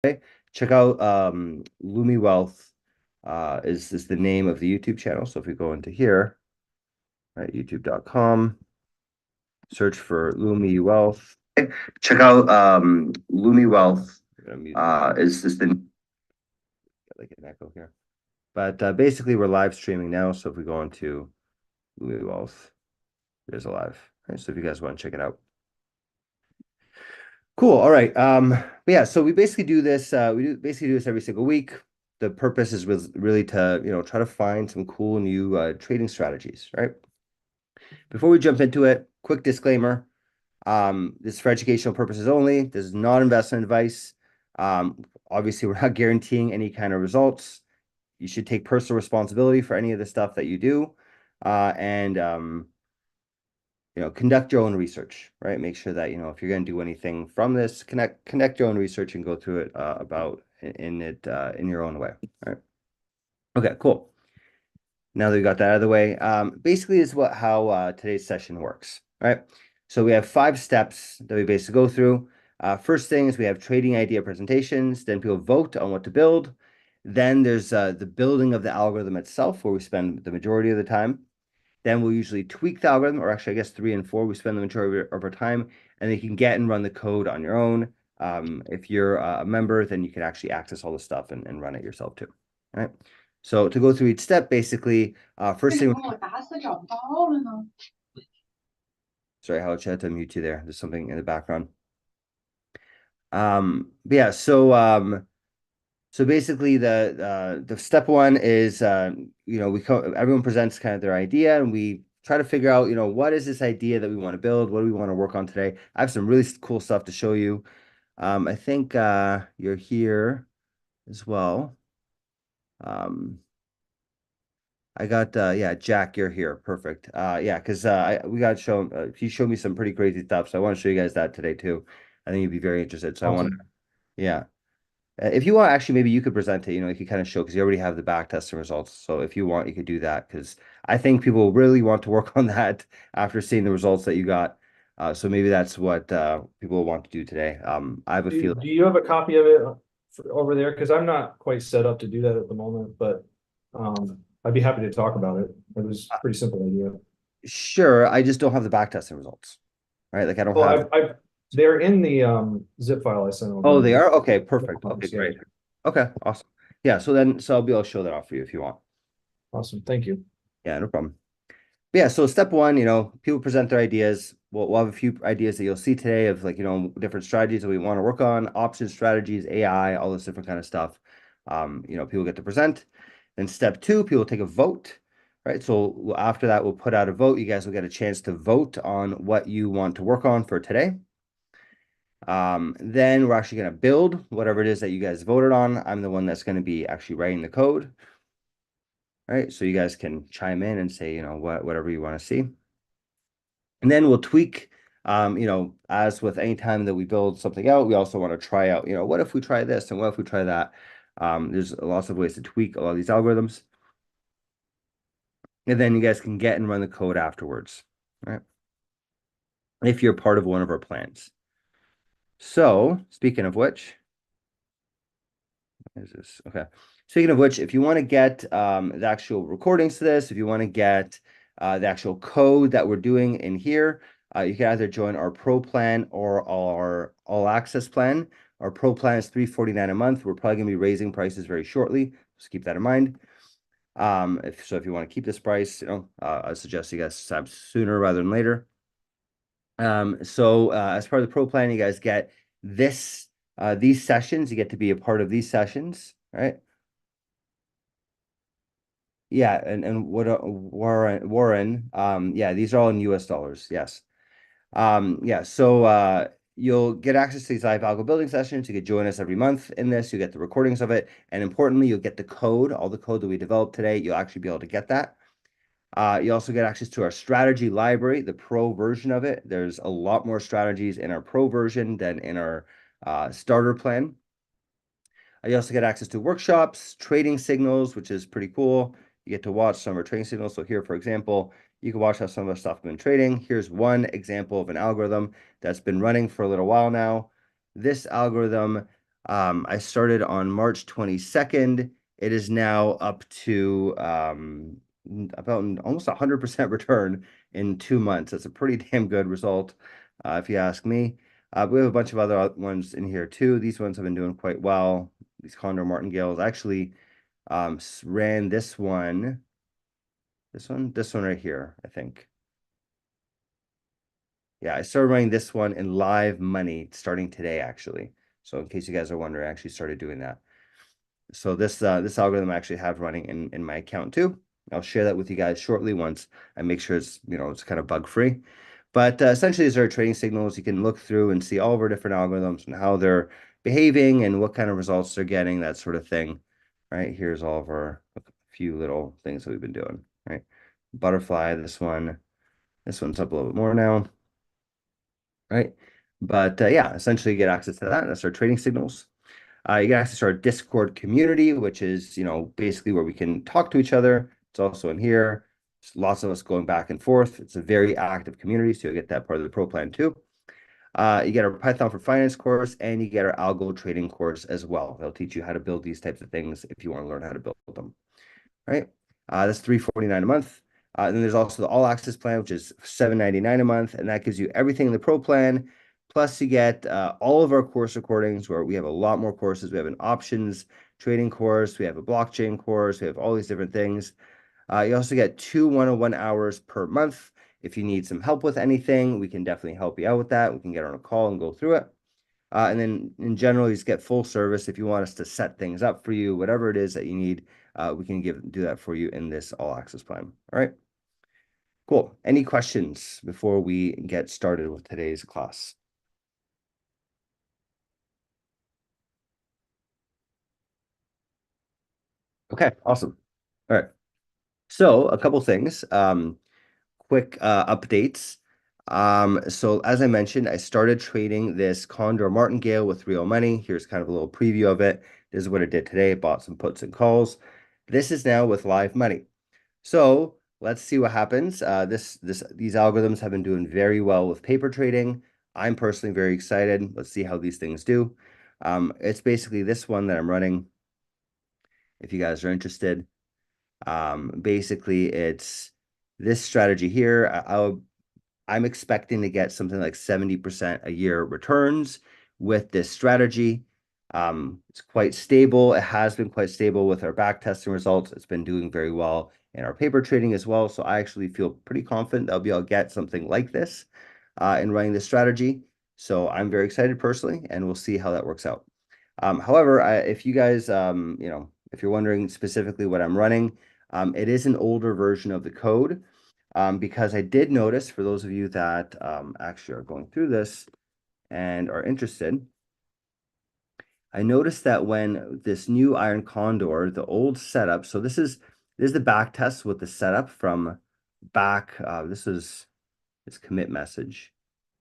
Check out Lumi Wealth is the name of the YouTube channel. So if we go into here, right, youtube.com, search for Lumi Wealth. Check out Lumi Wealth is the like an echo here. But basically we're live streaming now. So if we go into Lumi Wealth, there's a live. Right, so if you guys want to check it out. Cool. All right. But yeah, so we basically do this, basically do this every single week. The purpose is really to, try to find some cool new trading strategies, right? Before we jump into it, quick disclaimer. This is for educational purposes only. This is not investment advice. Obviously, we're not guaranteeing any kind of results. You should take personal responsibility for any of the stuff that you do. And conduct your own research, right? Make sure that, if you're going to do anything from this, connect your own research and go through it in your own way, right? Okay, cool. Now that we got that out of the way, basically is how today's session works, right? So we have 5 steps that we basically go through. First thing is we have trading idea presentations. Then people vote on what to build. Then there's the building of the algorithm itself, where we spend the majority of the time. Then we'll usually tweak the algorithm, or actually, I guess 3 and 4, we spend the majority of our time, and you can get and run the code on your own. If you're a member, then you can actually access all the stuff and run it yourself too. All right. So to go through each step, basically, first thing. Sorry, Howard, I had to mute you there. There's something in the background. But yeah, so basically, the step 1 is everyone presents kind of their idea, and we try to figure out what is this idea that we want to build, what do we want to work on today. I have some really cool stuff to show you. I think you're here as well. I got yeah, Jack, you're here, perfect. Yeah, because we got to show him. He showed me some pretty crazy stuff, so I want to show you guys that today too. I think you'd be very interested. So I want to, Awesome. yeah. If you want, actually, maybe you could present it. You could kind of show because you already have the back testing results. So if you want, you could do that because I think people really want to work on that after seeing the results that you got. So maybe that's what people want to do today. I have a Do, feeling. do you have a copy of it over there? Because I'm not quite set up to do that at the moment, but I'd be happy to talk about it. It was a pretty simple idea. Sure, I just don't have the back testing results, right? Like I don't Well, have. they're in the zip file I sent Oh, over. they are? Okay, perfect. Okay, Yeah. great. Okay, awesome. Yeah, so I'll be able to show that off for you if you want. Awesome. Thank you. Yeah, no problem. But yeah, so step 1, people present their ideas. We'll have a few ideas that you'll see today of like, different strategies that we want to work on, option strategies, AI, all this different kind of stuff. People get to present. Then step 2, people take a vote, right? So after that, we'll put out a vote. You guys will get a chance to vote on what you want to work on for today. Then we're actually going to build whatever it is that you guys voted on. I'm the one that's going to be actually writing the code. All right, so you guys can chime in and say, whatever you want to see. And then we'll tweak, as with any time that we build something out, we also want to try out, what if we try this and what if we try that? There's lots of ways to tweak a lot of these algorithms. And then you guys can get and run the code afterwards, right? If you're part of one of our plans. So speaking of which, what is this? Okay. Speaking of which, if you want to get the actual recordings to this, if you want to get the actual code that we're doing in here, you can either join our Pro plan or our All Access plan. Our Pro plan is $349 a month. We're probably going to be raising prices very shortly. Just keep that in mind. If you want to keep this price, I suggest you guys sign up sooner rather than later. So as part of the Pro plan, you guys get these sessions. You get to be a part of these sessions, right? Yeah, and what Warren, yeah, these are all in US dollars. Yes. Yeah, so you'll get access to these live algo building sessions. You could join us every month in this. You get the recordings of it, and importantly, you'll get the code, all the code that we developed today. You'll actually be able to get that. You also get access to our strategy library, the pro version of it. There's a lot more strategies in our pro version than in our starter plan. You also get access to workshops, trading signals, which is pretty cool. You get to watch some of our trading signals. So here, for example, you can watch how some of our stuff has been trading. Here's one example of an algorithm that's been running for a little while now. This algorithm I started on March 22nd. It is now up to about almost 100% return in 2 months. That's a pretty damn good result, if you ask me. We have a bunch of other ones in here too. These ones have been doing quite well. These Condor Martingales. I actually ran this one right here, I think. Yeah, I started running this one in live money starting today, actually. So in case you guys are wondering, I actually started doing that. So this algorithm I actually have running in my account too. I'll share that with you guys shortly once I make sure it's kind of bug free. But essentially, these are trading signals. You can look through and see all of our different algorithms and how they're behaving and what kind of results they're getting, that sort of thing. Right, here's all of our few little things that we've been doing. Right, butterfly. This one's up a little bit more now. Right, but yeah, essentially you get access to that. That's our trading signals. You can access our Discord community, which is, basically where we can talk to each other. It's also in here. There's lots of us going back and forth. It's a very active community, so you'll get that part of the pro plan too. You get our Python for Finance course, and you get our Algo trading course as well. They'll teach you how to build these types of things if you want to learn how to build them. Right? That's $349 a month. Then there's also the all access plan, which is $799 a month, and that gives you everything in the pro plan. Plus, you get all of our course recordings where we have a lot more courses. We have an options trading course, we have a blockchain course, we have all these different things. You also get 2 1-on-1 hours per month. If you need some help with anything, we can definitely help you out with that. We can get on a call and go through it. And then in general, you just get full service. If you want us to set things up for you, whatever it is that you need, we can do that for you in this all access plan. All right, cool. Any questions before we get started with today's class? Okay, awesome. All right. So a couple things. Quick updates. So as I mentioned, I started trading this Condor Martingale with real money. Here's kind of a little preview of it. This is what I did today. I bought some puts and calls. This is now with live money. So let's see what happens. These algorithms have been doing very well with paper trading. I'm personally very excited. Let's see how these things do. It's basically this one that I'm running. If you guys are interested, basically it's this strategy here. I'm expecting to get something like 70% a year returns with this strategy. It's quite stable. It has been quite stable with our back testing results. It's been doing very well in our paper trading as well. So I actually feel pretty confident that I'll be able to get something like this in running this strategy. So I'm very excited personally, and we'll see how that works out. However, if you guys, if you're wondering specifically what I'm running, it is an older version of the code because I did notice for those of you that actually are going through this and are interested, I noticed that when this new Iron Condor, the old setup, so this is the back test with the setup from back. This is this commit message.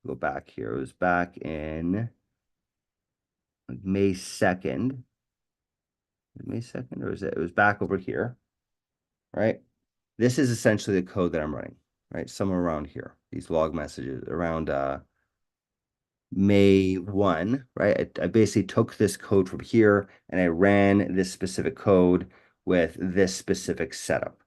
Go back here. It was back in like May 2nd. May 2nd, or is it? It was back over here, right? This is essentially the code that I'm running, right? Somewhere around here. These log messages around May 1, right? I basically took this code from here and I ran this specific code with this specific setup,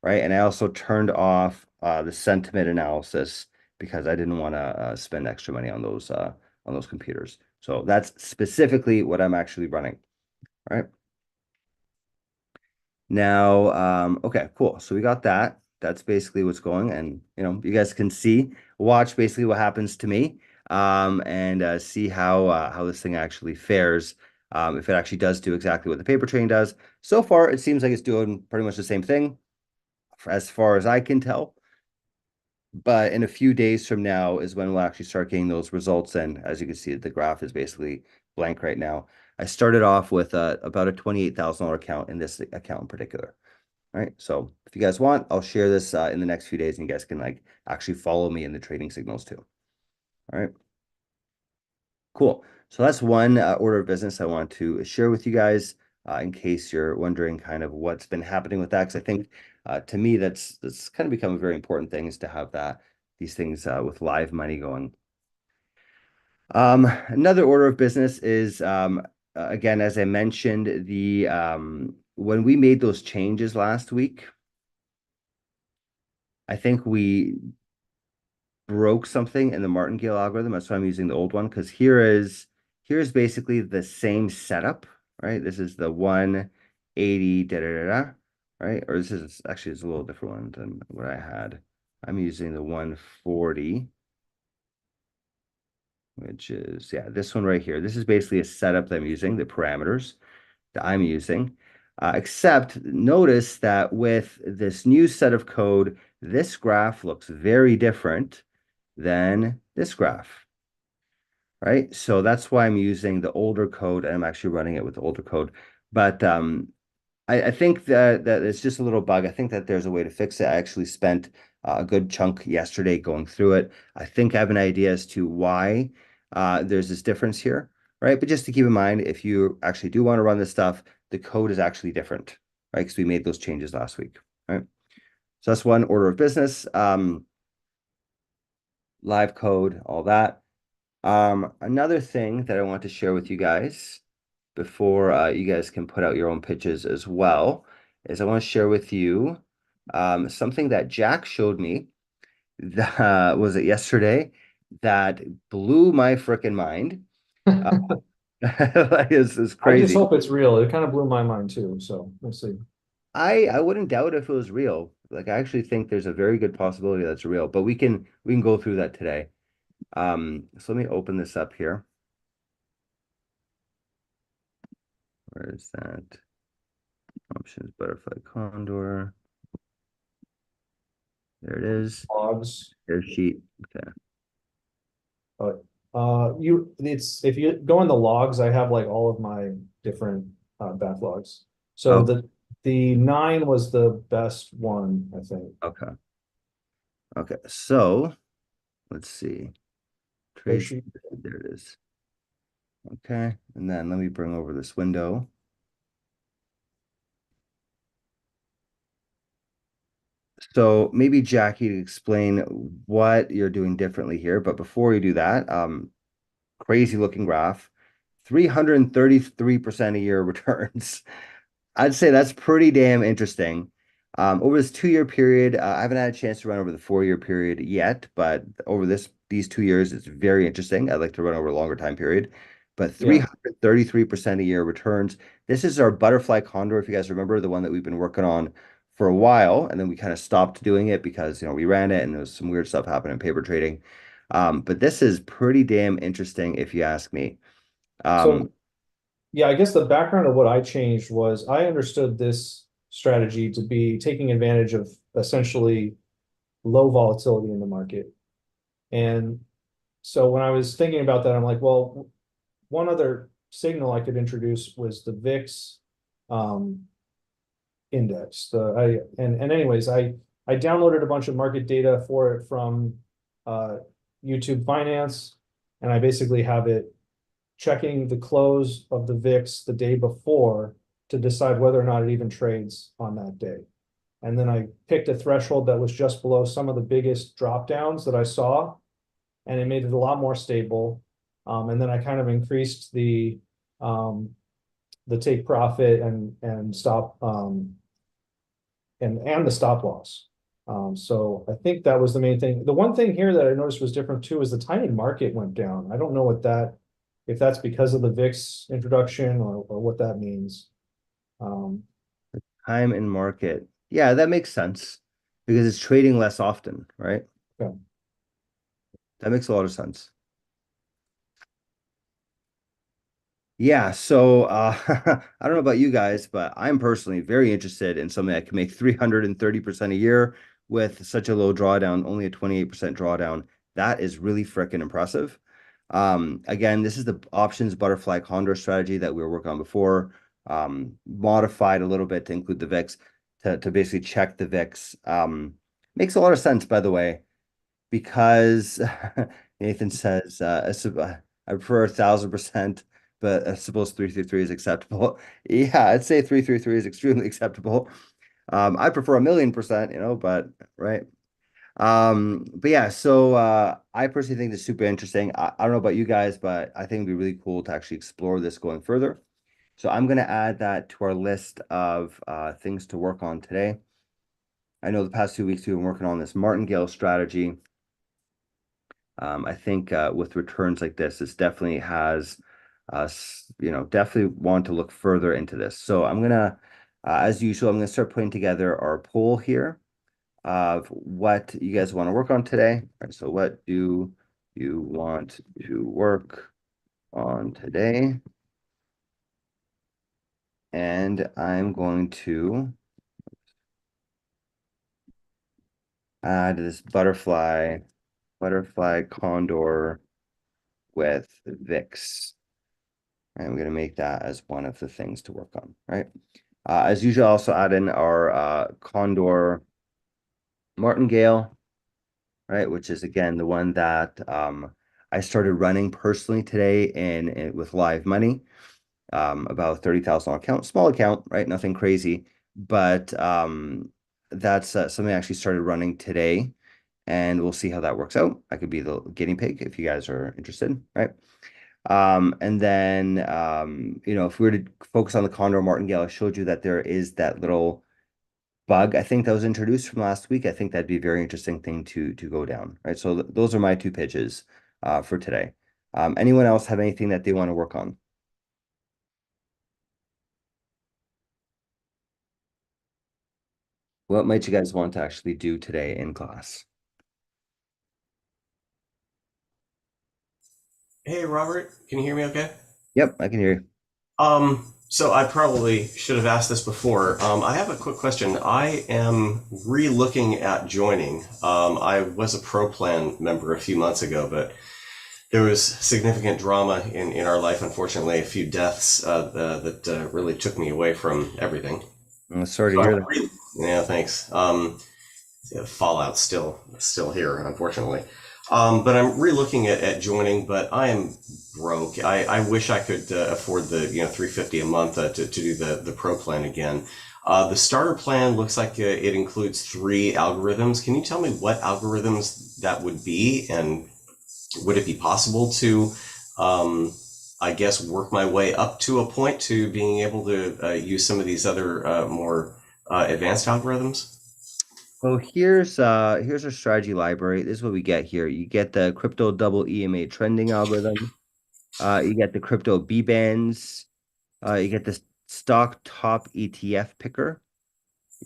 right? And I also turned off the sentiment analysis because I didn't want to spend extra money on those computers. So that's specifically what I'm actually running, right? Now, okay, cool. So we got that. That's basically what's going, and you guys can watch basically what happens to me, and see how this thing actually fares. If it actually does do exactly what the paper train does. So far, it seems like it's doing pretty much the same thing, as far as I can tell. But in a few days from now is when we'll actually start getting those results. And as you can see, the graph is basically blank right now. I started off with about a $28,000 account in this account in particular. All right. So if you guys want, I'll share this in the next few days and you guys can actually follow me in the trading signals too. All right. Cool. So that's one order of business I want to share with you guys in case you're wondering kind of what's been happening with that. Because I think to me, that's kind of become a very important thing is to have these things with live money going. Another order of business is again, as I mentioned, the when we made those changes last week, I think we broke something in the martingale algorithm. That's why I'm using the old one, because here's basically the same setup, right? This is the 180 da da da da, right? Or this is actually it's a little different one than what I had. I'm using the 140, which is yeah, this one right here. This is basically a setup that I'm using, the parameters that I'm using. Except notice that with this new set of code, this graph looks very different than this graph, right? So that's why I'm using the older code and I'm actually running it with the older code. But I think that it's just a little bug. I think that there's a way to fix it. I actually spent a good chunk yesterday going through it. I think I have an idea as to why there's this difference here, right? But just to keep in mind, if you actually do want to run this stuff, the code is actually different, right? Because we made those changes last week, right? So that's one order of business. Live code, all that. Another thing that I want to share with you guys before you guys can put out your own pitches as well is I want to share with you something that Jack showed me that was it yesterday that blew my freaking mind. Uh, like, it's I just crazy. hope it's real. It kind of blew my mind too. So we'll see. I wouldn't doubt if it was real. Like I actually think there's a very good possibility that's real, but we can go through that today. So let me open this up here. Where is that? Options, butterfly condor. There it is. Logs. Air sheet. Okay. It's if you go in the logs, I have like all of my different backlogs. So Oh, the 9 was the best one, I think. okay. Okay. So let's see. Trade. Hershey. There it is. Okay. And then let me bring over this window. So maybe Jackie to explain what you're doing differently here. But before you do that, crazy looking graph, 333% a year returns. I'd say that's pretty damn interesting. Over this 2 year period, I haven't had a chance to run over the 4 year period yet, but over these 2 years, it's very interesting. I'd like to run over a longer time period. But Yeah. 333% a year returns. This is our butterfly condor, if you guys remember, the one that we've been working on for a while, and then we kind of stopped doing it because we ran it and there was some weird stuff happening in paper trading. But this is pretty damn interesting if you ask me. Um, So yeah, I guess the background of what I changed was I understood this strategy to be taking advantage of essentially low volatility in the market. And so when I was thinking about that, I'm like, well, one other signal I could introduce was the VIX um, index. And anyways, I downloaded a bunch of market data for it from uh, YouTube Finance, and I basically have it checking the close of the VIX the day before to decide whether or not it even trades on that day. And then I picked a threshold that was just below some of the biggest drop downs that I saw, and it made it a lot more stable. And then I kind of increased the take profit and stop and the stop loss. So I think that was the main thing. The one thing here that I noticed was different too is the timing market went down. I don't know if that's because of the VIX introduction or what that means. Um, Time and market. Yeah, that makes sense because it's trading less often, right? yeah. That makes a lot of sense. Yeah, so I don't know about you guys, but I'm personally very interested in something that can make 330% a year with such a low drawdown, only a 28% drawdown. That is really freaking impressive. Again, this is the options butterfly condor strategy that we were working on before, modified a little bit to include the VIX to basically check the VIX. Makes a lot of sense, by the way, because Nathan says I prefer 1,000%, but I suppose 333 is acceptable. Yeah, I'd say 333 is extremely acceptable. I prefer 1,000,000%, but right. But yeah, so I personally think this is super interesting. I don't know about you guys, but I think it'd be really cool to actually explore this going further. So I'm gonna add that to our list of things to work on today. I know the past 2 weeks we've been working on this martingale strategy. I think with returns like this definitely has definitely want to look further into this. So I'm gonna, as usual, I'm gonna start putting together our poll here of what you guys want to work on today. All right, so what do you want to work on today? And I'm going to add this butterfly condor with VIX. And we're going to make that as one of the things to work on, right? As usual, also add in our condor martingale, right? Which is again the one that I started running personally today with live money, about $30,000 account, small account, right? Nothing crazy, but that's something I actually started running today, and we'll see how that works out. I could be the guinea pig if you guys are interested, right? And then if we were to focus on the condor martingale, I showed you that there is that little bug I think that was introduced from last week. I think that'd be a very interesting thing to go down, right? So those are my two pitches for today. Anyone else have anything that they want to work on? What might you guys want to actually do today in class? Hey Robert, can you hear me okay? Yep, I can hear you. So I probably should have asked this before. I have a quick question. I am re-looking at joining. I was a Pro Plan member a few months ago, but there was significant drama in our life, unfortunately, a few deaths that really took me away from everything. I'm sorry to So I'm hear that. yeah, thanks. Fallout still here, unfortunately. But I'm re-looking at joining, but I am broke. I wish I could afford the 350 a month to do the pro plan again. The starter plan looks like it includes three algorithms. Can you tell me what algorithms that would be, and would it be possible to, um, I guess, work my way up to a point to being able to use some of these other more advanced algorithms? Well, here's our strategy library. This is what we get here. You get the crypto double EMA trending algorithm. You get the crypto B bands. You get the stock top ETF picker,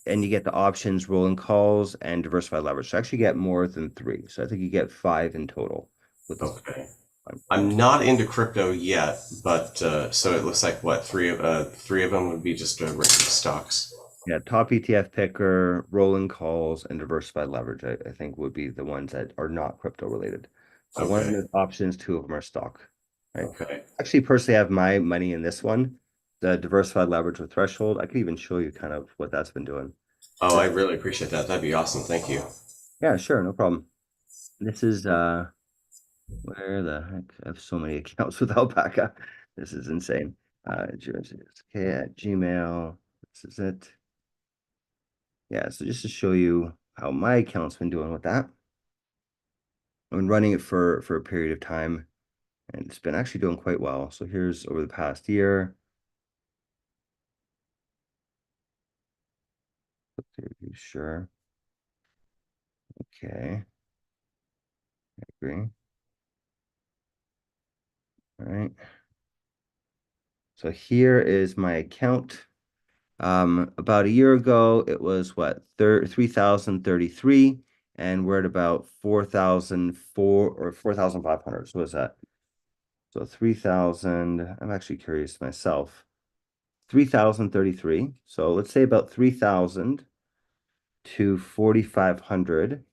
and you get the options rolling calls and diversified leverage. So actually get more than three. So I think you get five in total with this Okay. one. I'm not into crypto yet, but so it looks like what three of them would be just regular stocks. Yeah, top ETF picker, rolling calls, and diversified leverage, I think would be the ones that are not crypto related. So one of them Okay. is options, two of them are stock, right? Okay. Actually, personally, I have my money in this one, the diversified leverage with threshold. I could even show you kind of what that's been doing. Oh, I really appreciate that. That'd be awesome. Thank you. Yeah, sure, no problem. This is where the heck? I have so many accounts with Alpaca. This is insane. Okay, at Gmail. This is it. Yeah, so just to show you how my account's been doing with that. I've been running it for a period of time, and it's been actually doing quite well. So here's over the past year. Sure. Okay, agree. All right. So here is my account. About a year ago, it was what, 3,033, and we're at about 4,004 or 4,500. So what's that? So 3,000. I'm actually curious myself. 3,033. So let's say about 3,000 to 4,500.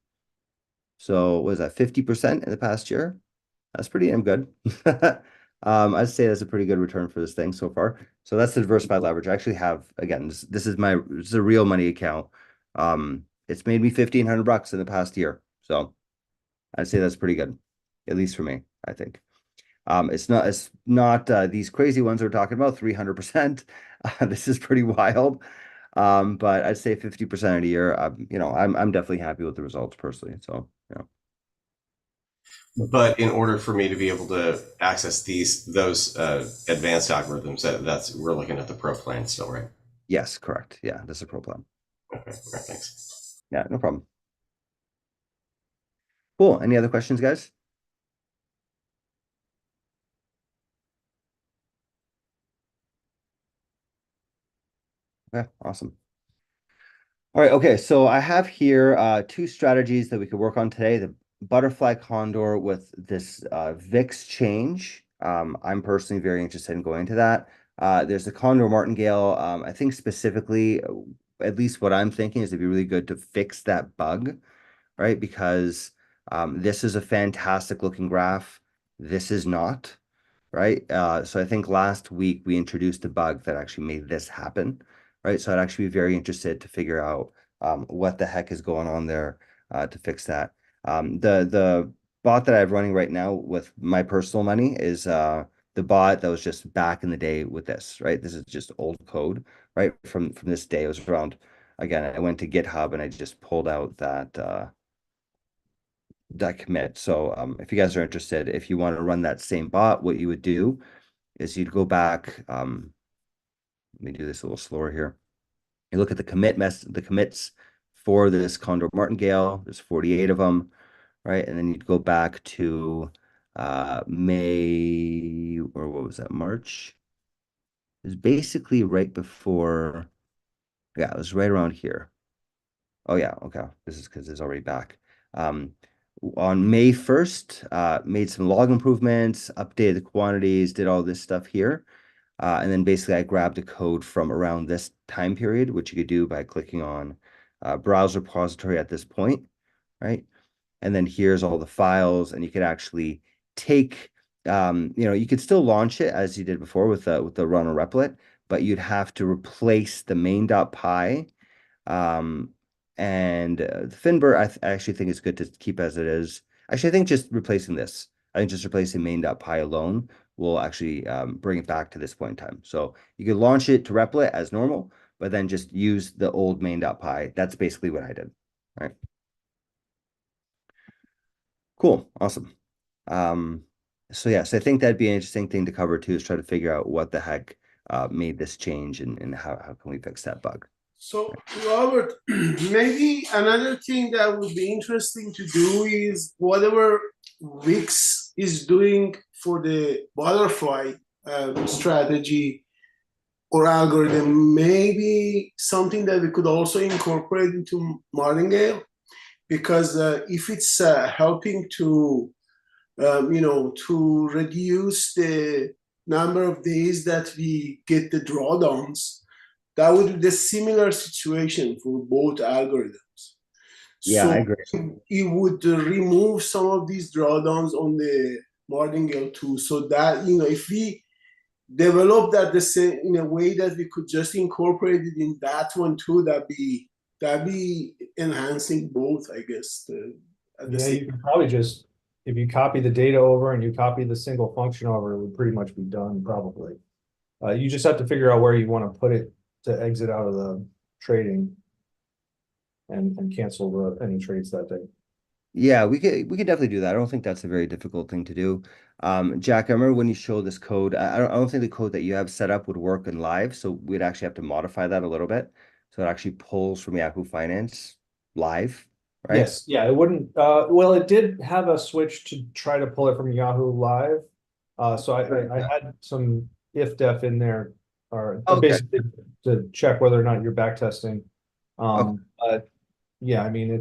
So was that 50% in the past year? That's pretty damn good. I'd say that's a pretty good return for this thing so far. So that's the diversified leverage. I actually have, again, this is a real money account. It's made me 1,500 bucks in the past year. So I'd say that's pretty good, at least for me, I think. It's not these crazy ones we're talking about, 300%. This is pretty wild. But I'd say 50% of the year, I'm definitely happy with the results personally. So, But in order for me to be able to access those advanced algorithms, that's we're looking at the pro plan still, right? yes, correct. Yeah, that's a pro plan. Okay, all right, thanks. Yeah, no problem. Cool. Any other questions, guys? Okay, awesome. All right, okay, so I have here two strategies that we could work on today. The butterfly condor with this VIX change. I'm personally very interested in going into that. There's the condor martingale. I think specifically, at least what I'm thinking is it'd be really good to fix that bug, right? Because this is a fantastic looking graph. This is not, right? So I think last week we introduced a bug that actually made this happen, right? So I'd actually be very interested to figure out what the heck is going on there to fix that. The bot that I have running right now with my personal money is the bot that was just back in the day with this, right? This is just old code, right? From this day. It was around, again, I went to GitHub and I just pulled out that commit. So if you guys are interested, if you want to run that same bot, what you would do is you'd go back. Let me do this a little slower here. You look at the commits for this Condor Martingale. There's 48 of them, right? And then you'd go back to May, or what was that, March? It was basically right before, yeah, it was right around here. Oh yeah, okay. This is because it's already back. Um, on May 1st, made some log improvements, updated the quantities, did all this stuff here. And then basically I grabbed a code from around this time period, which you could do by clicking on browse repository at this point, right? And then here's all the files, and you could actually take, you could still launch it as you did before with the run or replit, but you'd have to replace the main.py and the Finbert, I actually think it's good to keep as it is. Actually, I think just replacing this, I think just replacing main.py alone will actually bring it back to this point in time. So you could launch it to replit as normal, but then just use the old main.py. That's basically what I did. All right. Cool. Awesome. Um, so yes, I think that'd be an interesting thing to cover too, is try to figure out what the heck made this change and how can we fix that bug. So, Robert, maybe another thing that would be interesting to do is whatever Wix is doing for the butterfly strategy or algorithm, maybe something that we could also incorporate into Martingale, because if it's helping to reduce the number of days that we get the drawdowns, that would be the similar situation for both algorithms. Yeah, I So agree. it would remove some of these drawdowns on the martingale too, so that if we develop that the same in a way that we could just incorporate it in that one too, that be enhancing both, I guess. At the Yeah, same. you can probably just, if you copy the data over and you copy the single function over, it would pretty much be done probably. You just have to figure out where you want to put it to exit out of the trading and cancel any trades that day. Yeah, we could definitely do that. I don't think that's a very difficult thing to do. Jack, I remember when you showed this code, I don't think the code that you have set up would work in live, so we'd actually have to modify that a little bit. So it actually pulls from Yahoo Finance live, right? Yes, yeah, it wouldn't, well, it did have a switch to try to pull it from Yahoo Live. So I had some if def in there, or Okay. basically to check whether or not you're back testing. Okay. But yeah, I mean,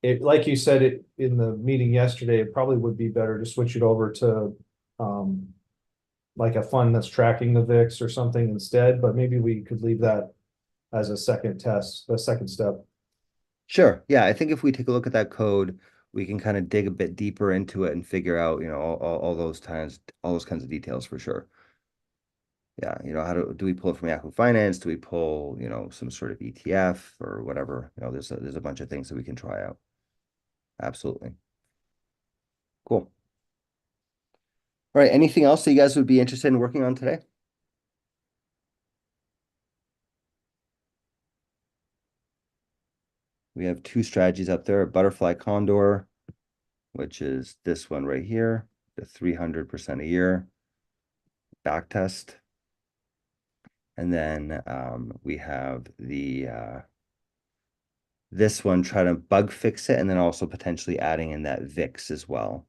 it, like you said it in the meeting yesterday, it probably would be better to switch it over to like a fund that's tracking the VIX or something instead, but maybe we could leave that as a second test, a second step. Sure. Yeah, I think if we take a look at that code, we can kind of dig a bit deeper into it and figure out, all those kinds of details for sure. Yeah, how do we pull it from Yahoo Finance? Do we pull, some sort of ETF or whatever? There's a bunch of things that we can try out. Absolutely. Cool. All right. Anything else that you guys would be interested in working on today? We have two strategies up there, a butterfly condor, which is this one right here, the 300% a year back test. And then we have the this one, try to bug fix it, and then also potentially adding in that VIX as well,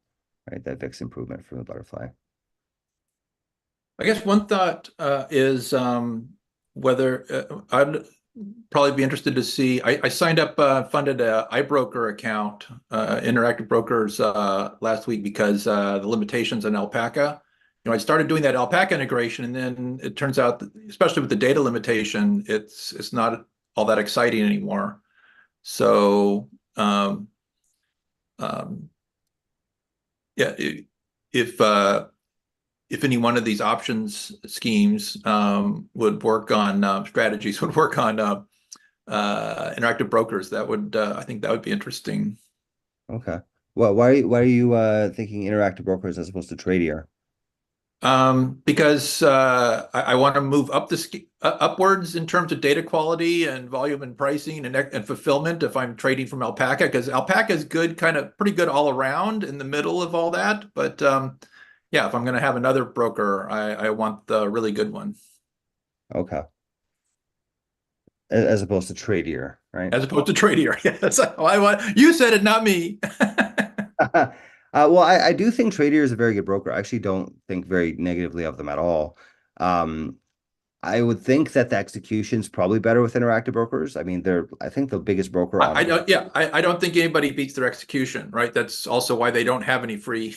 right? That VIX improvement from the butterfly. I guess one thought is whether I'd probably be interested to see. I signed up, funded a iBroker account, Interactive Brokers, last week because the limitations on Alpaca. I started doing that Alpaca integration, and then it turns out that, especially with the data limitation, it's not all that exciting anymore. So yeah, if any one of these options schemes would work on strategies, would work on interactive brokers, that would I think that would be interesting. Okay. Well, why are you thinking interactive brokers as opposed to tradier? Because I want to move up the upwards in terms of data quality and volume and pricing and fulfillment if I'm trading from Alpaca, because Alpaca is good, kind of pretty good all around in the middle of all that. But yeah, if I'm going to have another broker, I want the really good one. Okay. As opposed to tradier, right? As opposed to tradier. Yeah, that's how I want. You said it, not me. Well, I do think Tradier is a very good broker. I actually don't think very negatively of them at all. I would think that the execution's probably better with interactive brokers. I mean, I think the biggest broker on I don't. Yeah, I don't think anybody beats their execution, right? That's also why they don't have any free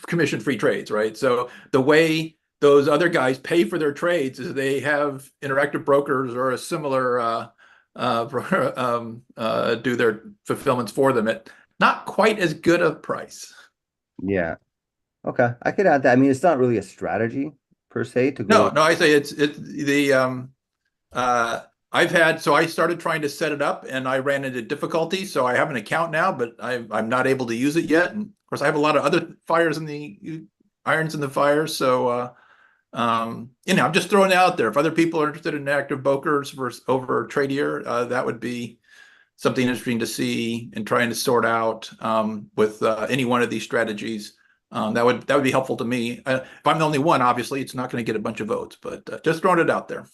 commission-free trades, right? So the way those other guys pay for their trades is they have interactive brokers or a similar do their fulfillments for them at not quite as good a price. Yeah. Okay. I could add that. I mean, it's not really a strategy per se to go. No, I say it's the I started trying to set it up and I ran into difficulty. So I have an account now, but I'm not able to use it yet. And of course I have a lot of other irons in the fire. So I'm just throwing it out there. If other people are interested in active brokers over Tradier, that would be something interesting to see and trying to sort out with any one of these strategies. That would be helpful to me. If I'm the only one, obviously, it's not going to get a bunch of votes, but just throwing it out there.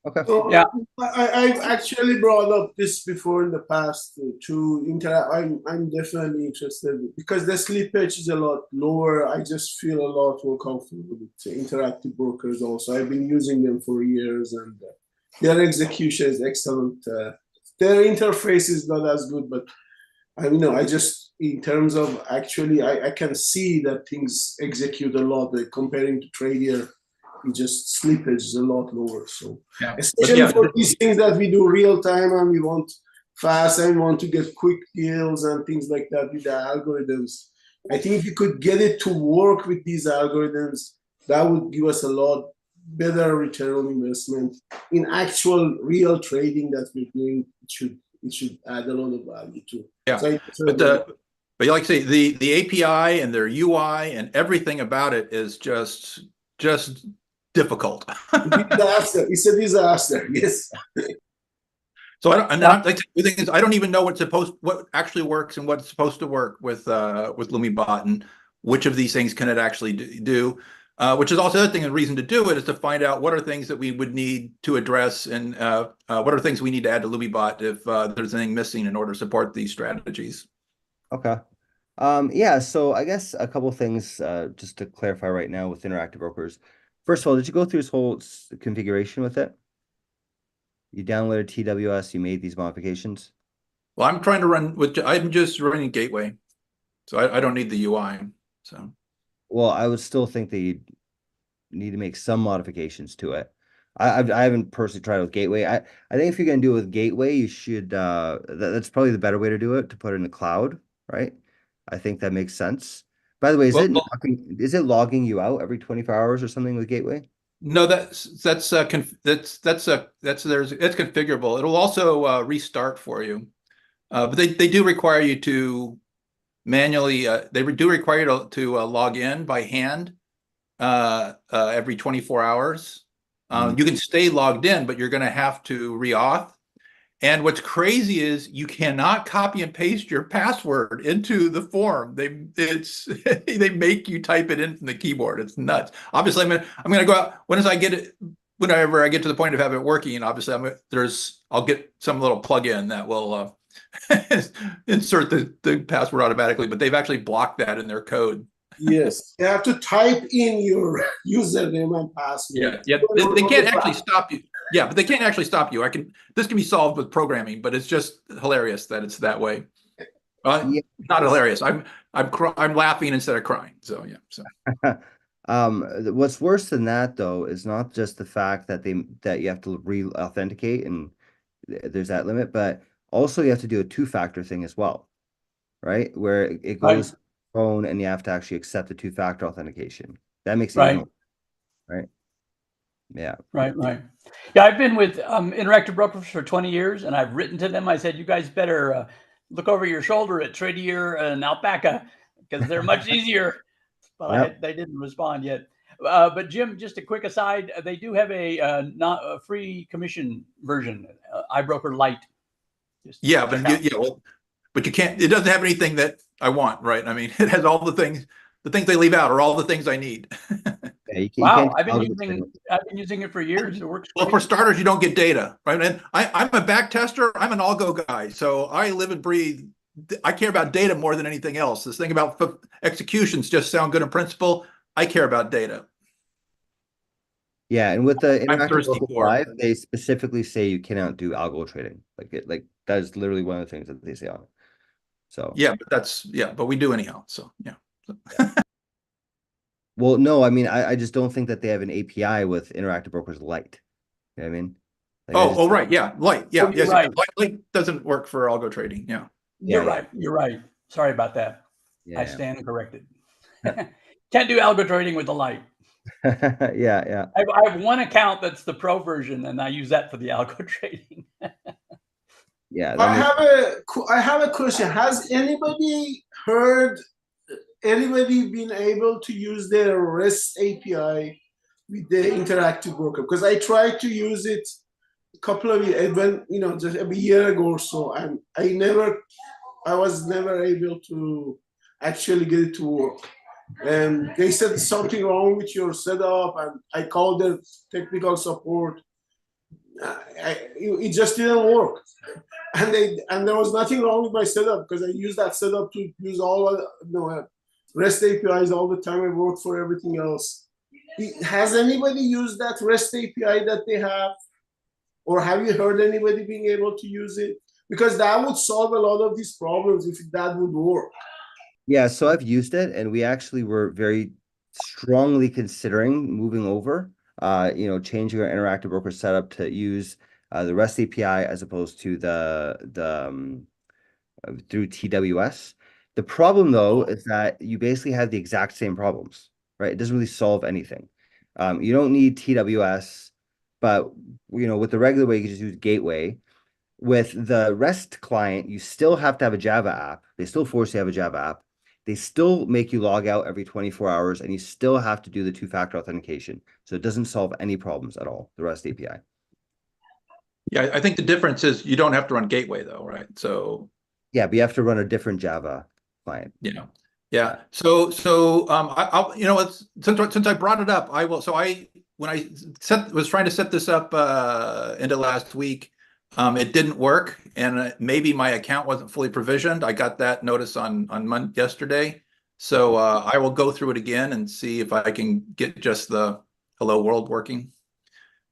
Okay. So Yeah. I've actually brought up this before in the past to interact. I'm definitely interested because the slippage is a lot lower. I just feel a lot more comfortable with interactive brokers. Also, I've been using them for years, and their execution is excellent. Their interface is not as good, but I just in terms of actually, I can see that things execute a lot. Comparing to Tradier, it just slippage is a lot lower. So Yeah. especially for these things that we do real time and we want fast and want to get quick deals and things like that with the algorithms. I think if you could get it to work with these algorithms, that would give us a lot better return on investment in actual real trading that we're doing. It should add a lot of value too. Yeah, So but you like to say the API and their UI and everything about it is just difficult. disaster. It's a disaster. Yes. So the thing is, I don't even know what actually works and what's supposed to work with LumiBot and which of these things can it actually do. Which is also the other thing, and reason to do it is to find out what are things that we would need to address and what are things we need to add to LumiBot if there's anything missing in order to support these strategies. Okay. Yeah, so I guess a couple things just to clarify right now with interactive brokers. First of all, did you go through this whole configuration with it? You downloaded TWS, you made these modifications? Well, I'm just running Gateway, so I don't need the UI. So. Well, I would still think that you need to make some modifications to it. I haven't personally tried it with Gateway. I think if you're gonna do it with Gateway, you should that's probably the better way to do it, to put it in the cloud, right? I think that makes sense. By the way, is it logging you out every 24 hours or something with Gateway? No, it's configurable. It'll also restart for you, but they do require you to manually. They do require you to log in by hand every 24 hours. You can stay logged in, but you're going to have to re-auth. And what's crazy is you cannot copy and paste your password into the form. They make you type it in from the keyboard. It's nuts. Obviously, I'm gonna go out whenever I get to the point of having it working. Obviously, I'll get some little plugin that will insert the password automatically. But they've actually blocked that in their code. Yes, you have to type in your username and password. Yeah. They can't actually stop you. Yeah, but they can't actually stop you. This can be solved with programming, but it's just hilarious that it's that way. Yeah. Not hilarious. I'm laughing instead of crying. So yeah. So What's worse than that though is not just the fact that you have to re-authenticate and there's that limit, but also you have to do a two-factor thing as well, right? Where it Right. goes phone and you have to actually accept the two-factor authentication. That makes it Right. even worse, right? Yeah. Right. Yeah, I've been with Interactive Brokers for 20 years, and I've written to them. I said, you guys better look over your shoulder at Tradier and Alpaca because they're much easier. But Yep. they didn't respond yet. But Jim, just a quick aside, they do have not a free commission version, iBroker Lite. yeah, but you can't. It doesn't have anything that I want, right? I mean, it has all the things. The things they leave out are all the things I need. Yeah, you Wow, can't I've been using it for years. It works Well, great. for starters, you don't get data, right? And I'm a back tester. I'm an algo guy, so I live and breathe. I care about data more than anything else. This thing about executions just sound good in principle. I care about data. Yeah, and with the I'm interactive thirsty broker for. live, they specifically say you cannot do algo trading. Like that is literally one of the things that they say on it. So Yeah, but we do anyhow. So yeah. well, no, I mean I just don't think that they have an API with interactive brokers Lite. You know what I mean? Like I just Right, yeah, light, yeah, Oh, you're yes, right. light doesn't work for algo trading. Yeah. You're yeah. right. You're right. Sorry about that. I Yeah. stand corrected. Can't do algo trading with the Lite. Yeah. I have one account that's the pro version, and I use that for the algo trading. Yeah, I that makes have a question. Has anybody heard anybody been able to use the REST API with the interactive broker? Because I tried to use it a couple of years, when just a year ago or so, and I was never able to actually get it to work. And they said something wrong with your setup, and I called their technical support. It just didn't work. And there was nothing wrong with my setup because I use that setup to use all REST APIs all the time. I work for everything else. Has anybody used that REST API that they have, or have you heard anybody being able to use it? Because that would solve a lot of these problems if that would work. Yeah, so I've used it and we actually were very strongly considering moving over, changing our interactive broker setup to use the REST API as opposed to through TWS. The problem though is that you basically have the exact same problems, right? It doesn't really solve anything. You don't need TWS, but with the regular way, you can just use Gateway. With the REST client, you still have to have a Java app. They still force you to have a Java app. They still make you log out every 24 hours, and you still have to do the two-factor authentication. So it doesn't solve any problems at all, the REST API. Yeah, I think the difference is you don't have to run gateway though, right? So yeah, but you have to run a different Java client. Yeah. So I'll since I brought it up, I will. So when I was trying to set this up into last week, it didn't work, and maybe my account wasn't fully provisioned. I got that notice on yesterday, so I will go through it again and see if I can get just the hello world working.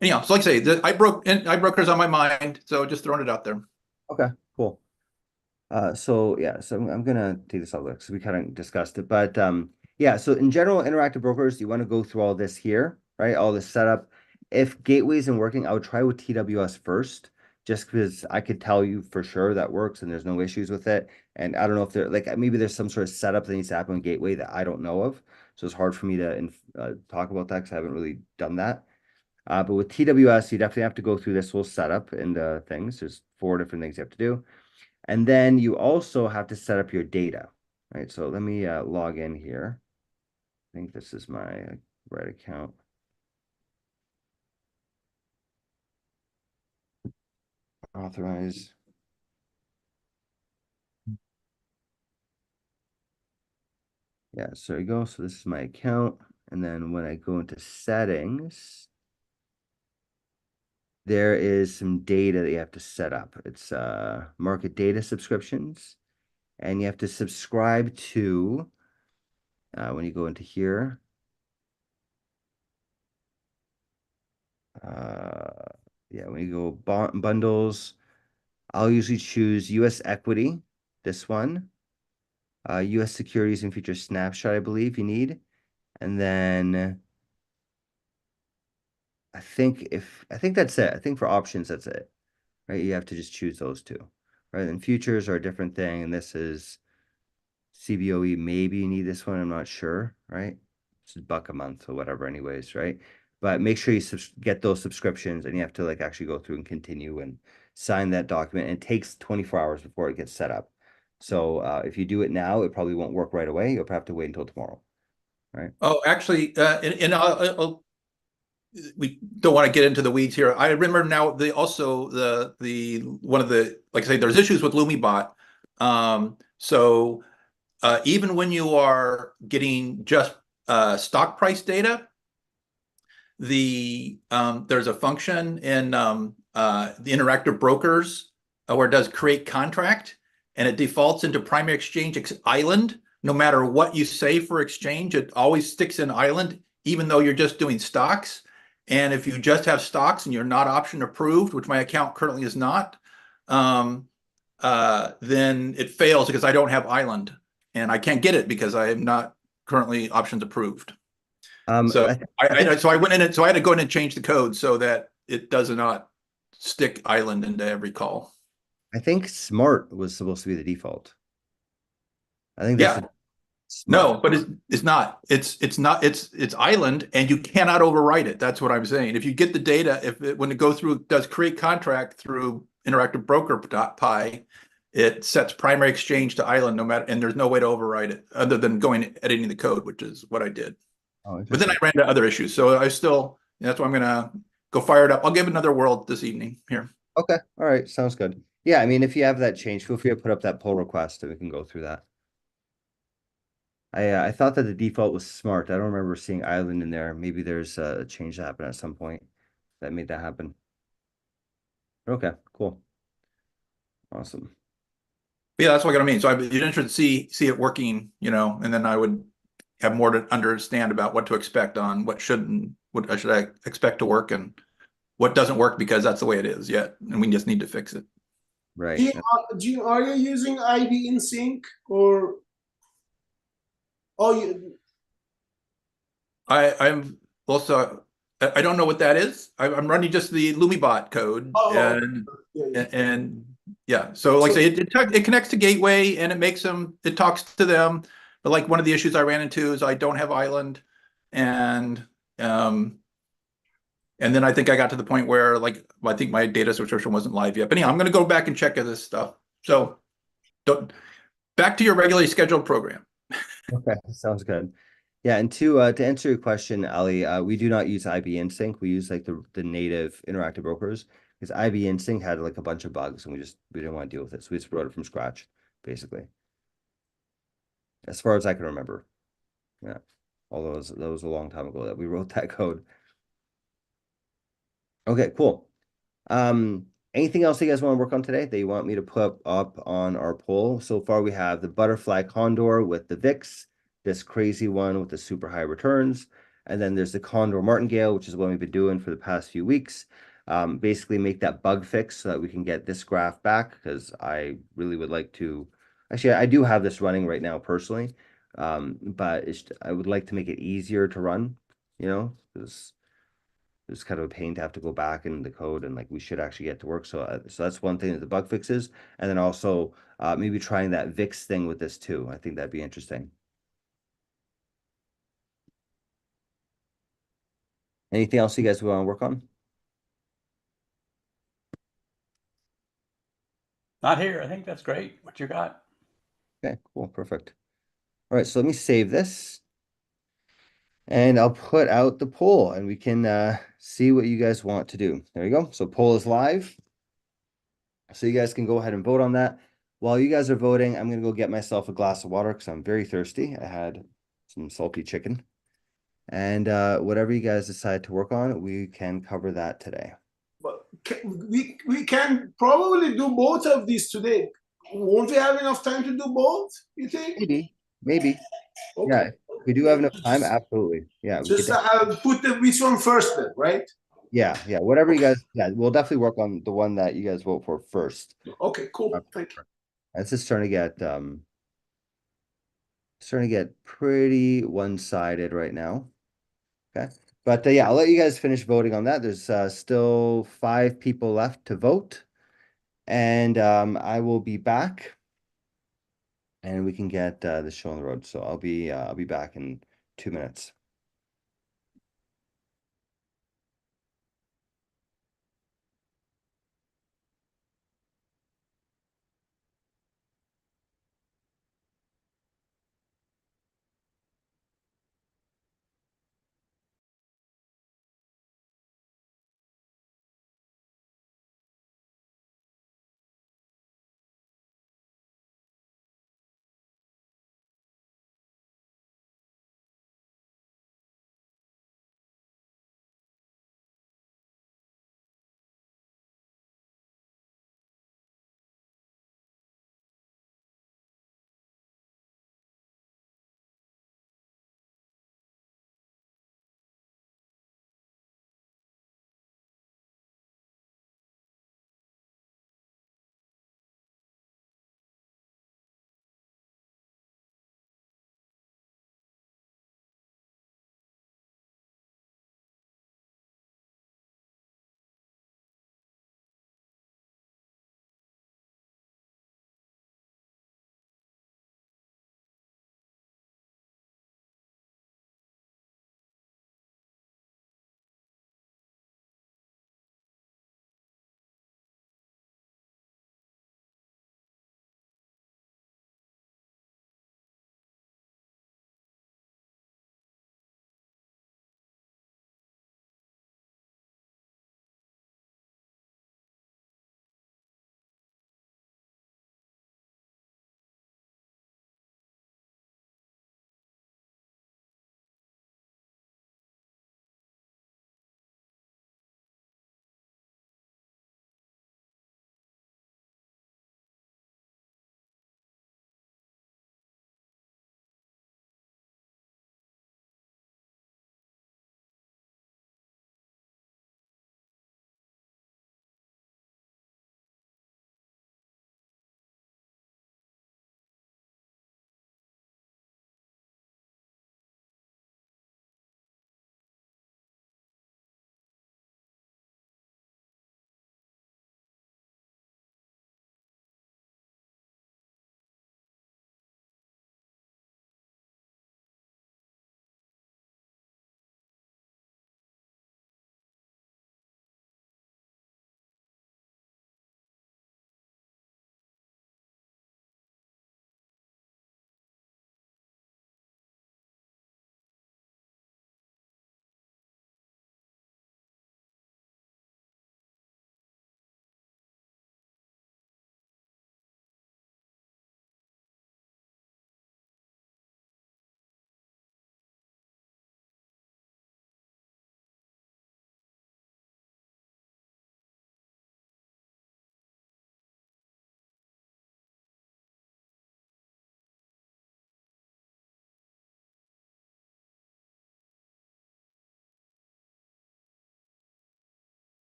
Anyhow, so like I say, iBroker's on my mind, so just throwing it out there. Okay, cool. So I'm gonna take this out because we kind of discussed it, but yeah. So in general, interactive brokers, you want to go through all this here, right? All this setup. If gateway isn't working, I would try with TWS first, just because I could tell you for sure that works and there's no issues with it. And I don't know if there maybe there's some sort of setup that needs to happen in gateway that I don't know of. So it's hard for me to talk about that because I haven't really done that. But with TWS, you definitely have to go through this whole setup and things. There's 4 different things you have to do. And then you also have to set up your data, right? So let me log in here. I think this is my right account. authorize. Yeah, so there you go. So this is my account. And then when I go into settings, there is some data that you have to set up. It's market data subscriptions. And you have to subscribe to when you go into here. Yeah, when you go bundles, I'll usually choose US equity, this one. US securities and futures snapshot, I believe you need. And then I think that's it. I think for options, that's it. Right? You have to just choose those two. Right? And futures are a different thing. And this is CBOE. Maybe you need this one. I'm not sure. Right? It's $1 a month or whatever, anyways, right? But make sure you get those subscriptions, and you have to like actually go through and continue and sign that document. And it takes 24 hours before it gets set up. So if you do it now, it probably won't work right away. You'll have to wait until tomorrow. Right? Oh, actually, and we don't want to get into the weeds here. I remember now the one of the, like I say, there's issues with LumiBot. So even when you are getting just stock price data, there's a function in the interactive brokers where it does create contract, and it defaults into primary exchange island. No matter what you say for exchange, it always sticks in island, even though you're just doing stocks. And if you just have stocks and you're not option approved, which my account currently is not, then it fails because I don't have island, and I can't get it because I am not currently options approved. So so I went in and so I had to go in and change the code so that it does not stick island into every call. I think smart was supposed to be the default. I think Yeah. that's smart. No, but it's not. It's not. It's island, and you cannot overwrite it. That's what I'm saying. If you get the data, when it goes through, does create contract through interactive broker pi, it sets primary exchange to island no matter, and there's no way to overwrite it other than editing the code, which is what I did. Oh, But then I ran into other issues, so that's why I'm gonna go fire it up. I'll give another whirl this evening here. Okay. All right. Sounds good. Yeah. I mean, if you have that change, feel free to put up that pull request and we can go through that. I thought that the default was smart. I don't remember seeing island in there. Maybe there's a change that happened at some point that made that happen. Okay, cool. Awesome. Yeah, that's what I mean. So I'd be interested to see it working, and then I would have more to understand about what to expect on what should I expect to work and what doesn't work, because that's the way it is yet, and we just need to fix it. Right. Are you using IB in sync or? Oh, I'm also I don't know what that is. I'm running just the LumiBot code, and yeah. and yeah. So like I say, it connects to Gateway and it talks to them. But like one of the issues I ran into is I don't have island, and then I think I got to the point where I think my data subscription wasn't live yet. But anyhow, I'm going to go back and check this stuff. So back to your regularly scheduled program. Okay, sounds good. Yeah, and to answer your question, Ali, we do not use IB Insync. We use like the native interactive brokers, because IB Insync had like a bunch of bugs and we didn't want to deal with it. So we just wrote it from scratch, basically. As far as I can remember. Yeah. Although that was a long time ago that we wrote that code. Okay, cool. Anything else you guys want to work on today that you want me to put up on our poll? So far, we have the butterfly condor with the VIX, this crazy one with the super high returns, and then there's the condor martingale, which is what we've been doing for the past few weeks. Basically make that bug fix so that we can get this graph back, because I really would like to. Actually, I do have this running right now personally, but I would like to make it easier to run, because it's kind of a pain to have to go back in the code, and like we should actually get to work. So that's one thing that the bug fixes, and then also maybe trying that VIX thing with this too. I think that'd be interesting. Anything else you guys want to work on? Not here. I think that's great. What you got? Okay, cool, perfect. All right, so let me save this, and I'll put out the poll, and we can see what you guys want to do. There you go. So poll is live. So you guys can go ahead and vote on that. While you guys are voting, I'm gonna go get myself a glass of water because I'm very thirsty. I had some salty chicken. And whatever you guys decide to work on, we can cover that today. But we can probably do both of these today. Won't we have enough time to do both, you think? Maybe. Yeah, Okay. if we do have enough time, absolutely. Yeah, we could. Just put the which one first then, right? Yeah, whatever you guys. Yeah, we'll definitely work on the one that you guys vote for first. Okay, cool. Thank you. It's just starting to get pretty one-sided right now. Okay, but yeah, I'll let you guys finish voting on that. There's still 5 people left to vote, and I will be back, and we can get the show on the road. So I'll be back in 2 minutes.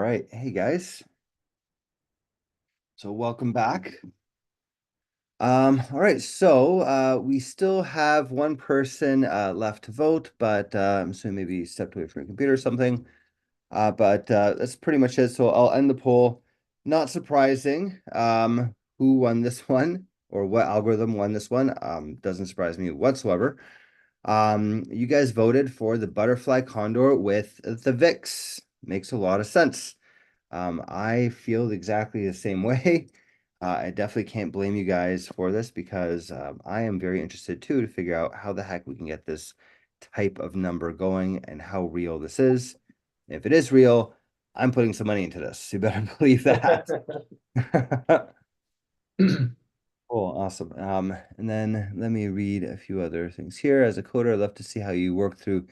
right. Hey guys. So welcome back. All right, so we still have one person left to vote, but I'm assuming maybe you stepped away from your computer or something. But that's pretty much it. So I'll end the poll. Not surprising, who won this one or what algorithm won this one. Doesn't surprise me whatsoever. You guys voted for the butterfly condor with the VIX. Makes a lot of sense. I feel exactly the same way. I definitely can't blame you guys for this because I am very interested too to figure out how the heck we can get this type of number going and how real this is. If it is real, I'm putting some money into this. You better believe that. Cool, awesome. And then let me read a few other things here. As a coder, I'd love to see how you work through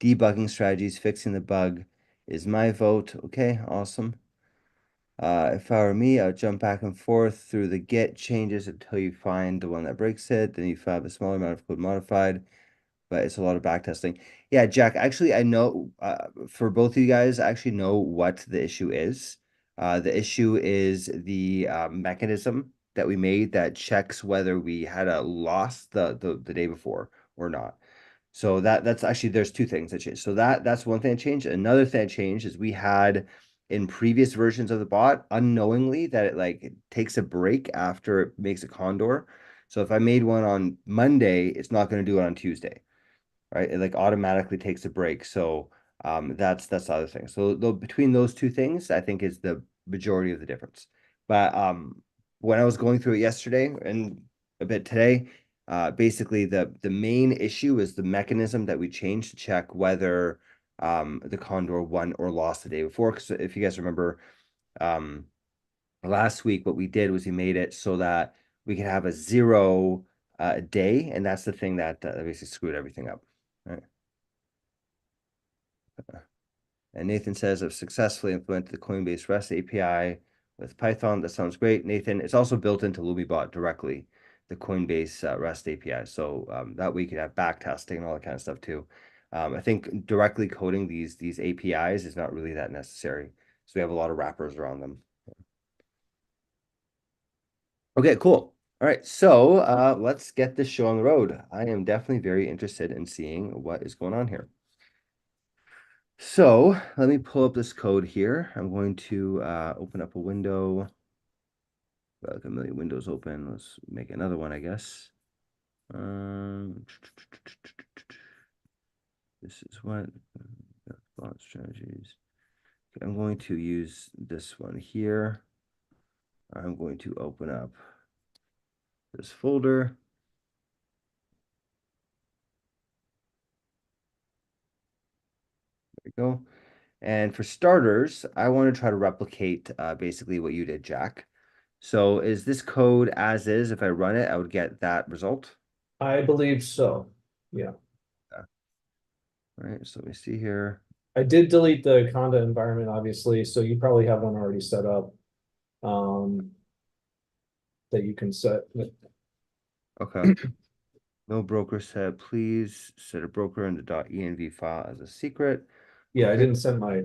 debugging strategies. Fixing the bug is my vote. Okay, awesome. If I were me, I would jump back and forth through the Git changes until you find the one that breaks it. Then you have a smaller amount of code modified, but it's a lot of backtesting. Yeah, Jack, actually, I know for both of you guys, I actually know what the issue is. The issue is the mechanism that we made that checks whether we had a loss the day before or not. So that's actually there's two things that changed. So that's one thing that changed. Another thing that changed is we had in previous versions of the bot unknowingly that it takes a break after it makes a condor. So if I made one on Monday, it's not going to do it on Tuesday, right? It like automatically takes a break. So that's the other thing. So between those two things, I think is the majority of the difference. But when I was going through it yesterday and a bit today, basically the main issue is the mechanism that we changed to check whether the condor won or lost the day before. Because if you guys remember, last week what we did was we made it so that we could have a zero day, and that's the thing that basically screwed everything up. Right. And Nathan says, I've successfully implemented the Coinbase REST API with Python. That sounds great, Nathan. It's also built into LumiBot directly, the Coinbase REST API. So that way you can have back testing and all that kind of stuff too. I think directly coding these APIs is not really that necessary. So we have a lot of wrappers around them. Okay, cool. All right, so let's get this show on the road. I am definitely very interested in seeing what is going on here. So let me pull up this code here. I'm going to open up a window. Like a million windows open. Let's make another one, I guess. This is what bot strategies. Okay, I'm going to use this one here. I'm going to open up this folder. There we go. And for starters, I want to try to replicate basically what you did, Jack. So is this code as is? If I run it, I would get that result. I believe so. Yeah. All right, so let me see here. I did delete the Conda environment, obviously, so you probably have one already set up. That you can set. Okay. No broker set. Please set a broker in the .env file as a secret. Yeah, I Okay. didn't send my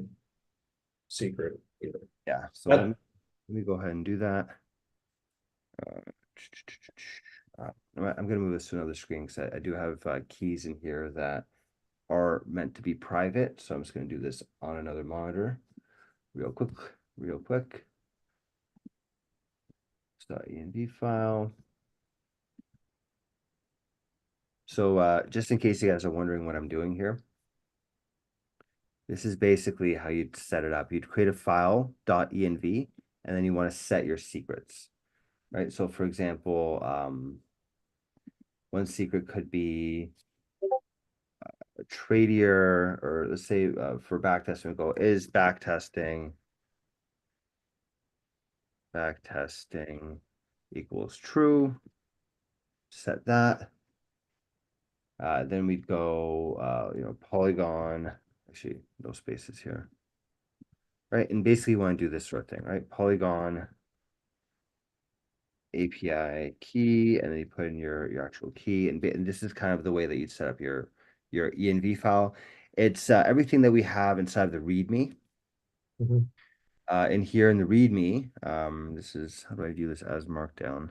secret either. Yeah. So That- let me go ahead and do that. I'm going to move this to another screen because I do have keys in here that are meant to be private. So I'm just going to do this on another monitor real quick. .env file. So just in case you guys are wondering what I'm doing here, this is basically how you'd set it up. You'd create a file .env, and then you want to set your secrets, right? So for example, one secret could be a tradier, or let's say for backtesting, we go is backtesting equals true. Set that. Then we'd go, Polygon. Actually, no spaces here. Right, and basically you want to do this sort of thing, right? Polygon API key, and then you put in your actual key, and this is kind of the way that you'd set up your env file. It's everything that we have inside of the README. Mhm. In here in the README, this is, how do I do this as Markdown?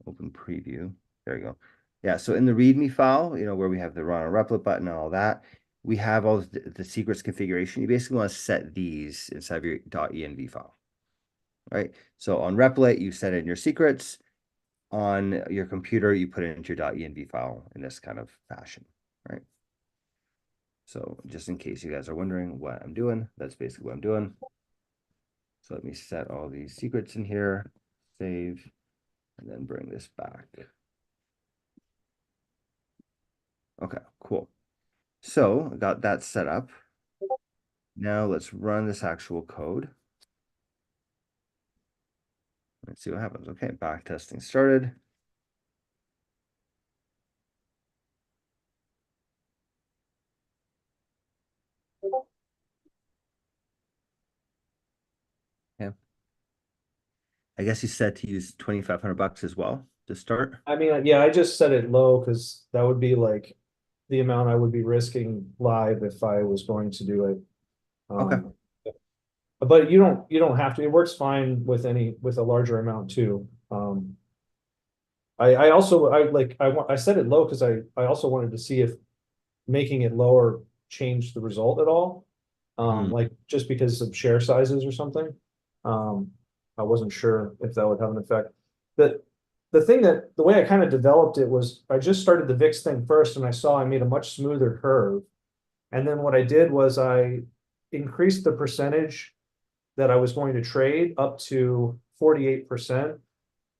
Open preview. There we go. Yeah, so in the README file, where we have the run on replit button and all that, we have all the secrets configuration. You basically want to set these inside of your .env file, right? So on replit, you set in your secrets. On your computer, you put it into your .env file in this kind of fashion, right? So just in case you guys are wondering what I'm doing, that's basically what I'm doing. So let me set all these secrets in here, save, and then bring this back. Okay, cool. So I got that set up. Now let's run this actual code. Let's see what happens. Okay, back testing started. Yeah. I guess you said to use 2,500 bucks as well to start. I mean, yeah, I just set it low because that would be like the amount I would be risking live if I was going to do it. Okay. But you don't have to. It works fine with a larger amount too. I also I set it low because I also wanted to see if making it lower changed the result at all. Like just because of share sizes or something. I wasn't sure if that would have an effect. But the way I kind of developed it was I just started the VIX thing first and I saw I made a much smoother curve. And then what I did was I increased the percentage that I was going to trade up to 48%.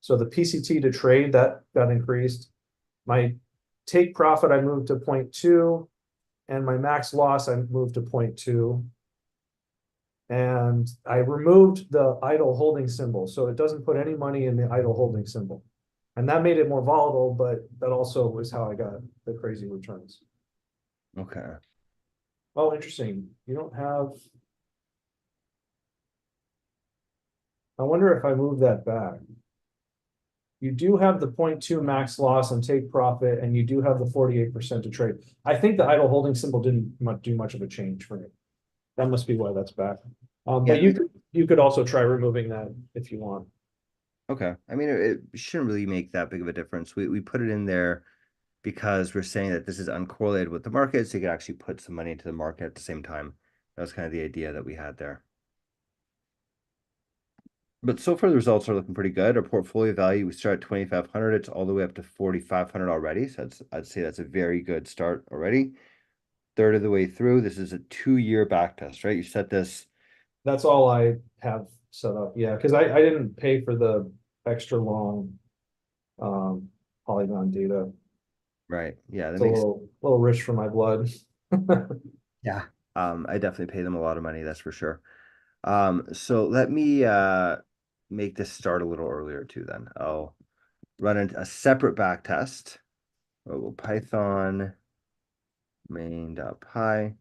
So the PCT to trade that got increased. My take profit I moved to 0.2 and my max loss I moved to 0.2. And I removed the idle holding symbol. So it doesn't put any money in the idle holding symbol. And that made it more volatile, but that also was how I got the crazy returns. Okay. Oh, interesting. You don't have. I wonder if I move that back. You do have the 0.2 max loss and take profit, and you do have the 48% to trade. I think the idle holding symbol didn't do much of a change for me. That must be why that's back. But you could also try removing that if you want. Okay. I mean, it shouldn't really make that big of a difference. We put it in there because we're saying that this is uncorrelated with the market, so you can actually put some money into the market at the same time. That was kind of the idea that we had there. But so far, the results are looking pretty good. Our portfolio value, we start at 2,500. It's all the way up to 4,500 already. So I'd say that's a very good start already. Third of the way through. This is a 2-year back test, right? You set this. That's all I have set up. Yeah, because I didn't pay for the extra long Polygon data. Right. Yeah, that It's a makes little rich for my blood. yeah. I definitely pay them a lot of money, that's for sure. So let me make this start a little earlier too then. I'll run a separate back test. We'll Python main.py,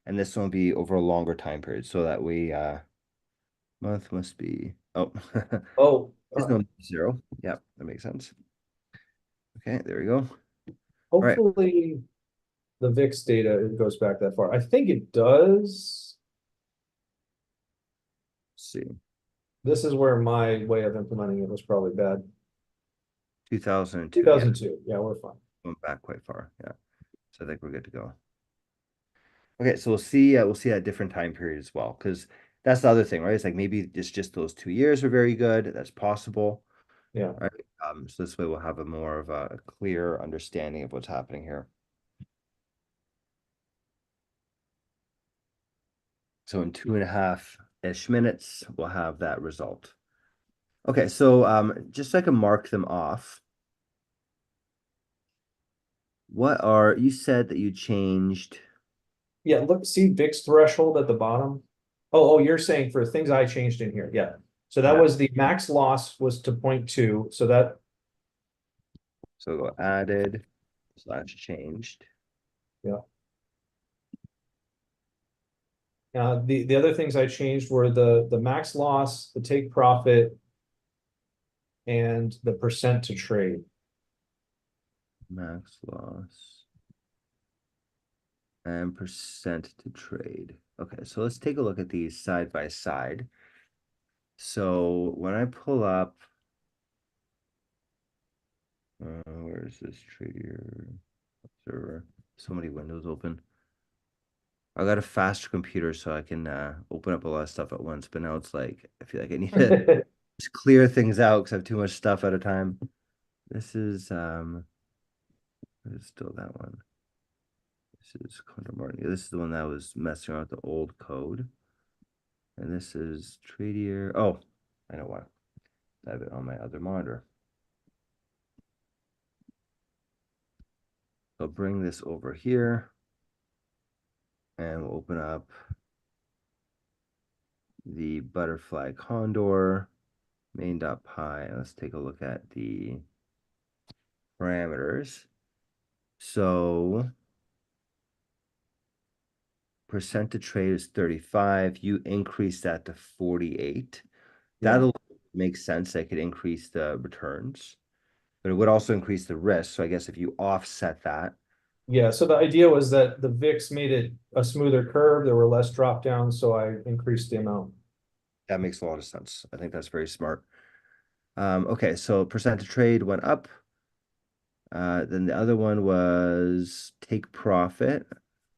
and this one will be over a longer time period so that we month must be Oh, is no 0. Yeah, that makes sense. Okay, there we go. Right. hopefully the VIX data it goes back that far. I think it does. Let's see. This is where my way of implementing it was probably bad. 2002. 2002. Yeah, we're fine. Going back quite far. Yeah. So I think we're good to go. Okay, so we'll see at different time periods as well, because that's the other thing, right? It's like maybe it's just those 2 years are very good. That's possible. Yeah. Right. So this way we'll have a more of a clear understanding of what's happening here. So in 2.5-ish minutes, we'll have that result. Okay, so just so I can mark them off. You said that you changed. Yeah, look, see VIX threshold at the bottom. Oh, you're saying for things I changed in here. Yeah. So that was the max loss was to 0.2. So go added / changed. Yeah. The other things I changed were the max loss, the take profit, and the percent to trade. Max loss. and percent to trade. Okay, so let's take a look at these side by side. So when I pull up, where is this Trader Observer? So many windows open. I got a faster computer so I can open up a lot of stuff at once, but now it's like I feel like I need to just clear things out because I have too much stuff at a time. This is still that one. This is Condor Martin. This is the one that was messing around with the old code. And this is Tradier. Oh, I know why. I have it on my other monitor. I'll bring this over here and we'll open up the butterfly condor main.py. And let's take a look at the parameters. So percent to trade is 35. You increase that to 48. Yeah. That'll make sense. I could increase the returns, but it would also increase the risk. So I guess if you offset that, Yeah, so the idea was that the VIX made it a smoother curve. There were less drop downs, so I increased the amount. that makes a lot of sense. I think that's very smart. Okay, so percent to trade went up. Then the other one was take profit.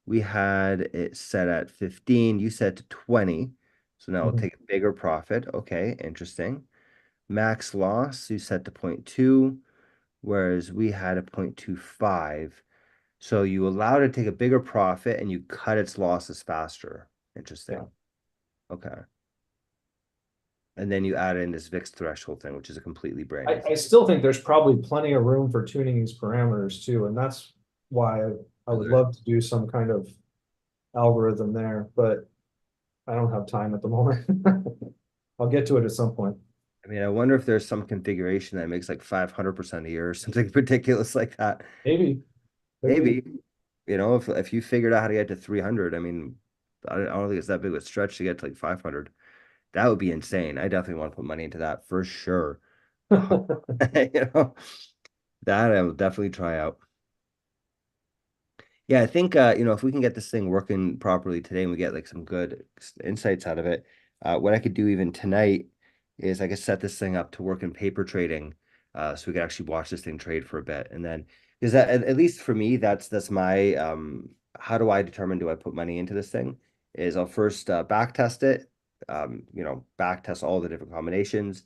We had it set at 15. You set to 20. So now we'll take a bigger profit. Okay, interesting. Max loss, you set to 0.2, whereas we had a 0.25. So you allow it to take a bigger profit and you cut its losses faster. Interesting. Yeah. Okay. And then you add in this VIX threshold thing, which is a completely brand new I thing. still think there's probably plenty of room for tuning these parameters too, and that's why I would love to do some kind of algorithm there, but I don't have time at the moment. I'll get to it at some point. I mean, I wonder if there's some configuration that makes like 500% a year or something ridiculous like that. Maybe. Maybe, you know, if you figured out how to get to 300, I mean, I don't think it's that big of a stretch to get to like 500. That would be insane. I definitely want to put money into that for sure. You know, that I will definitely try out. Yeah, I think you know, if we can get this thing working properly today and we get like some good insights out of it, what I could do even tonight is I could set this thing up to work in paper trading, so we could actually watch this thing trade for a bit, and then is that at least for me, that's my how do I determine do I put money into this thing? Is I'll first back test it, you know, back test all the different combinations.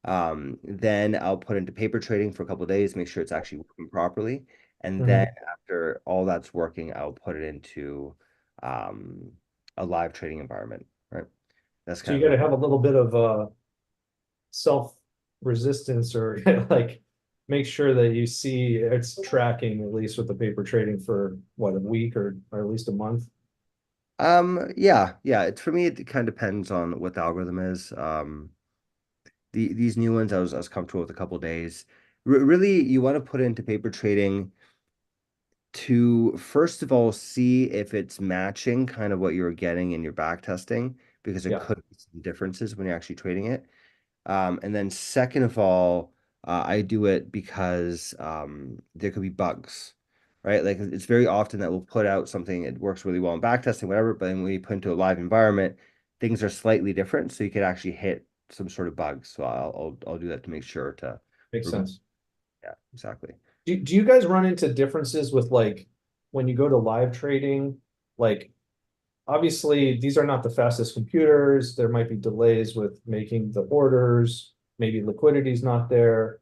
Then I'll put into paper trading for a couple of days, make sure it's actually working properly. And then after all that's working, I'll put it into um, a live trading environment, right? That's So you kind got of to have a little bit of self resistance or like make sure that you see it's tracking at least with the paper trading for what, a week or at least a month. yeah. It's for me, it kind of depends on what the algorithm is. These new ones I was comfortable with a couple days. Really, you want to put into paper trading to first of all see if it's matching kind of what you're getting in your back testing because there Yeah. could be some differences when you're actually trading it. And then second of all, I do it because there could be bugs, right? Like it's very often that we'll put out something, it works really well in back testing, whatever, but then when you put into a live environment, things are slightly different. So you could actually hit some sort of bugs. So I'll do that to make sure to Makes sense. yeah, exactly. Do you guys run into differences with like when you go to live trading? Like obviously these are not the fastest computers. There might be delays with making the orders. Maybe liquidity is not there.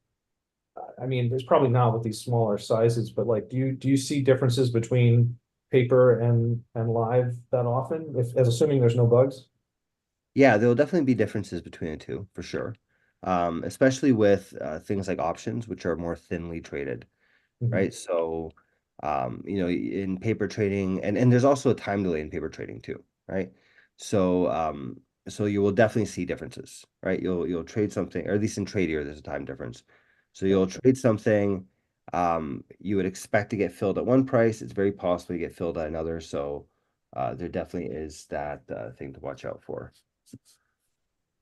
I mean, there's probably not with these smaller sizes, but like, do you see differences between paper and live that often? If as assuming there's no bugs. Yeah, there will definitely be differences between the two for sure. Especially with things like options, which are more thinly traded, right? So, you know, in paper trading, and there's also a time delay in paper trading too, right? So, so you will definitely see differences, right? You'll trade something, or at least in Tradier, there's a time difference. So you'll trade something, you would expect to get filled at one price. It's very possible to get filled at another. So, there definitely is that thing to watch out for.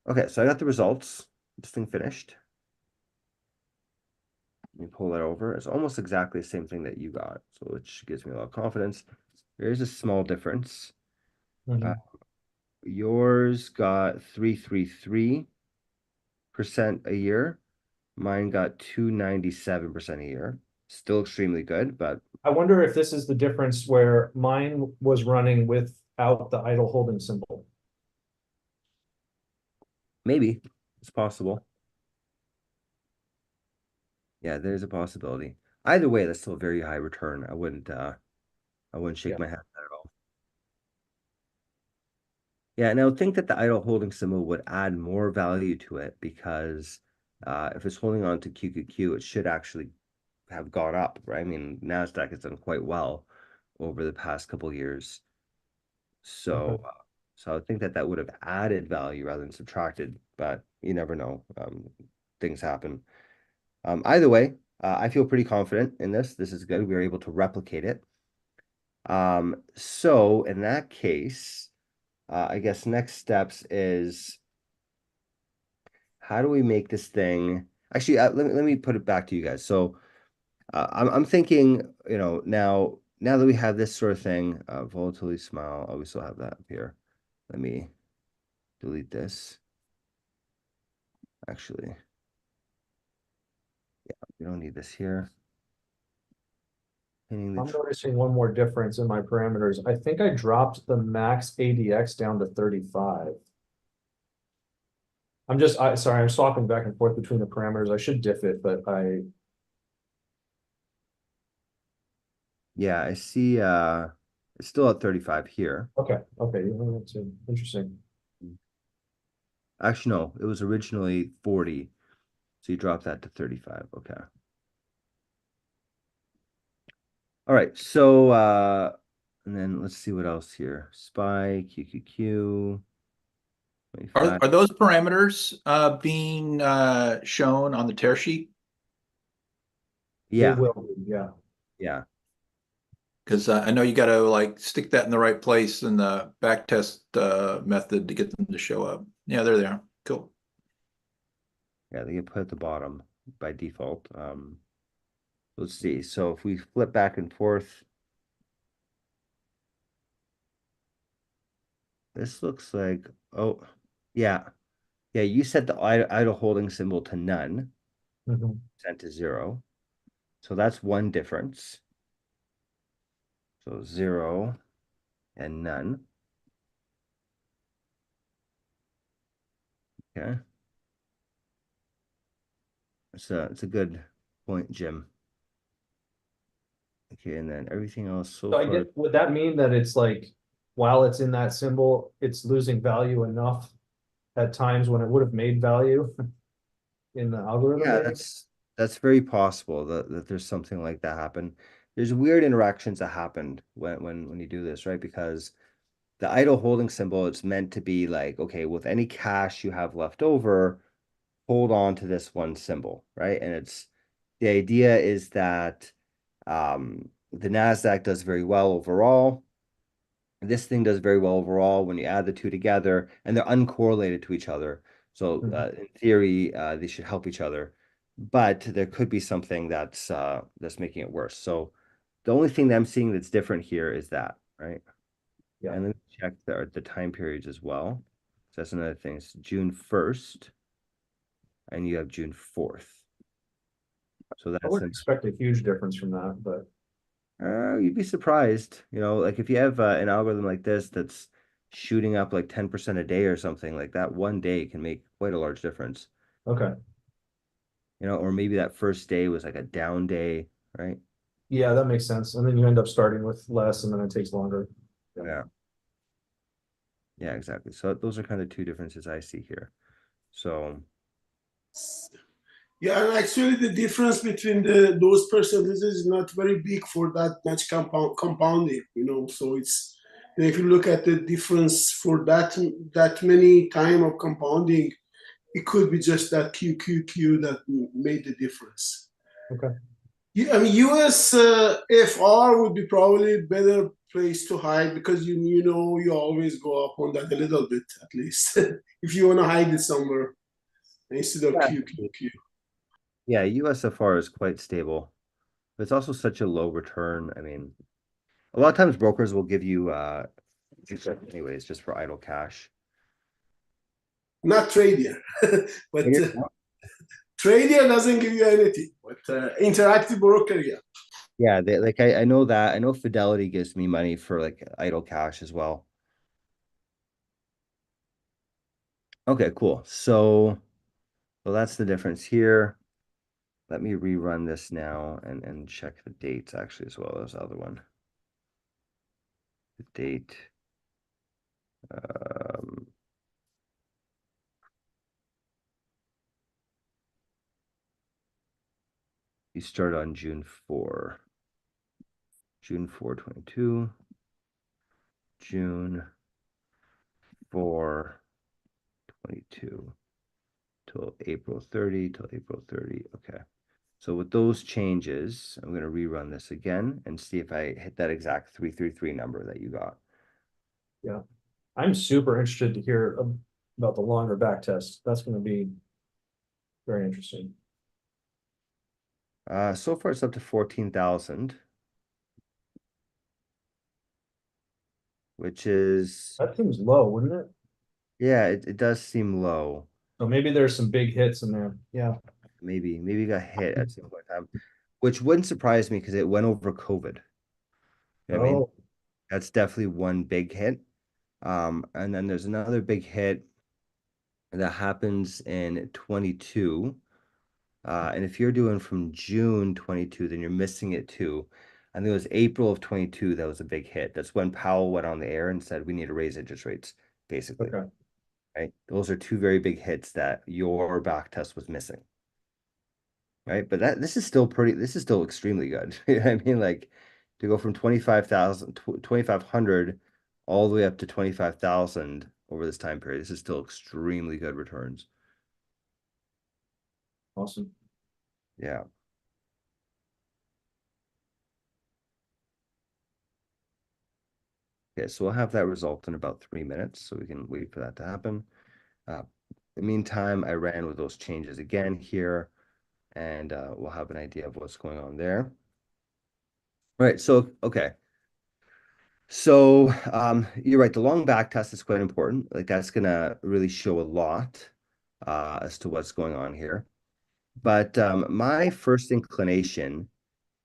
Okay, so I got the results. This thing finished. Let me pull that over. It's almost exactly the same thing that you got, so which gives me a lot of confidence. There is a small difference. Mhm. Yours got 333% a year. Mine got 297% a year. Still extremely good, but I wonder if this is the difference where mine was running without the idle holding symbol. maybe it's possible. Yeah, there's a possibility. Either way, that's still a very high return. I wouldn't shake Yeah. my head at that at all. Yeah, and I would think that the idle holding symbol would add more value to it because if it's holding on to QQQ, it should actually have gone up, right? I mean, NASDAQ has done quite well over the past couple of years. So, Okay. so I would think that that would have added value rather than subtracted, but you never know. Things happen. Either way, I feel pretty confident in this. This is good. We were able to replicate it. So in that case, I guess next steps is how do we make this thing? Actually, let me put it back to you guys. So I'm thinking, now that we have this sort of thing, volatility smile. Oh, we still have that up here. Let me delete this. Actually, yeah, we don't need this here. I'm noticing one more difference in my parameters. I think I dropped the max ADX down to 35. Sorry, I'm swapping back and forth between the parameters. I should diff it, but Yeah, I see it's still at 35 here. okay, that's interesting. Actually, no, it was originally 40. So you drop that to 35. Okay. All right. So and then let's see what else here. SPY, QQQ, Are 25. are those parameters being shown on the tear sheet? They Yeah, will be, yeah. yeah. Because I know you got to like stick that in the right place in the back test method to get them to show up. Yeah, there they are. Cool. Yeah, they get put at the bottom by default. Let's see. So if we flip back and forth, this looks like, oh, yeah. Yeah, you set the idle holding symbol to none, Mhm. sent to 0. So that's one difference. So 0 and none. Okay. It's a good point, Jim. Okay, and then everything else so So I far. get, would that mean that it's like, while it's in that symbol, it's losing value enough at times when it would have made value in the algorithm, Yeah, maybe? that's very possible that there's something like that happen. There's weird interactions that happened when you do this, right? Because the idle holding symbol, it's meant to be like, okay, with any cash you have left over, hold on to this one symbol, right? And it's the idea is that the NASDAQ does very well overall. This thing does very well overall when you add the two together, and they're uncorrelated to each other. So Mhm. in theory, they should help each other, but there could be something that's making it worse. So the only thing that I'm seeing that's different here is that, right? Yeah. And let me check the time periods as well. So that's another thing. It's June 1st, and you have June 4th. So I that's wouldn't expect a huge difference from that, but you'd be surprised. Like if you have an algorithm like this that's shooting up like 10% a day or something, like that one day can make quite a large difference. okay. Or maybe that first day was like a down day, right? Yeah, that makes sense. And then you end up starting with less and then it takes longer. Yeah. Yeah. Yeah, exactly. So those are kind of two differences I see here. So Yeah, and actually the difference between those percentages is not very big for that much compounding, So it's if you look at the difference for that many time of compounding, it could be just that QQQ that made the difference. Okay. Yeah, I mean, US FR would be probably a better place to hide because you always go up on that a little bit at least if you want to hide it somewhere instead of yeah, QQQ. yeah, USFR is quite stable, but it's also such a low return. I mean, A lot of times brokers will give you anyways, just for idle cash. Not Tradia, but Tradia doesn't give you anything. But Interactive Broker, yeah. Yeah, they like I know that. I know Fidelity gives me money for like idle cash as well. Okay, cool. So well, that's the difference here. Let me rerun this now and check the dates actually as well as the other one. The date. Um, you start on June 4. June 4, 22. June 4, 22 till April 30, till April 30. Okay. So with those changes, I'm going to rerun this again and see if I hit that exact 333 number that you got. Yeah. I'm super interested to hear about the longer back test. That's going to be very interesting. So far it's up to 14,000, which is, That seems low, wouldn't it? yeah, it does seem low. So maybe there's some big hits in there. Yeah. Maybe you got hit at some point in time, which wouldn't surprise me because it went over COVID. You know what I mean? Oh, That's definitely one big hit. And then there's another big hit that happens in 22. And if you're doing from June 22, then you're missing it too. I think it was April of 22 that was a big hit. That's when Powell went on the air and said we need to raise interest rates, basically. okay. Right? Those are two very big hits that your back test was missing. Right? But this is still extremely good. I mean, like to go from 2,500 all the way up to 25,000 over this time period. This is still extremely good returns. Awesome. Yeah. Okay, so we'll have that result in about 3 minutes, so we can wait for that to happen. In the meantime, I ran with those changes again here, and we'll have an idea of what's going on there. All right, so, okay. So you're right, the long back test is quite important. Like that's gonna really show a lot as to what's going on here. But my first inclination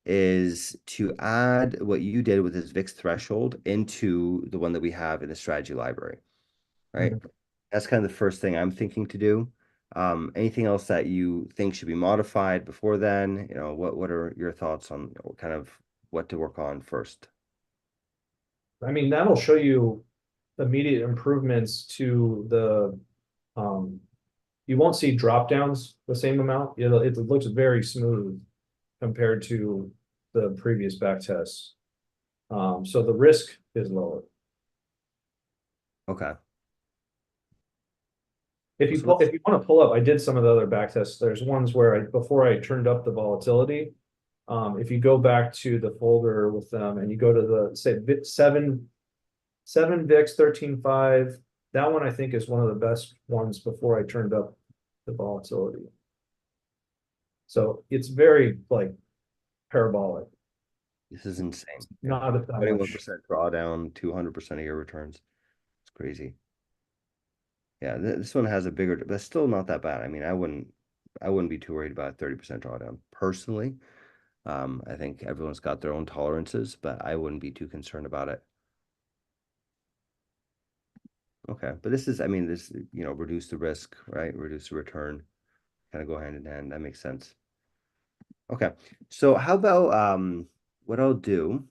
is to add what you did with this VIX threshold into the one that we have in the strategy library, right? Mhm. That's kind of the first thing I'm thinking to do. Anything else that you think should be modified before then? You know, what are your thoughts on kind of what to work on first? I mean, that'll show you immediate improvements to the, you won't see drop downs the same amount. It looks very smooth compared to the previous back tests. So the risk is lower. Okay. If you want to pull up, I did some of the other back tests. There's ones where before I turned up the volatility, if you go back to the folder with them and you go to the say seven VIX 13.5, that one I think is one of the best ones before I turned up the volatility. So it's very like parabolic. This is insane. Not that much. 21% drawdown, 200% of your returns. It's crazy. Yeah, this one has a bigger, but still not that bad. I mean, I wouldn't be too worried about 30% drawdown personally. I think everyone's got their own tolerances, but I wouldn't be too concerned about it. Okay, but this is, I mean, this, reduce the risk, right? Reduce the return, kind of go hand in hand. That makes sense. Okay, so how about what I'll do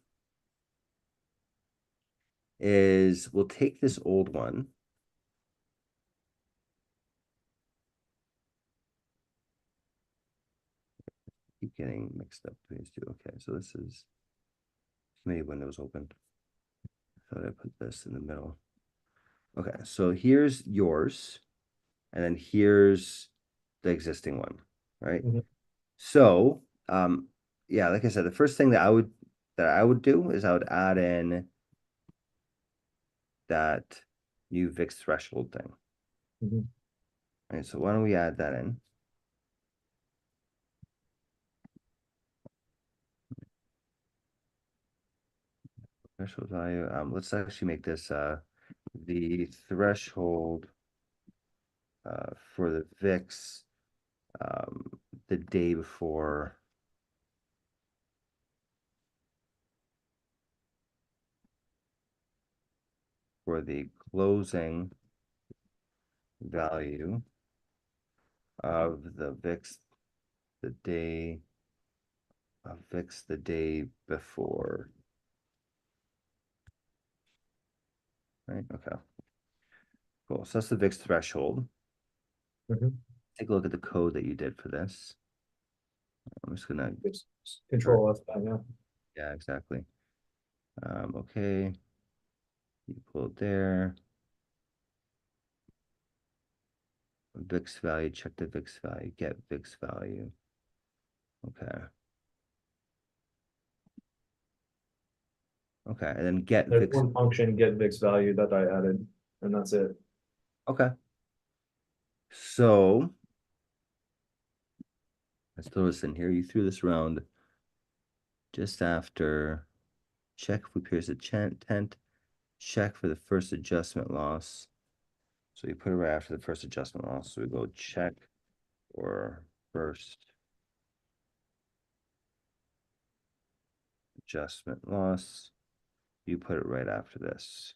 is we'll take this old one. Keep getting mixed up between these two. Okay, so this is many windows open. Thought I put this in the middle. Okay, so here's yours, and then here's the existing one, right? Mhm. So, yeah, like I said, the first thing that I would do is I would add in that new VIX threshold thing. Mhm. All right, so why don't we add that in? threshold value. Let's actually make this the threshold for the VIX the day before. For the closing value of the VIX the day of VIX the day before. Right, okay. Cool. So that's the VIX threshold. Mhm. Take a look at the code that you did for this. I'm just gonna It's Control F, yeah. yeah, exactly. Okay. You pull it there. VIX value, check the VIX value, get VIX value. Okay. Okay, and then get There's VIX. one function, get VIX value, that I added, and that's it. Okay. So let's throw this in here. You threw this around just after check if we pierce the tent, check for the first adjustment loss. So you put it right after the first adjustment loss. So we go check for first adjustment loss. You put it right after this.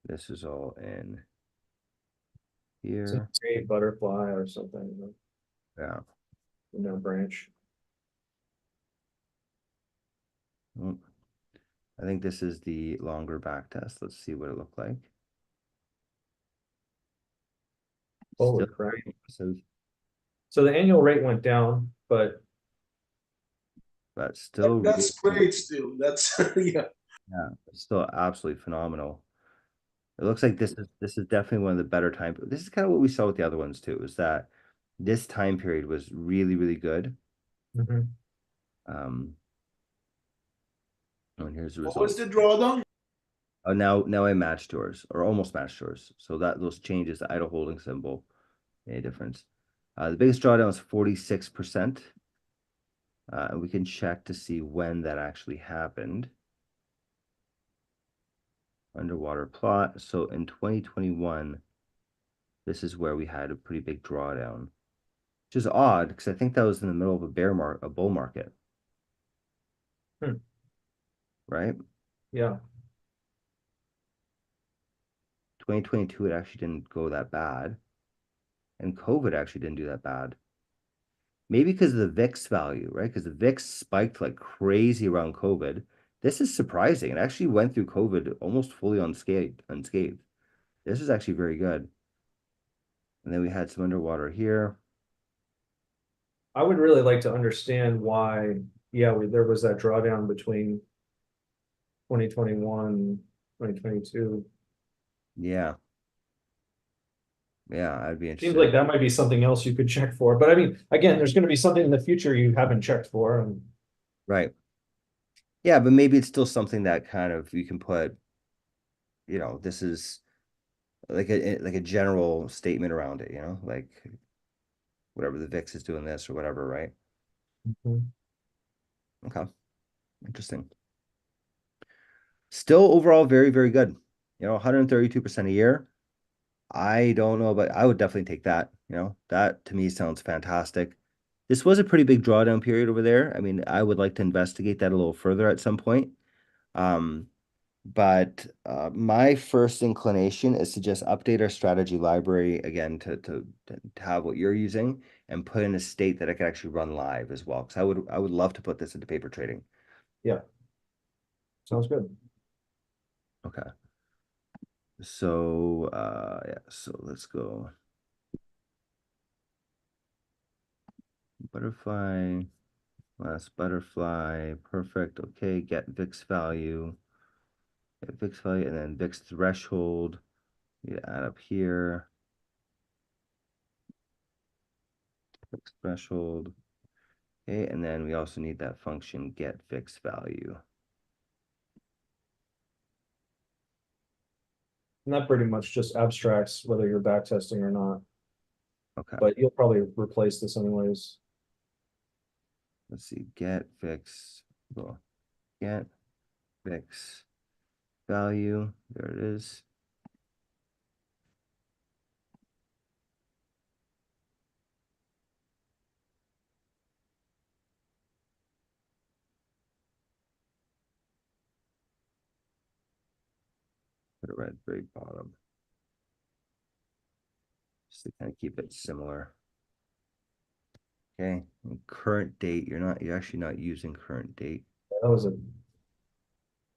This is all in It's a here. butterfly or something Yeah. in their branch. Oh, I think this is the longer back test. Let's see what it looked like. Holy Still crap. very impressive, So the annual rate went down, but but still That's really, great still. That's yeah. yeah, still absolutely phenomenal. It looks like this is definitely one of the better time. This is kind of what we saw with the other ones too, is that this time period was really, really good. Um, and here's the What was result. the drawdown? Oh, now I matched yours, or almost matched yours. So that those changes, the idle holding symbol, any difference. The biggest drawdown is 46%. And we can check to see when that actually happened. Underwater plot. So in 2021, this is where we had a pretty big drawdown, which is odd because I think that was in the middle of a bull market, Hmm. right? yeah. 2022, it actually didn't go that bad. And COVID actually didn't do that bad. Maybe because of the VIX value, right? Because the VIX spiked like crazy around COVID. This is surprising. It actually went through COVID almost fully unscathed. This is actually very good. And then we had some underwater here. I would really like to understand why, yeah, there was that drawdown between 2021, 2022. Yeah. Yeah, I'd be Seems interested. like that might be something else you could check for. But I mean, again, there's going to be something in the future you haven't checked for. And Right. Yeah, but maybe it's still something that kind of you can put, this is like a general statement around it, like whatever the VIX is doing this or whatever, right? Okay. Interesting. Still overall very, very good. 132% a year. I don't know, but I would definitely take that. That to me sounds fantastic. This was a pretty big drawdown period over there. I mean, I would like to investigate that a little further at some point. But my first inclination is to just update our strategy library again to have what you're using and put in a state that I could actually run live as well. Because I would love to put this into paper trading. yeah, sounds good. Okay. So yeah, so let's go. Butterfly, last butterfly, perfect. Okay, get VIX value. Get VIX value and then VIX threshold. You add up here. VIX threshold. Okay, and then we also need that function get VIX value. And that pretty much just abstracts whether you're back testing or not. Okay, but you'll probably replace this anyways. let's see, get fix, well, get fix value, there it is. Put it right at the very bottom. Just to kind of keep it similar. Okay, and current date, you're actually not using current date. That was I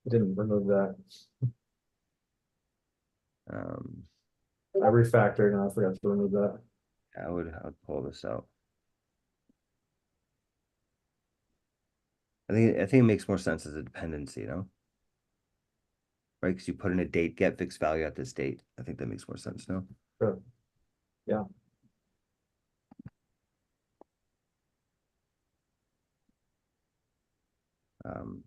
didn't remove that. I refactored and I forgot to remove that. I would pull this out. I think it makes more sense as a dependency, you know? Right? Because you put in a date, get fixed value at this date. I think that makes more sense, no? Sure. Yeah. Um,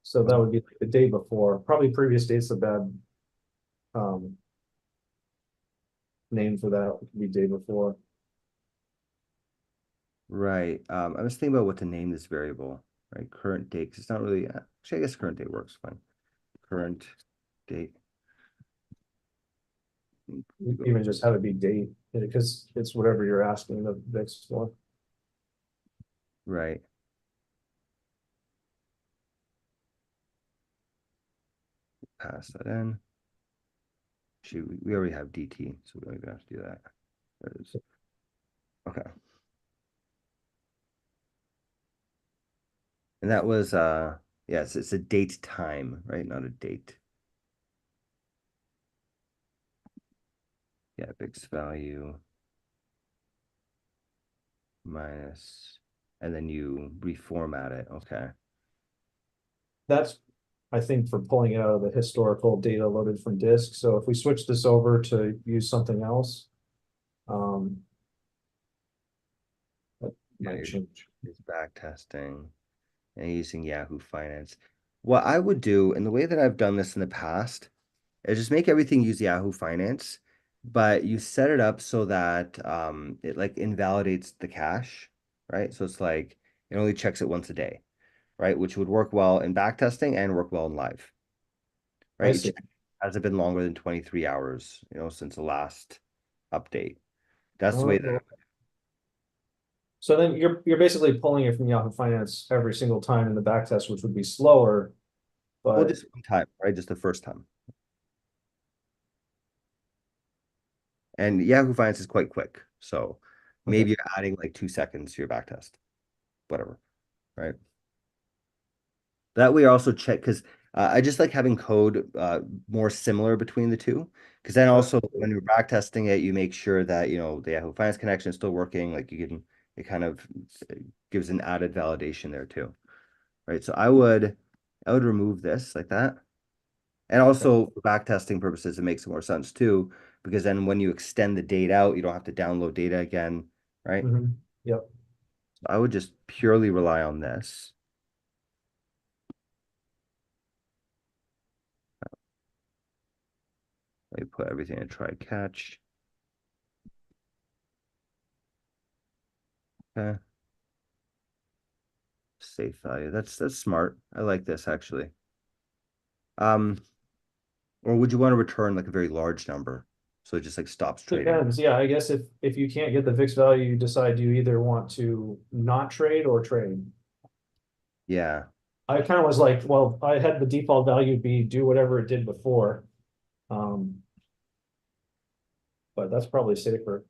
So that would be like the day before. Probably previous date's a bad name for that. It could be day before. right. I was thinking about what to name this variable, right? Current date, because it's not really, actually, I guess current date works fine. Current date. Even just have it be date, because it's whatever you're asking the VIX for. Right. Pass that in. Actually, we already have DT, so we don't even have to do that. There it is. Okay. And that was yeah, it's a date time, right? Not a date. Yeah, fixed value minus, and then you reformat it. Okay. That's, I think, for pulling it out of the historical data loaded from disk. So if we switch this over to use something else, that Yeah, might change. it's back testing and using Yahoo Finance. What I would do, and the way that I've done this in the past, is just make everything use Yahoo Finance, but you set it up so that it like invalidates the cache, right? So it's like it only checks it once a day, right? Which would work well in back testing and work well in live, I right? see. Has it been longer than 23 hours, since the last update? That's the way that, So then you're basically pulling it from Yahoo Finance every single time in the backtest, which would be slower, well, but just one time, right? Just the first time. And Yahoo Finance is quite quick. So maybe you're adding like 2 seconds to your back test, whatever, right? That way, also check because I just like having code more similar between the two. Because then also when you're back testing it, you make sure that the Yahoo Finance connection is still working. Like it kind of gives an added validation there too, right? So I would remove this like that, and also for back testing purposes, it makes more sense too because then when you extend the date out, you don't have to download data again, right? Yep. So I would just purely rely on this. Let me put everything in try catch. Okay. Safe value. That's smart. I like this actually. Um, or would you want to return like a very large number? So it just like stops trading. Depends. Yeah, I guess if you can't get the VIX value, you decide you either want to not trade or trade. Yeah. I kind of was like, well, I had the default value be do whatever it did before. But that's probably safer.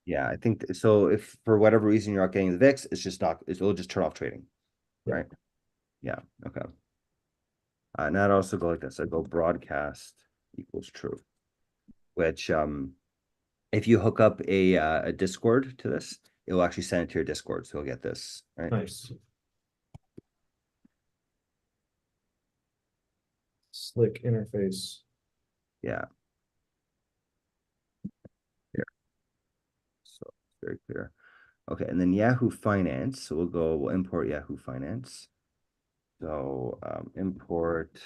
Yeah, I think so. If for whatever reason you're not getting the VIX, it's just not, it'll just turn off trading. Yeah. Right. Yeah. Okay. And I'd also go like this. I'd go broadcast equals true, which if you hook up a Discord to this, it will actually send it to your Discord. So you'll get this, right? Nice. Slick interface. Yeah. Here. So very clear. Okay, and then Yahoo Finance. So we'll import Yahoo Finance. So import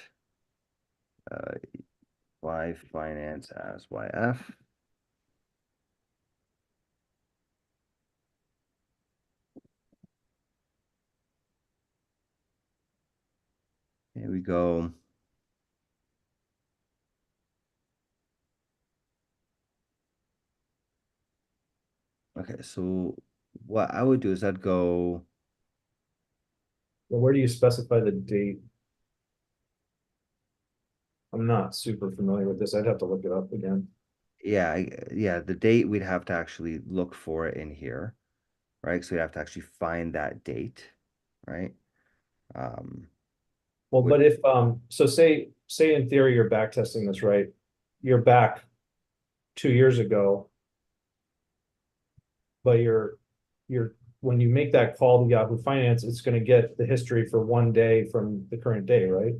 Y finance as YF. Here we go. Okay, so what I would do is I'd go, Well, where do you specify the date? I'm not super familiar with this. I'd have to look it up again. yeah, yeah, the date we'd have to actually look for it in here, right? So we'd have to actually find that date, right? Um, Well, would but if so say in theory you're back testing this, right? You're back 2 years ago, but you're when you make that call to Yahoo Finance, it's going to get the history for one day from the current day, right?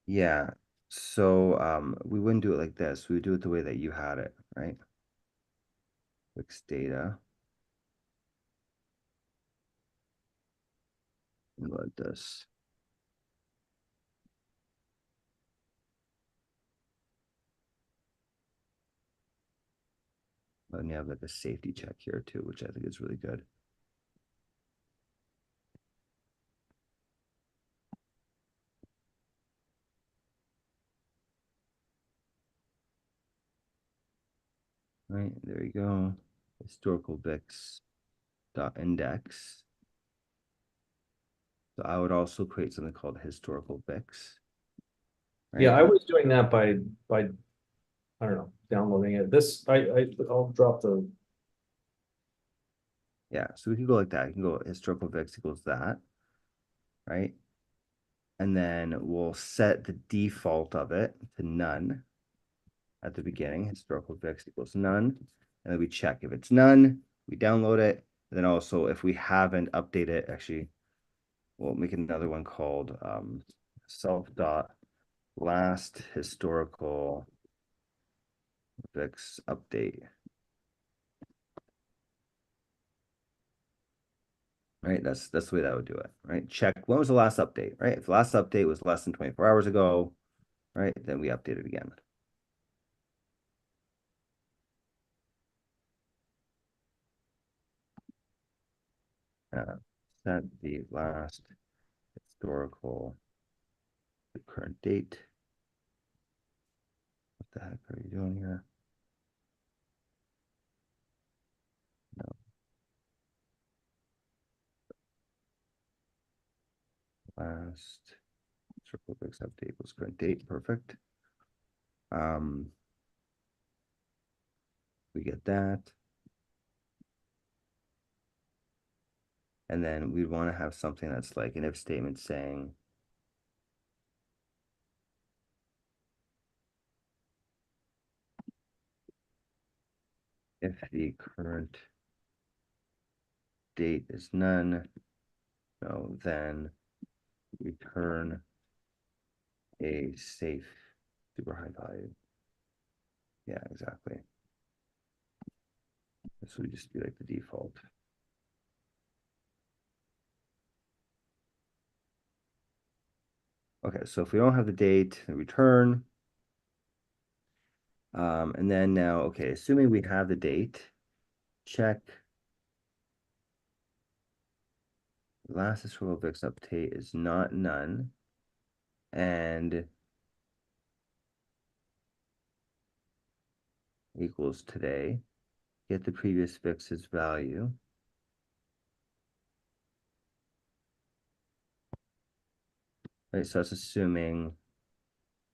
Yeah. So we wouldn't do it like this. We would do it the way that you had it, right? Fix data. And let this. And you have like a safety check here too, which I think is really good. Right, there you go. Historical VIX dot index. So I would also create something called historical VIX. Yeah, Right. I was doing that by I don't know, downloading it. This I'll drop the Yeah, so we can go like that. You can go historical VIX equals that, right? And then we'll set the default of it to none at the beginning. Historical VIX equals none. And then we check if it's none, we download it. And then also if we haven't updated it, actually, we'll make another one called self dot last historical VIX update. Right, that's the way that would do it. Right, check when was the last update. Right, if the last update was less than 24 hours ago, right, then we update it again. Set the last historical the current date. What the heck are you doing here? No, last circle fix update was current date. Perfect. We get that. And then we want to have something that's like an if statement saying if the current date is none, no, then return a safe super high value. Yeah, exactly. This would just be like the default. Okay, so if we don't have the date, return. And then now, okay, assuming we have the date, check last historical VIX update is not none. And equals today. Get the previous VIX's value. Right, so that's assuming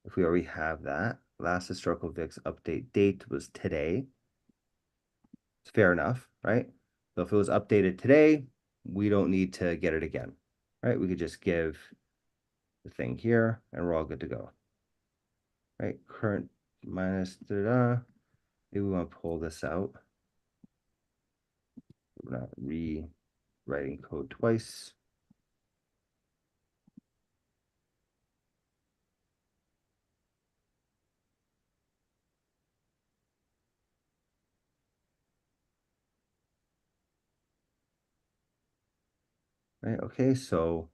if we already have that. Last historical VIX update date was today. It's fair enough, right? So if it was updated today, we don't need to get it again, right? We could just give the thing here and we're all good to go, right? Current minus da da. Maybe we want to pull this out. We're not rewriting code twice. Right, okay, so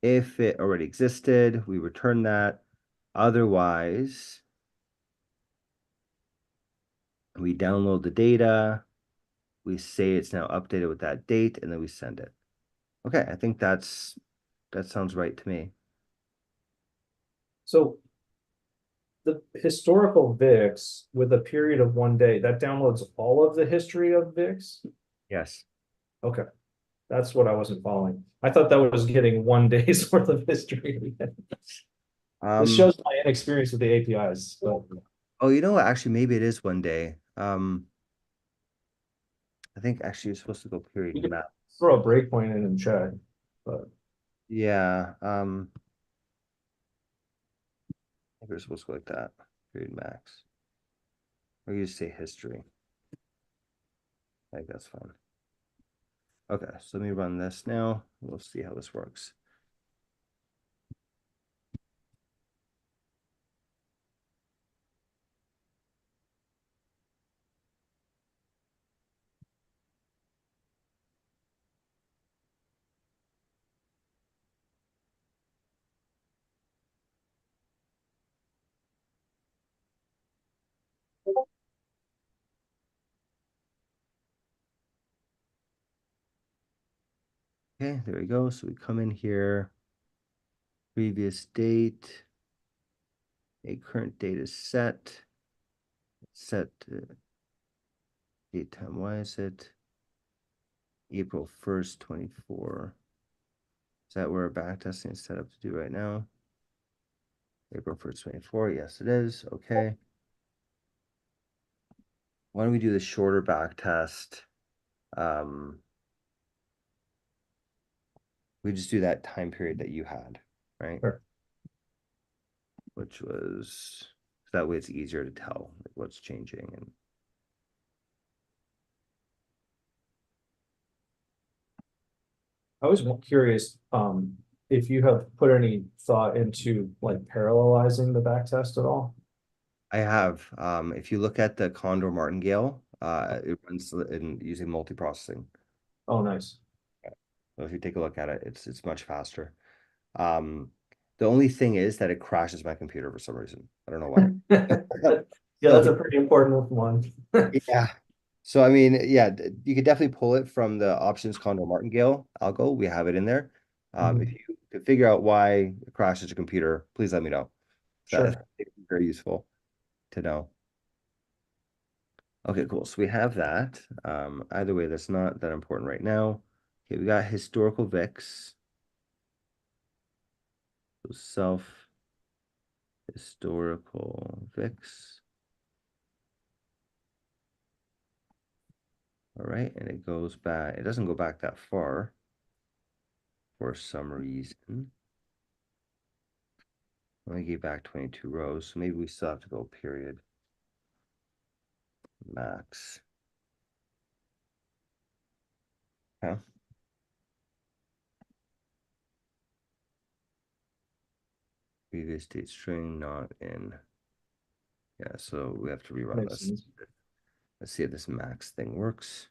if it already existed, we return that. Otherwise, we download the data, we say it's now updated with that date, and then we send it. Okay, I think that sounds right to me. So the historical VIX with a period of 1 day, that downloads all of the history of VIX? Yes. Okay, that's what I wasn't following. I thought that was getting 1 day's worth of history. This shows my inexperience with the APIs. But Oh, you know what? Actually, maybe it is 1 day. I think actually you're supposed to go period you could map. throw a breakpoint in and check. But Yeah. Maybe we're supposed to go like that. Period max. Or you just say history. I think that's fine. Okay, so let me run this now. We'll see how this works. Okay, there we go. So we come in here, previous date, a current date is set, date time, why is it April 1st, 24? Is that where our backtesting is set up to do right now? April 1st, 24, yes it is, okay. Why don't we do the shorter backtest? We just do that time period that you had, right? Sure. Which was, that way it's easier to tell like, what's changing. And I was curious, if you have put any thought into like parallelizing the backtest at all? I have, if you look at the Condor Martingale, it runs in using multiprocessing. Oh, nice. So if you take a look at it, it's much faster. The only thing is that it crashes my computer for some reason. I don't know why. Yeah, that's a pretty important one. Yeah. So I mean, yeah, you could definitely pull it from the options Condor Martingale algo. We have it in there. If you could figure out why it crashes your computer, please let me know. Sure. That's very useful to know. Okay, cool. So we have that. Either way, that's not that important right now. Okay, we got historical VIX. So self historical VIX. All right, and it goes back, it doesn't go back that far for some reason. Only gave back 22 rows, so maybe we still have to go period max. Okay. Previous date string not in. Yeah, so we have to rerun Makes this. sense. Let's see if this max thing works.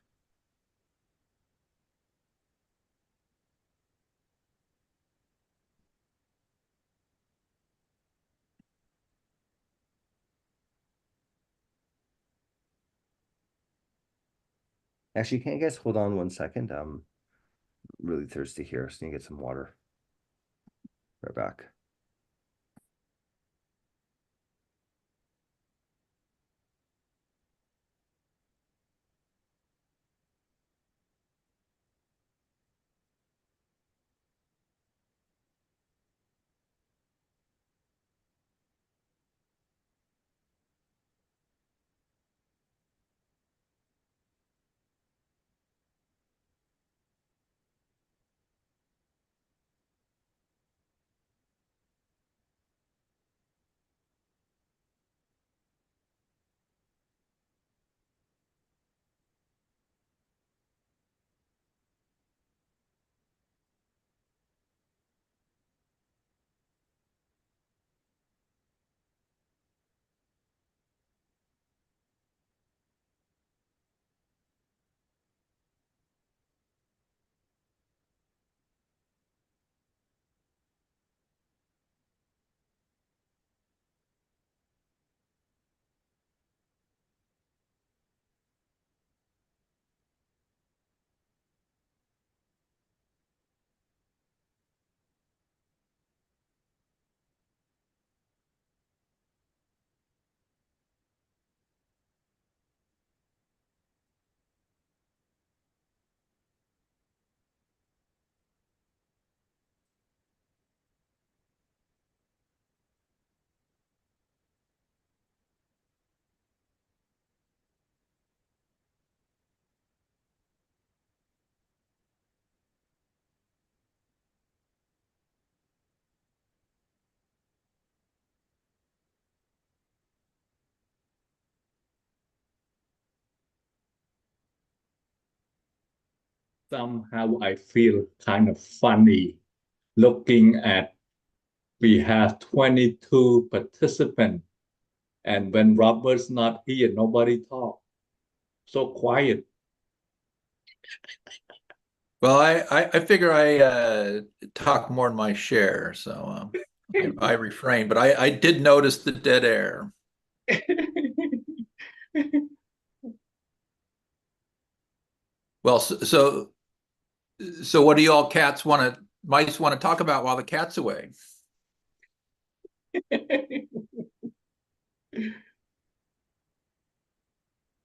Actually, can you guys hold on 1 second? I'm really thirsty here, so I need to get some water. Right back. somehow I feel kind of funny looking at we have 22 participants, and when Robert's not here, nobody talk. So quiet. Well, I figure I talk more than my share, so I refrain. But I did notice the dead air. Well, so what do you all mice want to talk about while the cat's away?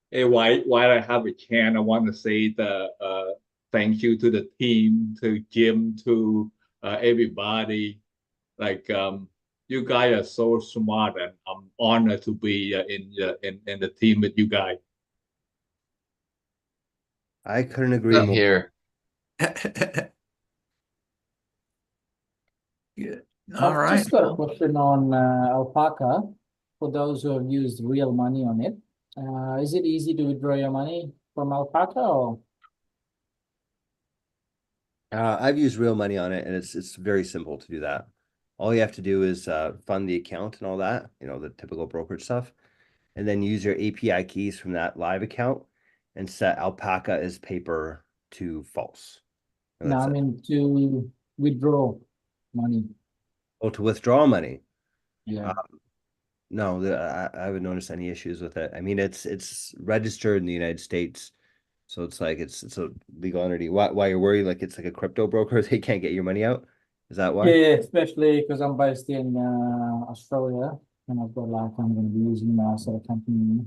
Hey, while I have a chance, I want to say the thank you to the team, to Jim, to everybody. Like you guys are so smart, and I'm honored to be in the team with you guys. I couldn't agree Same more. here. Yeah. All I've right. just got a question on Alpaca for those who have used real money on it. Is it easy to withdraw your money from Alpaca or? I've used real money on it, and it's very simple to do that. All you have to do is fund the account and all that, the typical brokerage stuff, and then use your API keys from that live account and set Alpaca as paper to false. And No, that's I it. mean to withdraw money. Oh, to withdraw money. Yeah. No, I haven't noticed any issues with it. I mean, it's registered in the United States, so it's like it's a legal entity. Why you're worried? Like it's like a crypto broker, they can't get your money out? Is that why? Yeah, especially because I'm based in Australia and I've got like I'm going to be using my sort of company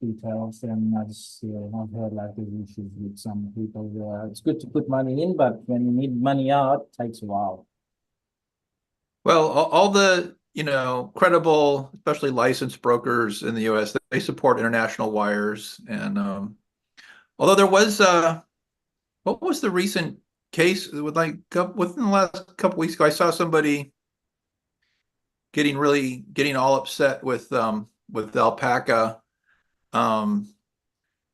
details and I just I've heard like there's issues with some people. It's good to put money in, but when you need money out, it takes a while. Well, all the, credible, especially licensed brokers in the US, they support international wires. And although there was what was the recent case with within the last couple weeks ago, I saw somebody getting all upset with Alpaca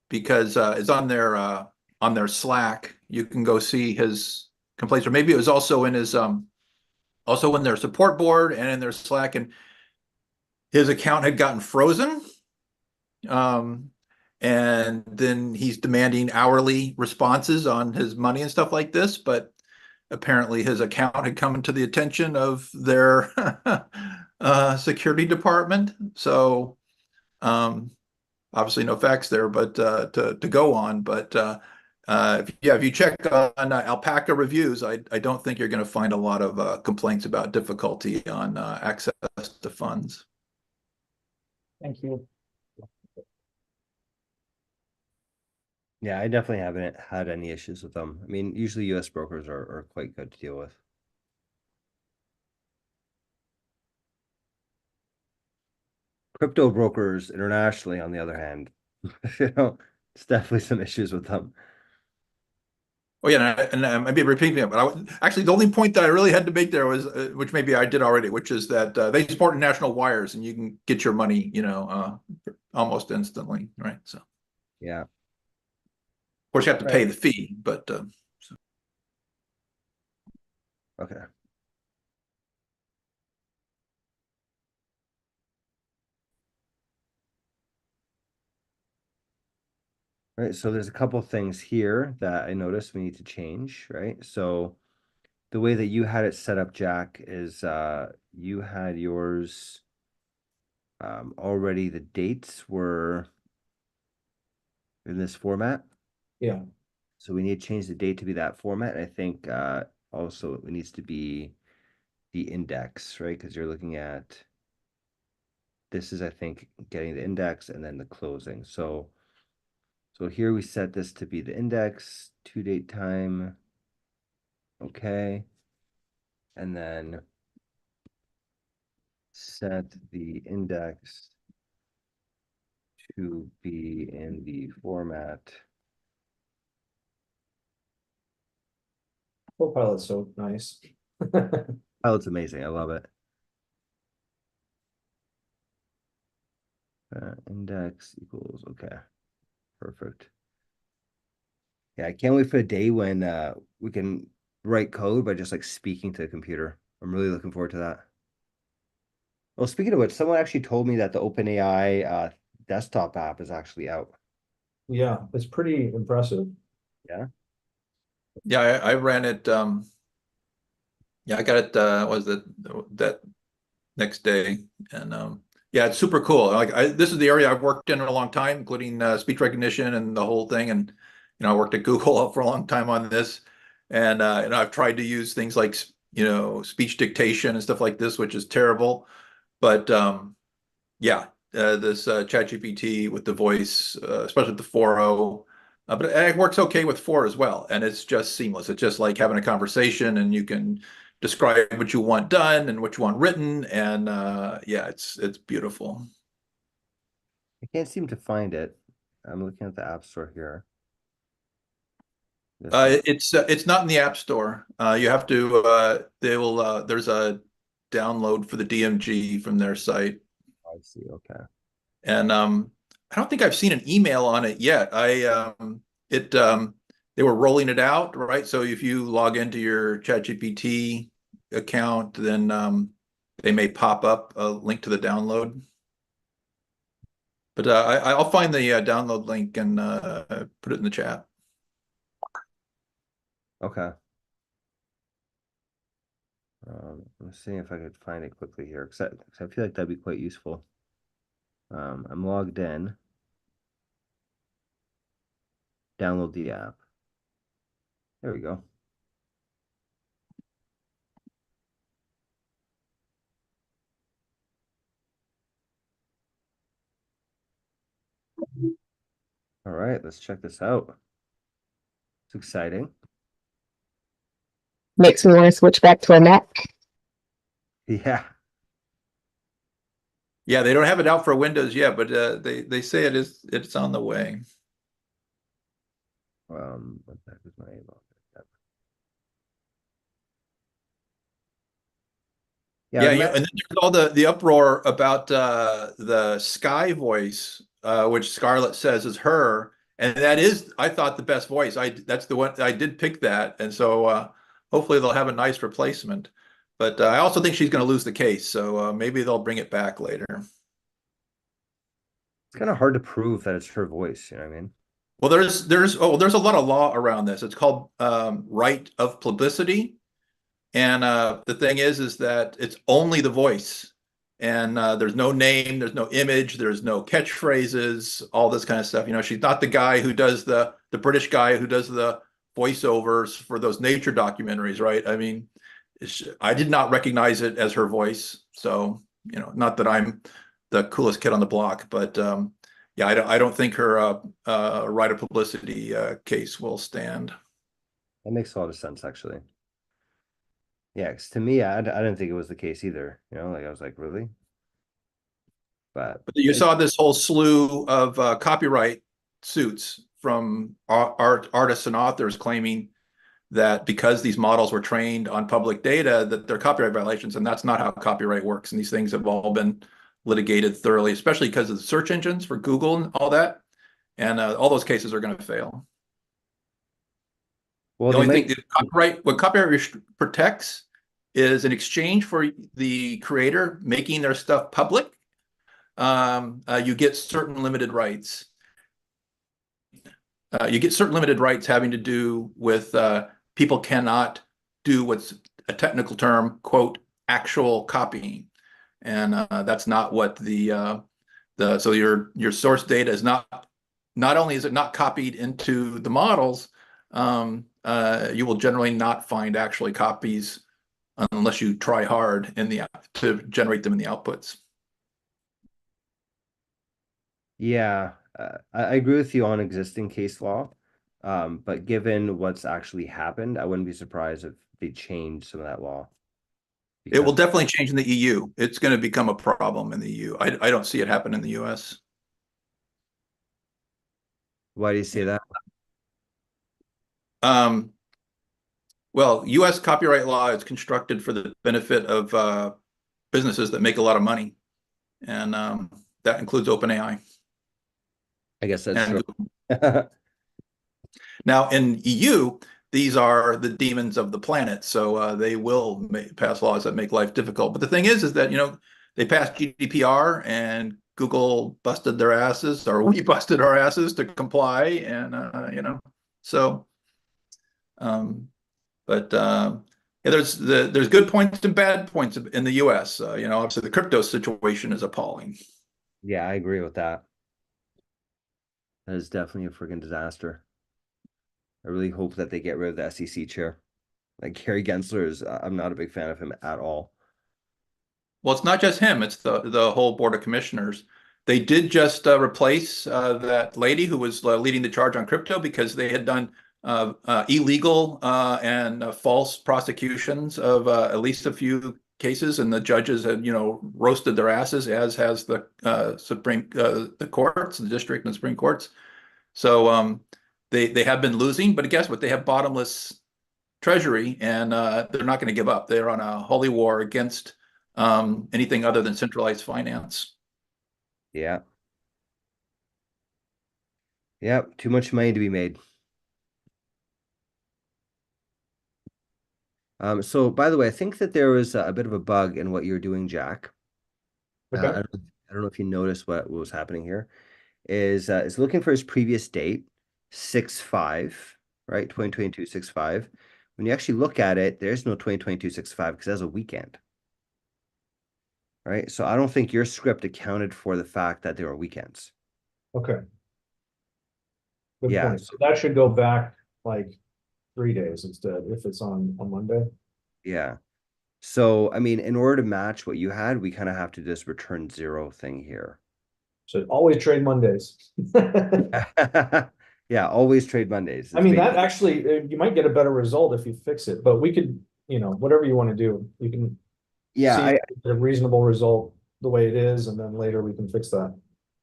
because it's on their Slack. You can go see his complaints, or maybe it was also in his also in their support board and in their Slack, and his account had gotten frozen. And then he's demanding hourly responses on his money and stuff like this, but apparently his account had come to the attention of their security department. So obviously no facts there, but to go on. But if you check on Alpaca reviews, I don't think you're going to find a lot of complaints about difficulty on access to funds. Thank you. Yeah, I definitely haven't had any issues with them. I mean, usually US brokers are quite good to deal with. Crypto brokers internationally, on the other hand, it's definitely some issues with them. Oh yeah, and I might be repeating it, but actually the only point that I really had to make there was, which maybe I did already, which is that they support international wires, and you can get your money, almost instantly, right? So, of Yeah. course, you have to pay the fee, but Okay. Right, so there's a couple things here that I noticed we need to change, right? So the way that you had it set up, Jack, is you had yours already, the dates were in this format. Yeah. So we need to change the date to be that format. And I think also it needs to be the index, right? Because you're looking at this is, I think, getting the index and then the closing. So here we set this to be the index, to date time. Okay. And then set the index to be in the format. Copilot's so nice. Oh, it's amazing. I love it. Index equals, okay, perfect. Yeah, I can't wait for the day when we can write code by just like speaking to a computer. I'm really looking forward to that. Well, speaking of which, someone actually told me that the OpenAI desktop app is actually out. Yeah, it's pretty impressive. Yeah. Yeah, I ran it. Yeah, I got it. Was that next day? And yeah, it's super cool. Like this is the area I've worked in a long time, including speech recognition and the whole thing. And I worked at Google for a long time on this, and I've tried to use things like speech dictation and stuff like this, which is terrible. But yeah, this ChatGPT with the voice, especially with the 4.0, but it works okay with 4 as well, and it's just seamless. It's just like having a conversation, and you can describe what you want done and what you want written, and yeah, it's beautiful. I can't seem to find it. I'm looking at the App Store here. It's not in the App Store. You have to there's a download for the DMG from their site. I see. Okay. And I don't think I've seen an email on it yet. They were rolling it out, right? So if you log into your ChatGPT account, then they may pop up a link to the download. But I'll find the download link and put it in the chat. Okay. I'm seeing if I could find it quickly here because I feel like that'd be quite useful. I'm logged in. Download the app. There we go. All right, let's check this out. It's exciting. Makes me want to switch back to a Mac. Yeah. Yeah, they don't have it out for Windows yet, but they say it's on the way. What the heck is my email? Yeah, and then there's all the uproar about the Sky voice, which Scarlett says is her, and that is, I thought, the best voice. That's the one I did pick that, and so hopefully they'll have a nice replacement. But I also think she's going to lose the case, so maybe they'll bring it back later. It's kind of hard to prove that it's her voice. You know what I mean? Well, there's a lot of law around this. It's called right of publicity. And the thing is that it's only the voice, and there's no name, there's no image, there's no catchphrases, all this kind of stuff. She's not the guy who does the British guy who does the voiceovers for those nature documentaries, right? I mean, I did not recognize it as her voice. So, not that I'm the coolest kid on the block, but yeah, I don't think her right of publicity case will stand. That makes a lot of sense, actually. Yeah, 'cause to me, I didn't think it was the case either. Like I was like, really? But you saw this whole slew of copyright suits from artists and authors claiming that because these models were trained on public data, that they're copyright violations, and that's not how copyright works. And these things have all been litigated thoroughly, especially because of the search engines for Google and all that. And all those cases are going to fail. well, The only thing what copyright protects is in exchange for the creator making their stuff public, you get certain limited rights. You get certain limited rights having to do with people cannot do what's a technical term, quote, actual copying. And that's not what so your source data is not only is it not copied into the models, you will generally not find actually copies unless you try hard to generate them in the outputs. Yeah, I agree with you on existing case law. But given what's actually happened, I wouldn't be surprised if they change some of that law. It will definitely change in the EU. It's going to become a problem in the EU. I don't see it happen in the US. Why do you say that? Well, US copyright law is constructed for the benefit of businesses that make a lot of money. And that includes OpenAI. I guess that's And true. Now in EU, these are the demons of the planet, so they will pass laws that make life difficult. But the thing is that they passed GDPR and Google busted their asses, or we busted our asses to comply, and so. But yeah, there's good points and bad points in the U.S. Obviously the crypto situation is appalling. Yeah, I agree with that. That is definitely a freaking disaster. I really hope that they get rid of the SEC chair. Like Gary Gensler is, I'm not a big fan of him at all. Well, it's not just him; it's the whole board of commissioners. They did just replace that lady who was leading the charge on crypto because they had done illegal and false prosecutions of at least a few cases, and the judges had roasted their asses, as has the the courts, the district and the Supreme Courts. So they have been losing, but guess what? They have bottomless treasury, and they're not going to give up. They're on a holy war against anything other than centralized finance. Yeah. Yeah, too much money to be made. So by the way, I think that there was a bit of a bug in what you're doing, Jack. Okay. I don't know if you noticed what was happening here. Is looking for his previous date, 6/5, right? 2022 6/5. When you actually look at it, there's no 2022 6/5 because that's a weekend. Right? So I don't think your script accounted for the fact that there are weekends. Okay. Good Yeah. point. So that should go back like 3 days instead if it's on a Monday. Yeah. So I mean, in order to match what you had, we kind of have to just return 0 thing here. So always trade Mondays. Yeah, always trade Mondays. I mean, that actually, you might get a better result if you fix it, but we could, whatever you want to do, you can Yeah, see a reasonable result the way it is, and then later we can fix that.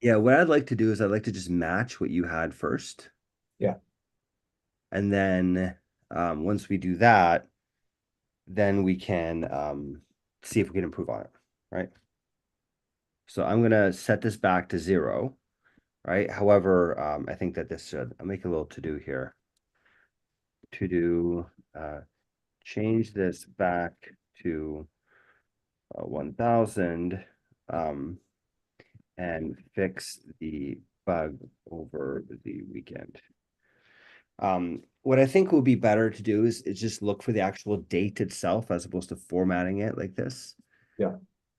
yeah, what I'd like to do is I'd like to just match what you had first. Yeah. And then once we do that, then we can see if we can improve on it, right? So I'm gonna set this back to 0, right? However, I think that this should, I'll make a little to do here. To do change this back to 1000 and fix the bug over the weekend. What I think would be better to do is just look for the actual date itself as opposed to formatting it like this. Yeah.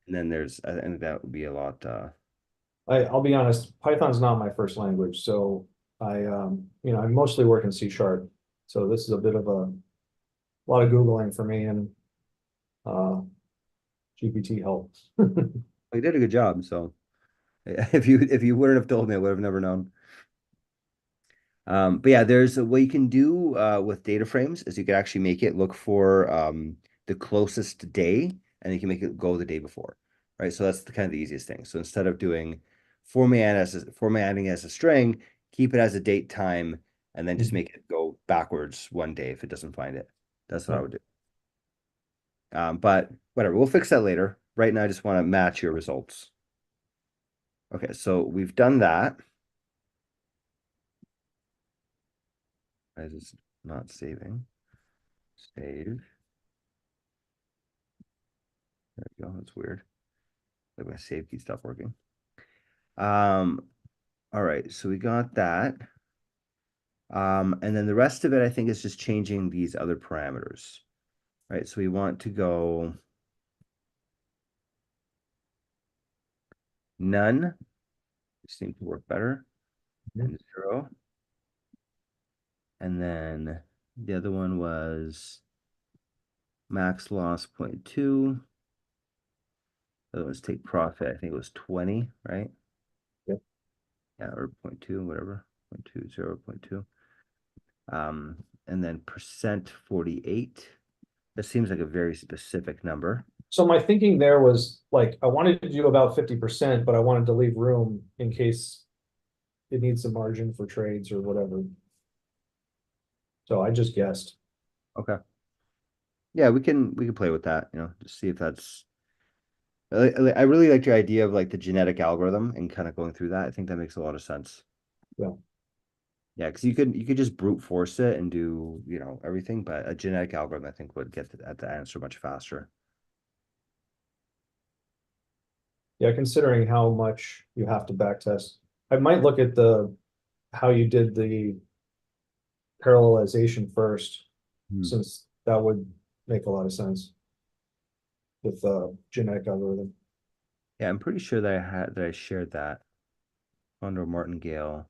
And then I think that would be a lot. I'll be honest, Python's not my first language, so I mostly work in C#. So this is a bit of a lot of Googling for me, and GPT helps. You did a good job. So if you wouldn't have told me, I would have never known. But yeah, there's what you can do with data frames is you can actually make it look for the closest day, and you can make it go the day before, right? So that's kind of the easiest thing. So instead of doing formatting as a string, keep it as a date time, and then just make it go backwards one day if it doesn't find it. That's what I would do. But whatever, we'll fix that later. Right now, I just want to match your results. Okay, so we've done that. Why is this not saving? Save. There we go. That's weird. Like my save key stopped working. All right, so we got that. And then the rest of it, I think, is just changing these other parameters. Right, so we want to go none. Seems to work better. And 0. And then the other one was max loss 0.2. The other was take profit. I think it was 20, right? Yep. Yeah, or 0.2, whatever. 0.2, 0.2. And then percent 48. That seems like a very specific number. So my thinking there was like, I wanted to do about 50%, but I wanted to leave room in case it needs a margin for trades or whatever. So I just guessed. Okay. Yeah, we can play with that, just see if that's. I really like your idea of like the genetic algorithm and kind of going through that. I think that makes a lot of sense. Yeah. Yeah, because you could just brute force it and do, everything, but a genetic algorithm I think would get at the answer much faster. Yeah, considering how much you have to backtest, I might look at how you did the parallelization first, Hmm. since that would make a lot of sense with genetic algorithm. Yeah, I'm pretty sure that I shared that under Martingale.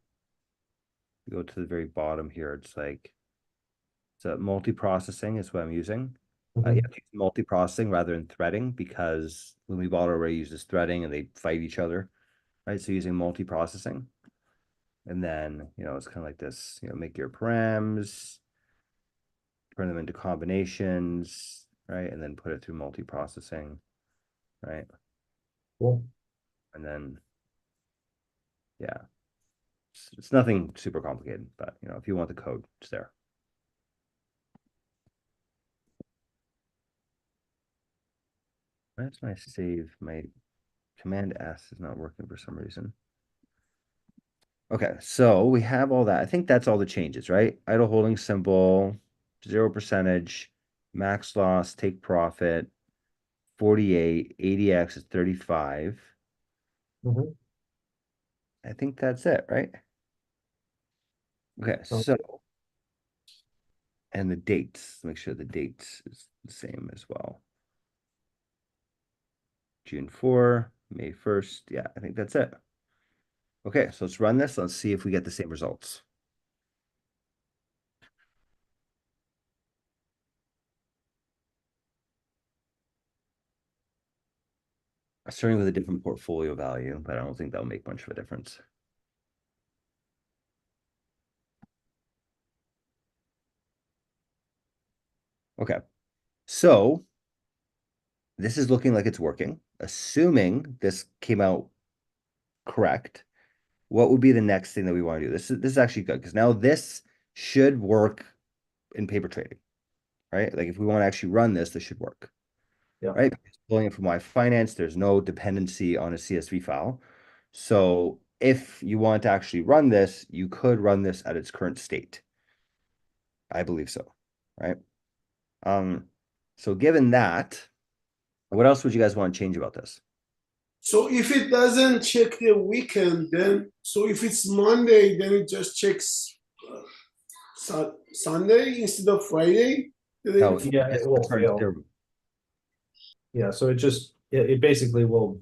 You go to the very bottom here, it's like multi-processing is what I'm using. Mhm. You have to use multi-processing rather than threading because Lumi Bot already uses threading and they fight each other, right? So using multi-processing. And then, it's kind of like this, make your params, turn them into combinations, right? And then put it through multi-processing, right? Cool. And then, yeah, it's nothing super complicated, but if you want the code, it's there. That's my save. My Command S is not working for some reason. Okay, so we have all that. I think that's all the changes, right? Idle holding symbol, 0%, max loss, take profit, 48, ADX is 35. Mhm. I think that's it, right? Okay, Oh. so, and the dates, make sure the dates is the same as well. June 4, May 1st. Yeah, I think that's it. Okay, so let's run this. Let's see if we get the same results. Starting with a different portfolio value, but I don't think that'll make much of a difference. Okay, so this is looking like it's working. Assuming this came out correct, what would be the next thing that we want to do? This is actually good because now this should work in paper trading, right? Like if we want to actually run this should work. Yeah. Right? Pulling it from Y Finance, there's no dependency on a CSV file. So if you want to actually run this, you could run this at its current state. I believe so, right? So given that, what else would you guys want to change about this? So if it doesn't check the weekend, then so if it's Monday, then it just checks Sunday instead of Friday. No, Yeah, just it will returns fail. zero. Yeah, so it basically will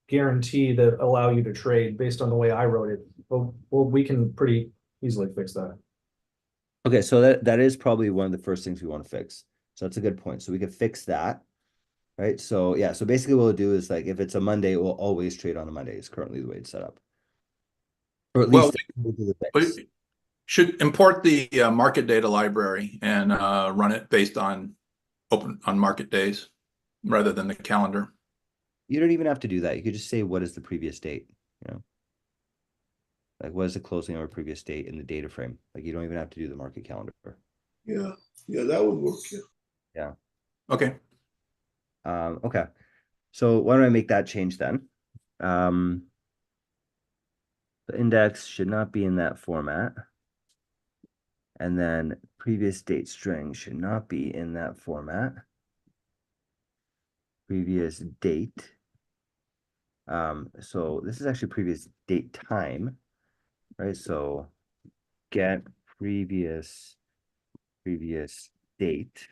guarantee that allow you to trade based on the way I wrote it. Well, we can pretty easily fix that. Okay, so that is probably one of the first things we want to fix. So that's a good point. So we could fix that, right? So yeah, so basically what we'll do is like if it's a Monday, we'll always trade on a Monday is currently the way it's set up. Or at Well, least we'll do the fix. we should import the market data library and run it based on market days rather than the calendar. You don't even have to do that. You could just say what is the previous date, Like what is the closing of a previous date in the data frame? Like you don't even have to do the market calendar. Yeah, that would work. Yeah. Yeah. Okay. Okay. So why don't I make that change then? The index should not be in that format. And then previous date string should not be in that format. Previous date. So this is actually previous date time, right? So get previous date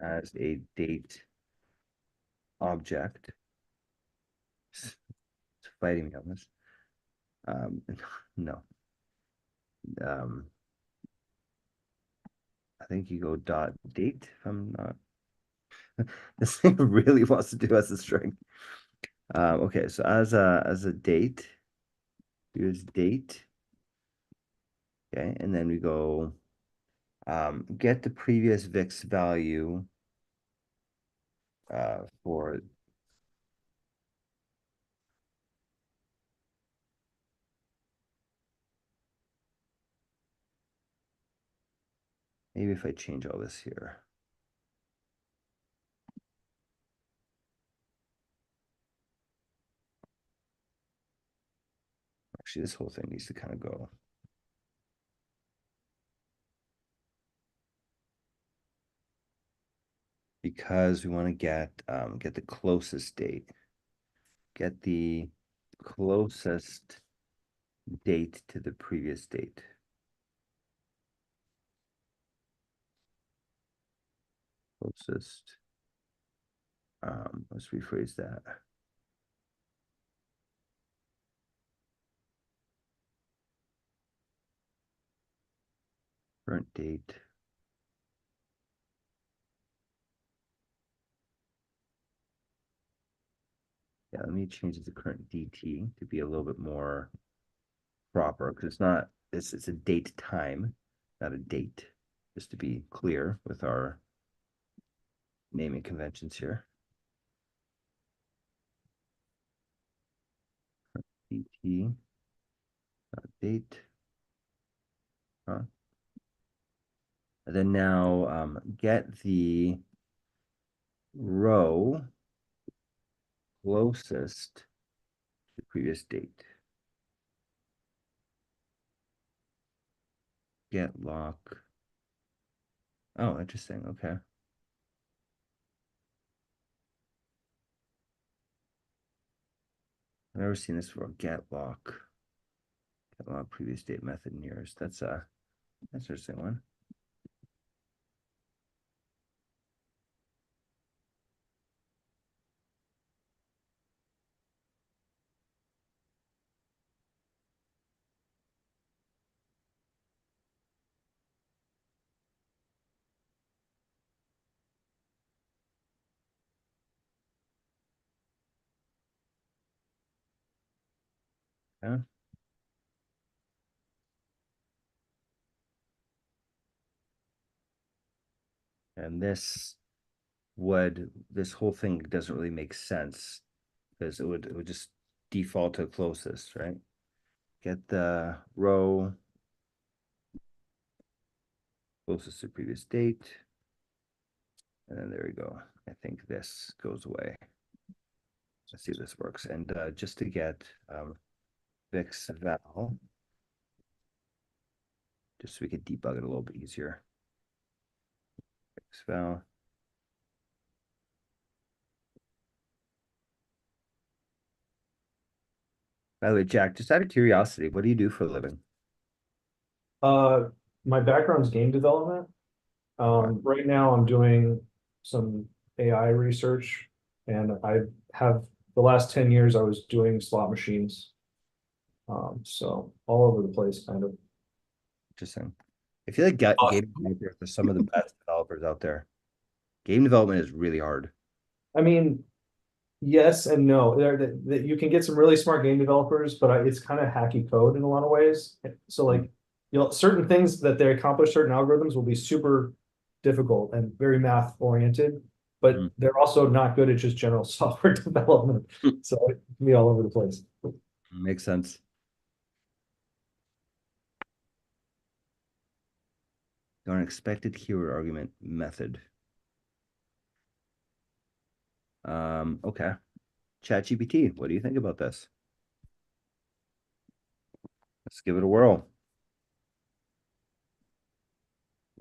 as a date object. It's fighting me on this. No. I think you go dot date if I'm not. This thing really wants to do as a string. Okay, so as a date, here's date. Okay, and then we go get the previous VIX value for maybe if I change all this here. Actually, this whole thing needs to kind of go. Because we want to get the closest date. Get the closest date to the previous date. Closest. Let's rephrase that. Current date. Yeah, let me change the current DT to be a little bit more proper because it's not, it's a date time, not a date, just to be clear with our naming conventions here. DT, not date. Huh? And then now get the row closest to the previous date. Get lock. Oh, interesting. Okay. I've never seen this before. Get lock. Get lock previous date method in yours. That's an interesting one. Yeah. And this whole thing doesn't really make sense because it would just default to closest, right? Get the row closest to previous date. And then there we go. I think this goes away. Let's see if this works. And just to get Vix val, just so we could debug it a little bit easier. Vix val. By the way, Jack, just out of curiosity, what do you do for a living? My background's game development. Right now I'm doing some AI research, and I have the last 10 years I was doing slot machines. So all over the place, kind of. Interesting. I feel like game developers are some of the best developers out there. Game development is really hard. I mean, yes and no. You can get some really smart game developers, but it's kind of hacky code in a lot of ways. So like, certain things that they accomplish, certain algorithms will be super difficult and very math oriented, but they're also not good at just general software development. So it can be all over the place. Makes sense. Unexpected keyword argument method. Okay. ChatGPT, what do you think about this? Let's give it a whirl.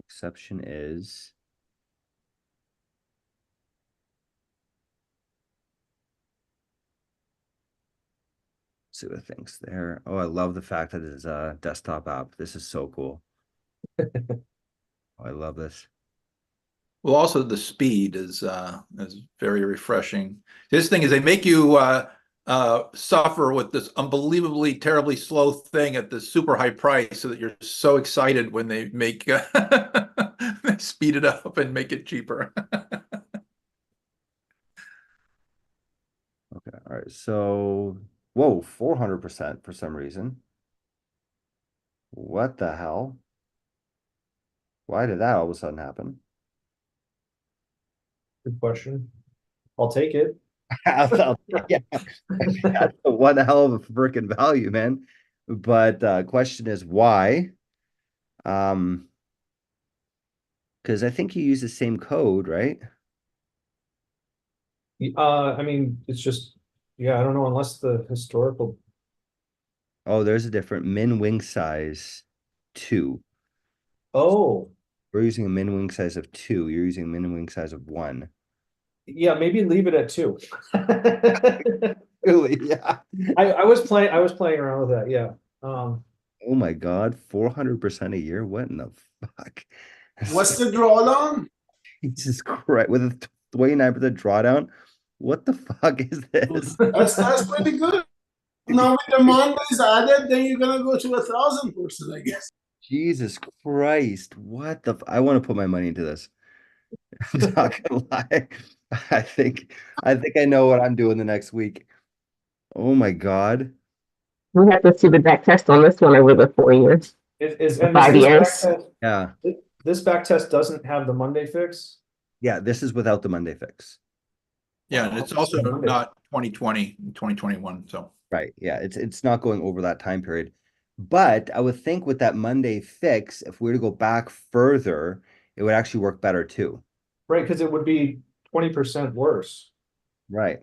Exception is see what it thinks there. Oh, I love the fact that it's a desktop app. This is so cool. Oh, I love this. Well, also the speed is very refreshing. This thing is they make you suffer with this unbelievably terribly slow thing at the super high price, so that you're so excited when they make they speed it up and make it cheaper. Okay, all right. So, whoa, 400% for some reason. What the hell? Why did that all of a sudden happen? Good question. I'll take it. Yeah, that's one hell of a freaking value, man. But question is why? Because I think you use the same code, right? I mean, it's just, yeah, I don't know, unless the historical. Oh, there's a different min wing size 2. Oh, We're using a min wing size of 2. You're using a min wing size of 1. yeah, maybe leave it at 2. Really? Yeah. I was playing around with that, yeah. Oh my God, 400% a year? What in the fuck? What's the drawdown? Jesus Christ, with a 29% drawdown? What the fuck is this? That's pretty good. Now with the Mondays added, then you're gonna go to 1,000%, I guess. Jesus Christ, what the I want to put my money into this. I'm not gonna lie. I think I know what I'm doing the next week. Oh my God. We have to see the back test on this one over the 4 years, Is the and is 5 this back years. test, Yeah. this back test doesn't have the Monday fix? Yeah, this is without the Monday fix. Yeah, Wow, and it's what's also the Monday? not 2020, 2021. So Right. Yeah, it's not going over that time period. But I would think with that Monday fix, if we were to go back further, it would actually work better too. Right, because it would be 20% worse. Right.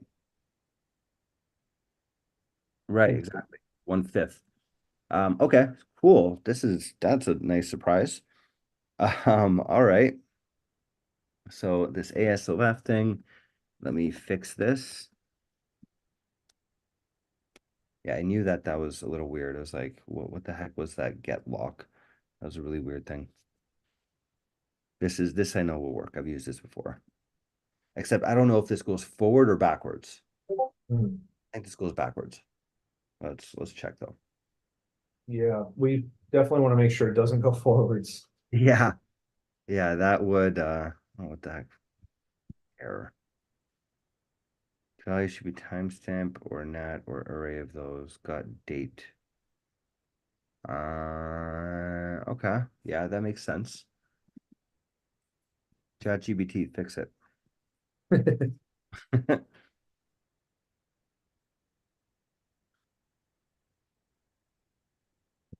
Right, Hmm. exactly. 1/5. Okay, cool. That's a nice surprise. All right. So this ASOF thing, let me fix this. Yeah, I knew that was a little weird. I was like, what the heck was that get lock? That was a really weird thing. This I know will work. I've used this before. Except I don't know if this goes forward or backwards. Hmm. I think this goes backwards. Let's check though. Yeah, we definitely want to make sure it doesn't go forwards. Yeah. Yeah, that would oh, what the heck? Error. Value should be timestamp or nat or array of those. Got date. Okay. Yeah, that makes sense. ChatGPT, fix it.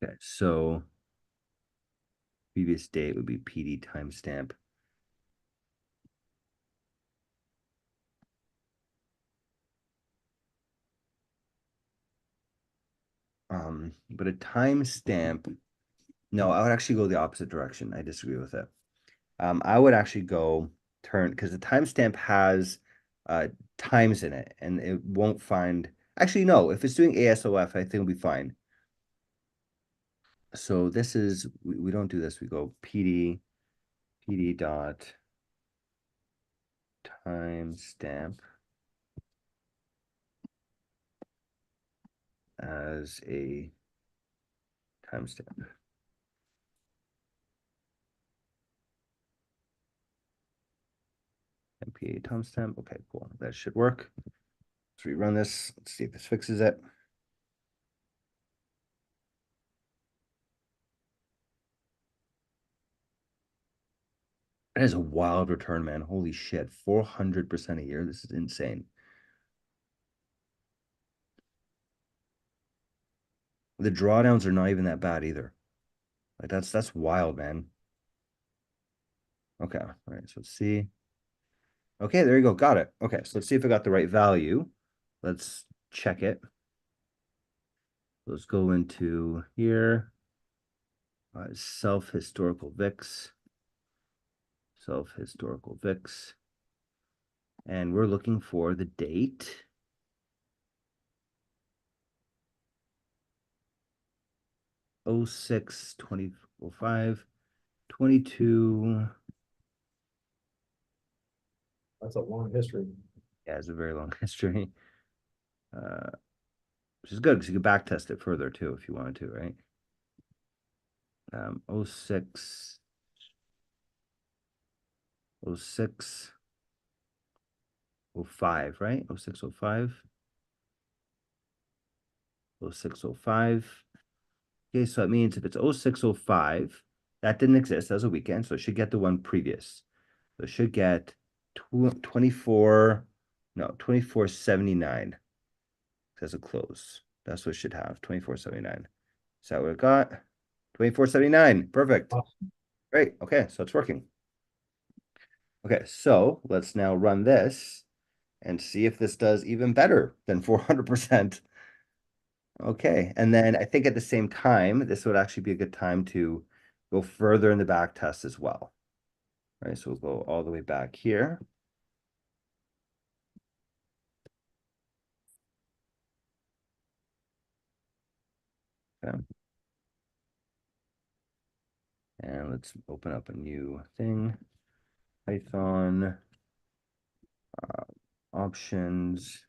Okay, so previous date would be PD timestamp. But a timestamp, no, I would actually go the opposite direction. I disagree with it. I would actually go turn because the timestamp has times in it and it won't find actually no, if it's doing ASOF, I think it'll be fine. So this is we don't do this, we go PD dot timestamp as a timestamp. MPA timestamp. Okay, cool. That should work. Let's rerun this. Let's see if this fixes it. That is a wild return, man. Holy shit. 400% a year. This is insane. The drawdowns are not even that bad either. Like that's wild, man. Okay. All right. So let's see. Okay, there you go. Got it. Okay, so let's see if I got the right value. Let's check it. Let's go into here. Self-historical VIX. Self-historical VIX. And we're looking for the date. Oh 06 2005 22. That's a long history. Yeah, it's a very long history. Which is good because you can back test it further too if you wanted to, right? 06 06 05, right? 06 05 06 05. Okay, so that means if it's 06 05, that didn't exist as a weekend, so it should get the one previous. So it should get 24, no, 24.79 as a close. That's what it should have, 24.79. Is that what it got? 24.79. Perfect. Awesome. Great. Okay, so it's working. Okay, so let's now run this and see if this does even better than 400%. Okay, and then I think at the same time, this would actually be a good time to go further in the back test as well. Right, so we'll go all the way back here. Okay. And let's open up a new thing. Python, options,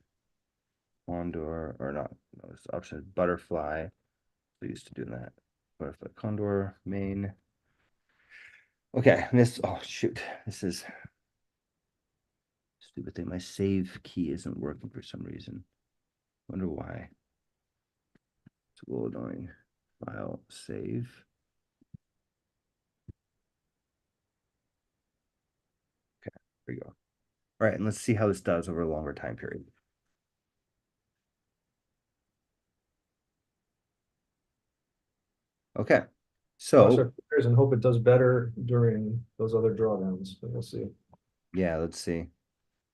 condor, or not, no, it's options, butterfly. So used to doing that. Butterfly, condor, main. Okay, and this, oh shoot, this is stupid thing. My save key isn't working for some reason. Wonder why. It's a little annoying. File, save. Okay, there we go. All right, and let's see how this does over a longer time period. Okay, Cross so our fingers and hope it does better during those other drawdowns, but we'll see. yeah, let's see.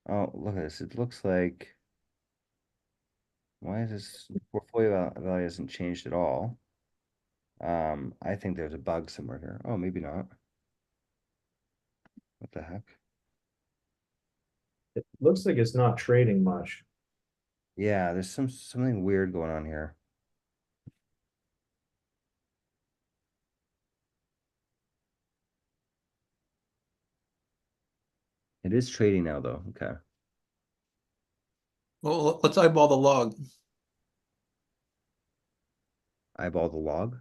Oh, look at this. It looks like, why is this portfolio value hasn't changed at all? I think there's a bug somewhere here. Oh, maybe not. What the heck? It looks like it's not trading much. Yeah, there's something weird going on here. It is trading now though. Okay. Well, let's eyeball the log. Eyeball the log.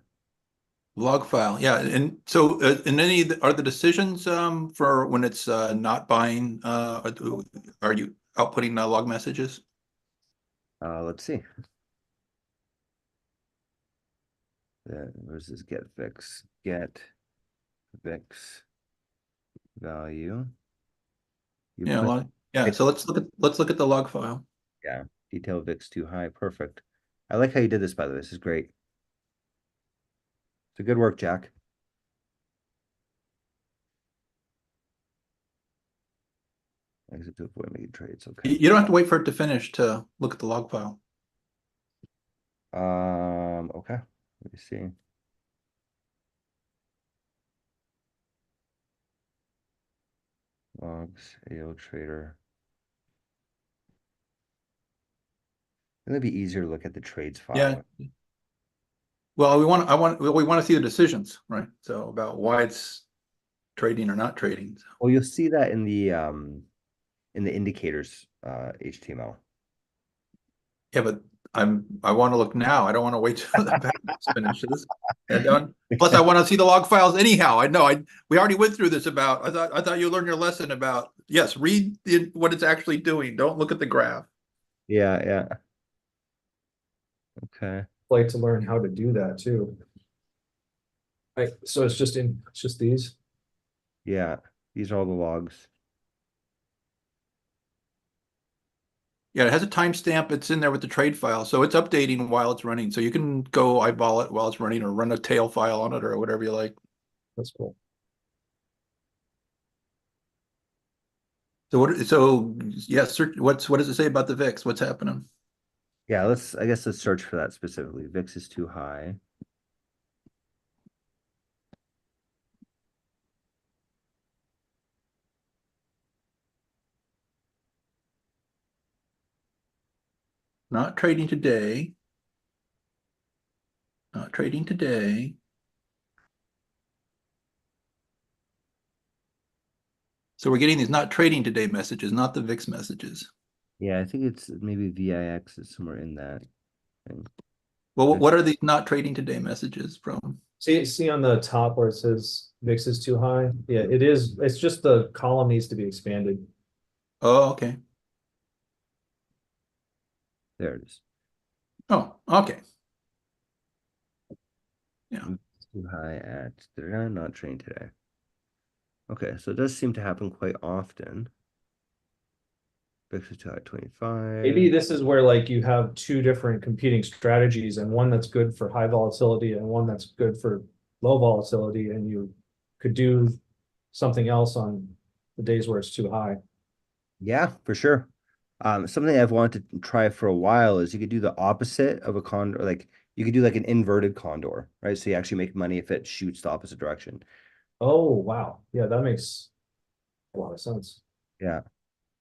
Log file, yeah, and so in any are the decisions for when it's not buying are you outputting log messages? Let's see. Where's this get fix? Get fix value. You Yeah, put yeah. it, So let's look at the log file. yeah, detail VIX too high. Perfect. I like how you did this, by the way. This is great. So good work, Jack. Exit to avoid making trades. Okay. You don't have to wait for it to finish to look at the log file. Okay. Let me see. Logs, AO trader. It'd be easier to look at the trades file. Yeah. Well, we want to see the decisions, right? So about why it's trading or not trading. So. Well, you'll see that in the indicators HTML. Yeah, but I want to look now. I don't want to wait till the background finishes. Plus, I want to see the log files anyhow. I know we already went through this about. I thought you learned your lesson about. Yes, read what it's actually doing. Don't look at the graph. Yeah, yeah. Okay. Like to learn how to do that too. So it's just these. Yeah, these are all the logs. Yeah, it has a timestamp. It's in there with the trade file, so it's updating while it's running. So you can go eyeball it while it's running, or run a tail file on it, or whatever you like. That's cool. So So yes, what does it say about the VIX? What's happening? Yeah, I guess let's search for that specifically. VIX is too high. Not trading today. Not trading today. So we're getting these not trading today messages, not the VIX messages. Yeah, I think it's maybe VIX is somewhere in that thing. Well, what are these not trading today messages from? See on the top where it says VIX is too high? Yeah, it is. It's just the column needs to be expanded. Oh, okay. There it is. Oh, okay. Yeah. It's too high at they're not trained today. Okay, so it does seem to happen quite often. VIX is too high at 25. Maybe this is where like you have two different competing strategies and one that's good for high volatility and one that's good for low volatility, and you could do something else on the days where it's too high. Yeah, for sure. Something I've wanted to try for a while is you could do the opposite of a condor, like you could do like an inverted condor, right? So you actually make money if it shoots the opposite direction. Oh, wow. Yeah, that makes a lot of sense. Yeah.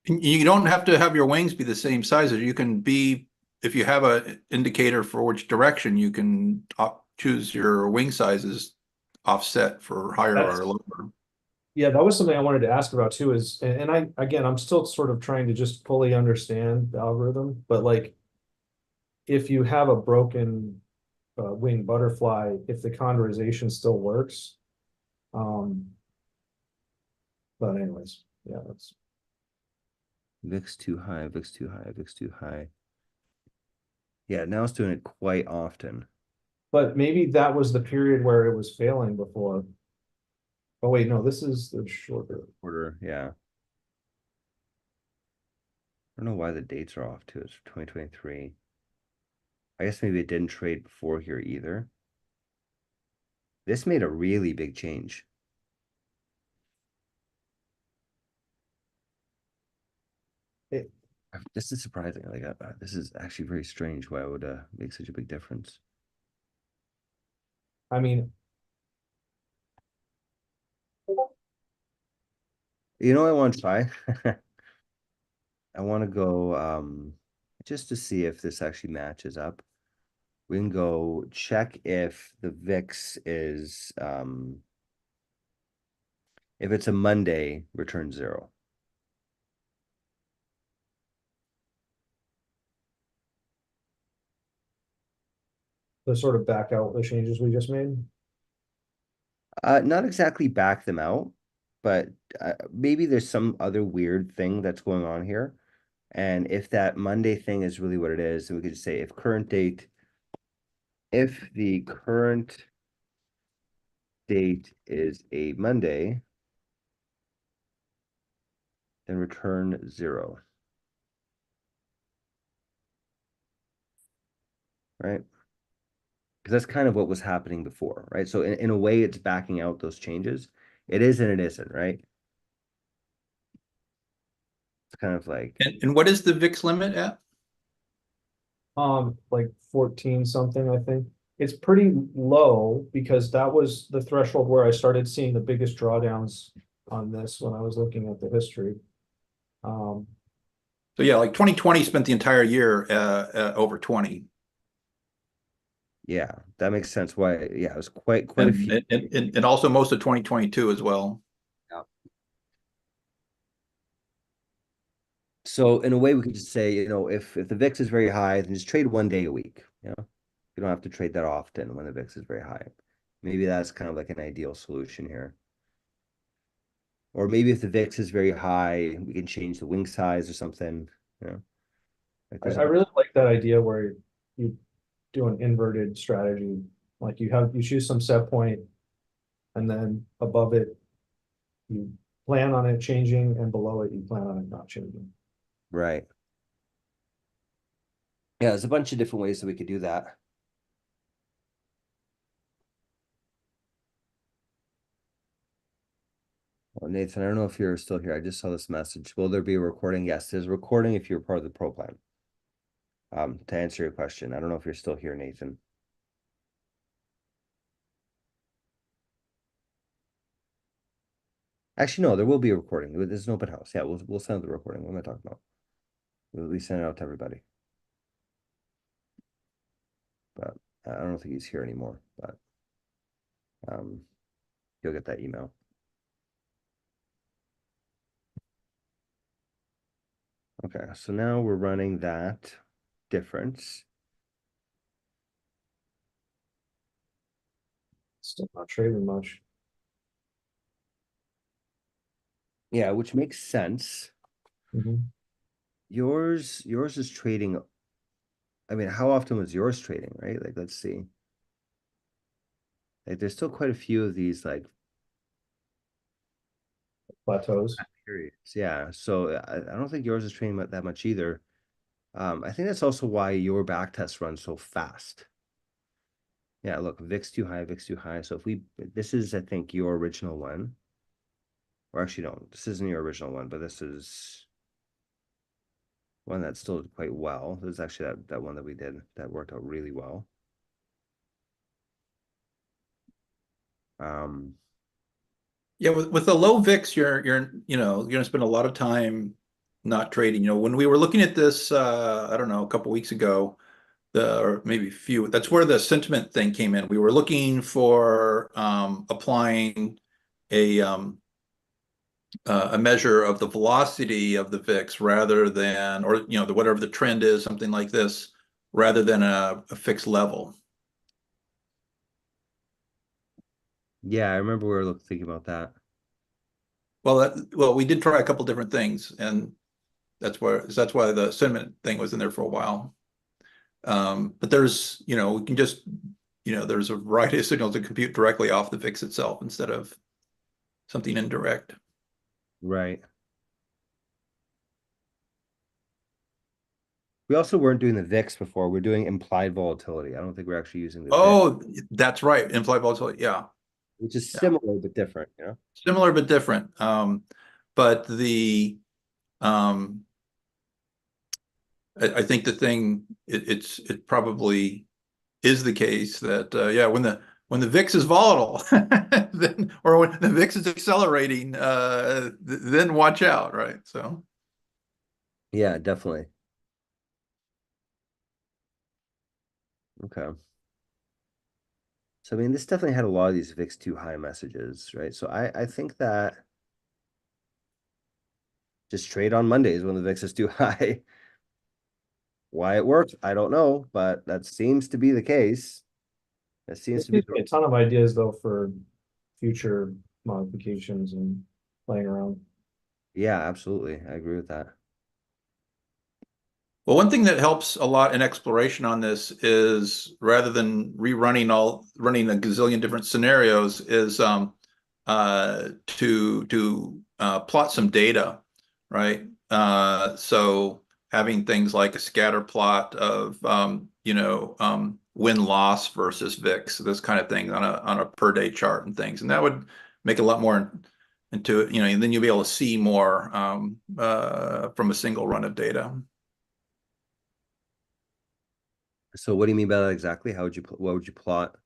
You don't have to have your wings be the same size. You can be, if you have a indicator for which direction, you can choose your wing sizes offset for higher That's or lower. Yeah, that was something I wanted to ask about too, is, and I, again, I'm still sort of trying to just fully understand the algorithm, but like, if you have a broken winged butterfly, if the condorization still works. Um, but anyways, yeah, that's, VIX too high, VIX too high, VIX too high. Yeah, now it's doing it quite often. but maybe that was the period where it was failing before. Oh wait, no, this is the shorter. Order, yeah. I don't know why the dates are off too. It's 2023. I guess maybe it didn't trade before here either. This made a really big change. It, This is surprising. Like, this is actually very strange why it would make such a big difference. I mean, You know what I want to try? I want to go just to see if this actually matches up. We can go check if the VIX is if it's a Monday, return 0. to sort of back out the changes we just made. Not exactly back them out, but maybe there's some other weird thing that's going on here. And if that Monday thing is really what it is, then we could just say if current date, if the current date is a Monday, then return 0. Right? Because that's kind of what was happening before, right? So in a way, it's backing out those changes. It is and it isn't, right? It's kind of like, And what is the VIX limit at? Like 14 something, I think. It's pretty low because that was the threshold where I started seeing the biggest drawdowns on this when I was looking at the history. Um, So yeah, like 2020 spent the entire year over 20. yeah, that makes sense why, yeah, it was quite a few. And also most of 2022 as well. Yeah. So in a way, we could just say, if the VIX is very high, then just trade 1 day a week. You don't have to trade that often when the VIX is very high. Maybe that's kind of like an ideal solution here. Or maybe if the VIX is very high, we can change the wing size or something. Like there's I really like that idea where you do an inverted strategy. Like you choose some set point, and then above it, you plan on it changing, and below it, you plan on it not changing. right. Yeah, there's a bunch of different ways that we could do that. Well, Nathan, I don't know if you're still here. I just saw this message. Will there be a recording? Yes, there's a recording if you're part of the pro plan. To answer your question, I don't know if you're still here, Nathan. Actually, no, there will be a recording. There's an open house. Yeah, we'll send the recording. What am I talking about? We send it out to everybody. But I don't think he's here anymore. But you'll get that email. Okay, so now we're running that difference. Still not trading much. Yeah, which makes sense. Yours is trading. I mean, how often was yours trading, right? Like, let's see. Like, there's still quite a few of these like Plateaus. periods. Yeah, so I don't think yours is trading that much either. I think that's also why your back test runs so fast. Yeah, look, VIX too high, VIX too high. So this is, I think, your original one. Or actually, no, this isn't your original one, but this is one that still did quite well. There's actually that one that we did that worked out really well. Yeah, with the low VIX, you're gonna spend a lot of time not trading. When we were looking at this, I don't know, a couple weeks ago, or maybe a few, that's where the sentiment thing came in. We were looking for applying a measure of the velocity of the VIX rather than, or whatever the trend is, something like this, rather than a fixed level. Yeah, I remember we were thinking about that. Well, we did try a couple different things, and that's why the sentiment thing was in there for a while. But there's, we can just, there's a variety of signals that compute directly off the VIX itself instead of something indirect. Right. We also weren't doing the VIX before. We're doing implied volatility. I don't think we're actually using the VIX, Oh, that's right. Implied volatility. Yeah. which is Yeah. similar but different, Similar but different. But the I think the thing it probably is the case that yeah, when the VIX is volatile, then, or when the VIX is accelerating, then watch out, right? So Yeah, definitely. Okay. So I mean, this definitely had a lot of these VIX too high messages, right? So I think that just trade on Mondays when the VIX is too high. Why it works, I don't know, but that seems to be the case. That seems It to be gives me a ton of ideas though for future modifications and playing around. Yeah, absolutely. I agree with that. well, one thing that helps a lot in exploration on this is rather than running a gazillion different scenarios is to plot some data, right? So having things like a scatter plot of win loss versus VIX, this kind of thing on a per day chart and things, and that would make it a lot more into it, and then you'll be able to see more from a single run of data. So what do you mean by that exactly? What would you plot?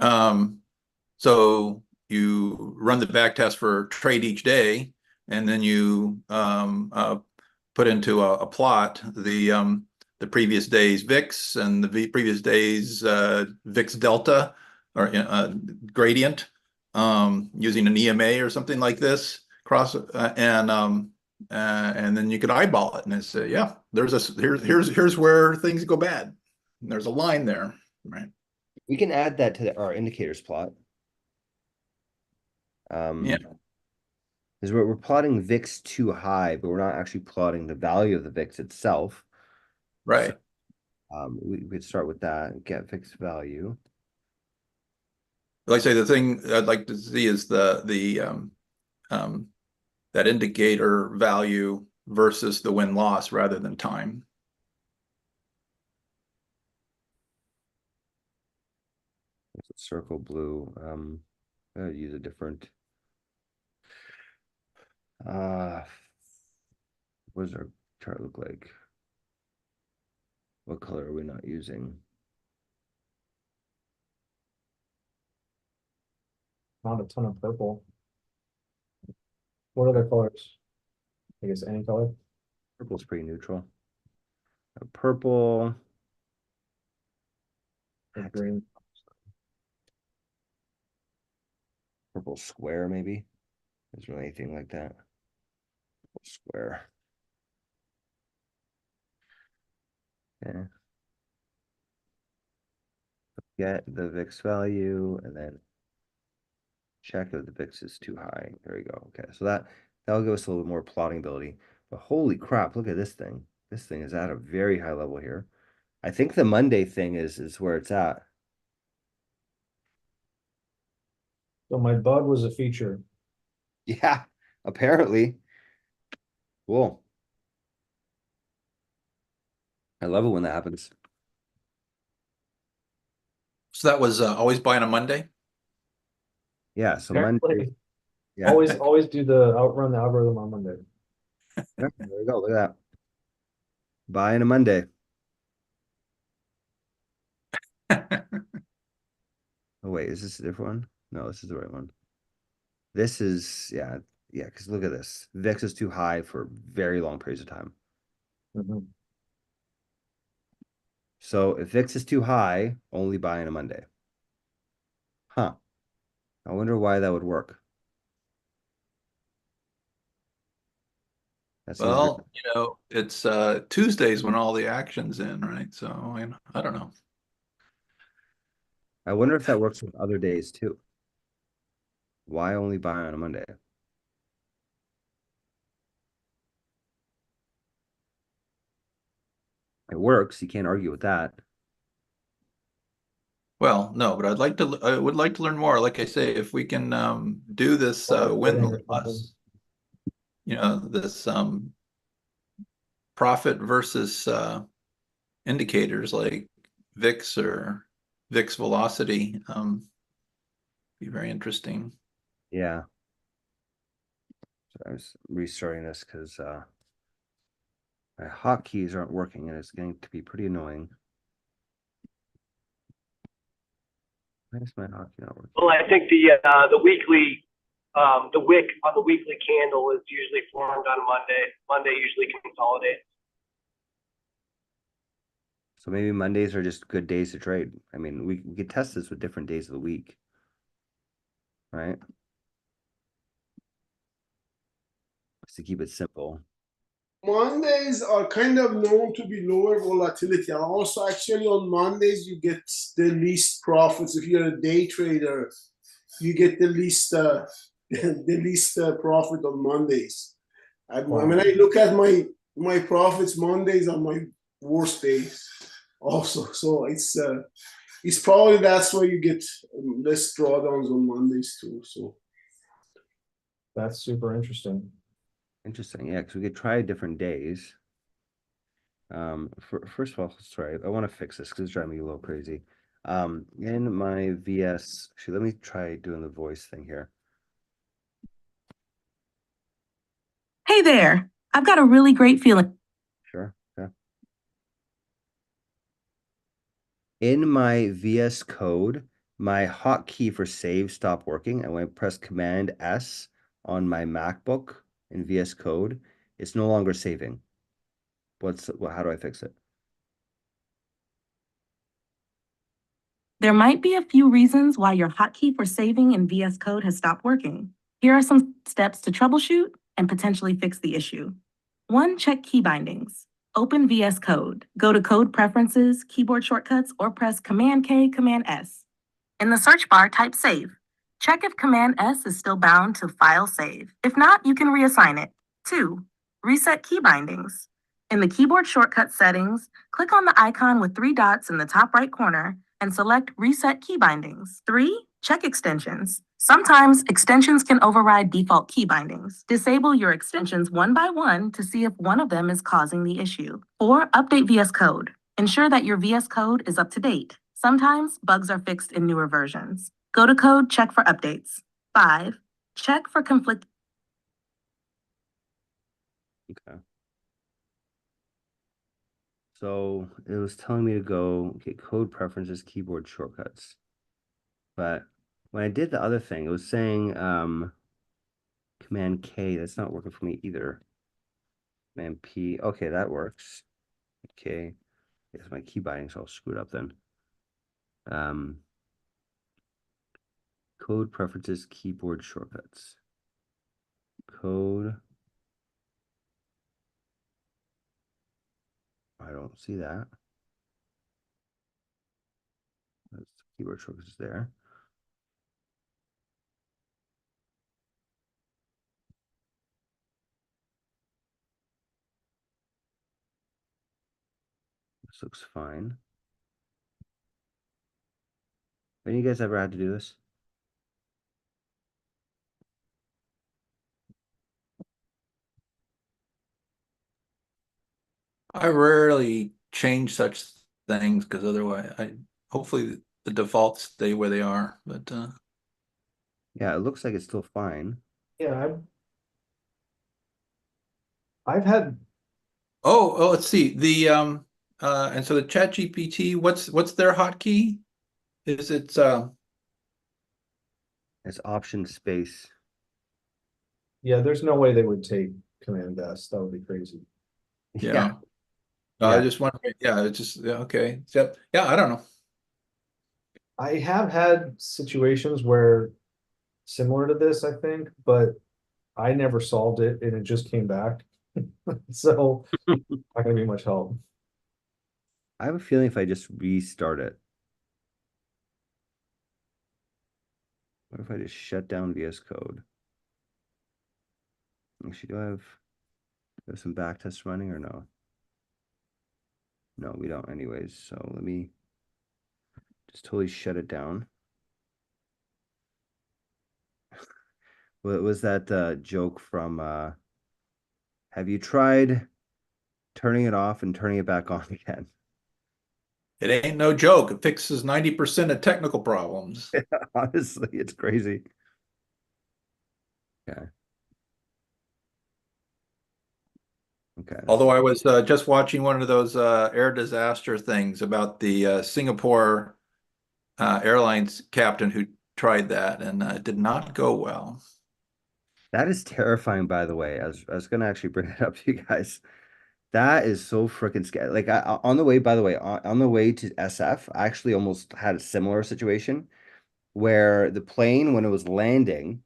So you run the back test for trade each day, and then you put into a plot the previous day's VIX and the previous day's VIX delta or gradient using an EMA or something like this and then you could eyeball it and say, yeah, here's where things go bad. And there's a line there, right? We can add that to our indicators plot. Yeah. Because we're plotting VIX too high, but we're not actually plotting the value of the VIX itself. Right. So, we could start with that and get VIX value. Like I say, the thing I'd like to see is the that indicator value versus the win loss rather than time. Circle blue. I'll use a different. What does our chart look like? What color are we not using? Not a ton of purple. What other colors? I guess any color. Purple's pretty neutral. Purple. Or green. Purple square, maybe. Is there anything like that? Purple square. Yeah. Get the VIX value and then check if the VIX is too high. There we go. Okay, so that'll give us a little bit more plotting ability. But holy crap, look at this thing. This thing is at a very high level here. I think the Monday thing is where it's at. So my bud was a feature. Yeah, apparently. Cool. I love it when that happens. So that was always buy on a Monday. Yeah, so Apparently, Monday. Yeah. always do outrun the algorithm on Monday. Yeah, there you go. Look at that. Buying a Monday. Oh wait, is this a different one? No, this is the right one. This is yeah, because look at this. VIX is too high for very long periods of time. Mhm. So if VIX is too high, only buy on a Monday. Huh. I wonder why that would work. That seems Well, it's Tuesdays when all the action's in, right? So I don't know. I wonder if that works with other days too. Why only buy on a Monday? It works. You can't argue with that. Well, no, but I would like to learn more. Like I say, if we can do this win the loss, this profit versus indicators like VIX or VIX velocity, be very interesting. Yeah. So I was restarting this because my hotkeys aren't working and it's getting to be pretty annoying. Why is my hotkey not working? Well, I think the weekly the wick on the weekly candle is usually formed on Monday. Monday usually consolidates. So maybe Mondays are just good days to trade. I mean, we could test this with different days of the week, right? Just to keep it simple. Mondays are kind of known to be lower volatility. And also, actually, on Mondays, you get the least profits. If you're a day trader, you get the least the least profit on Mondays. When I look at my profits, Mondays are my worst days. Also, so it's probably that's why you get less drawdowns on Mondays too. So That's super interesting. Interesting. Yeah, because we could try different days. First of all, sorry, I want to fix this because it's driving me a little crazy. In my VS, actually, let me try doing the voice thing here. Hey there, I've got a really great feeling. Sure. Yeah. In my VS Code, my hotkey for save stopped working. And when I press Command S on my MacBook in VS Code, it's no longer saving. How do I fix it? There might be a few reasons why your hotkey for saving in VS Code has stopped working. Here are some steps to troubleshoot and potentially fix the issue. 1. Check key bindings. Open VS Code. Go to Code Preferences, Keyboard Shortcuts, or press Command K, Command S. In the search bar, type Save. Check if Command S is still bound to File Save. If not, you can reassign it. 2. Reset key bindings. In the keyboard shortcut settings, click on the icon with 3 dots in the top right corner and select Reset Key Bindings. 3. Check extensions. Sometimes extensions can override default key bindings. Disable your extensions one by one to see if one of them is causing the issue. 4. Update VS Code. Ensure that your VS Code is up to date. Sometimes bugs are fixed in newer versions. Go to Code, check for updates. 5. Check for conflict. Okay. So it was telling me to go, okay, Code Preferences, Keyboard Shortcuts. But when I did the other thing, it was saying Command K. That's not working for me either. Command P. Okay, that works. Okay. I guess my key binding's all screwed up then. Code Preferences, Keyboard Shortcuts. Code. I don't see that. That's keyboard shortcuts there. This looks fine. Have any of you guys ever had to do this? I rarely change such things because otherwise, hopefully the defaults stay where they are. But Yeah, it looks like it's still fine. Yeah, I've had Oh, let's see. And so the Chat GPT, what's their hotkey? Is it It's option space. yeah, there's no way they would take Command S. That would be crazy. yeah. I Yeah. just wonder, yeah, it's just okay. So, yeah, I don't know. I have had situations where similar to this, I think, but I never solved it and it just came back. So not gonna be much help. I have a feeling if I just restart it. What if I just shut down VS Code? Actually, do I have some back tests running or no? No, we don't anyways. So let me just totally shut it down. What was that joke from have you tried turning it off and turning it back on again? It ain't no joke. It fixes 90% of technical problems. Honestly, it's crazy. Okay. Okay. Although I was just watching one of those air disaster things about the Singapore Airlines captain who tried that, and it did not go well. That is terrifying, by the way. I was gonna actually bring it up to you guys. That is so freaking scary. Like on the way, by the way, on the way to SF, I actually almost had a similar situation where the plane, when it was landing,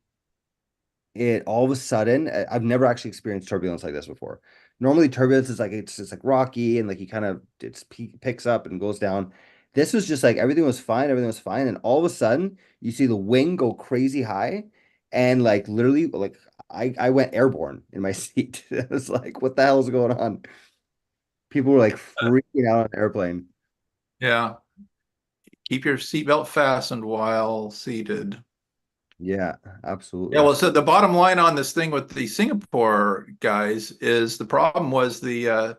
it all of a sudden, I've never actually experienced turbulence like this before. Normally, turbulence is like it's just like rocky and like you kind of picks up and goes down. This was just like everything was fine, and all of a sudden you see the wing go crazy high, and like literally, like I went airborne in my seat. It was like, what the hell is going on? People were like freaking out on the airplane. Yeah. Keep your seatbelt fastened while seated. Yeah, Yeah, absolutely. well, so the bottom line on this thing with the Singapore guys is the problem was the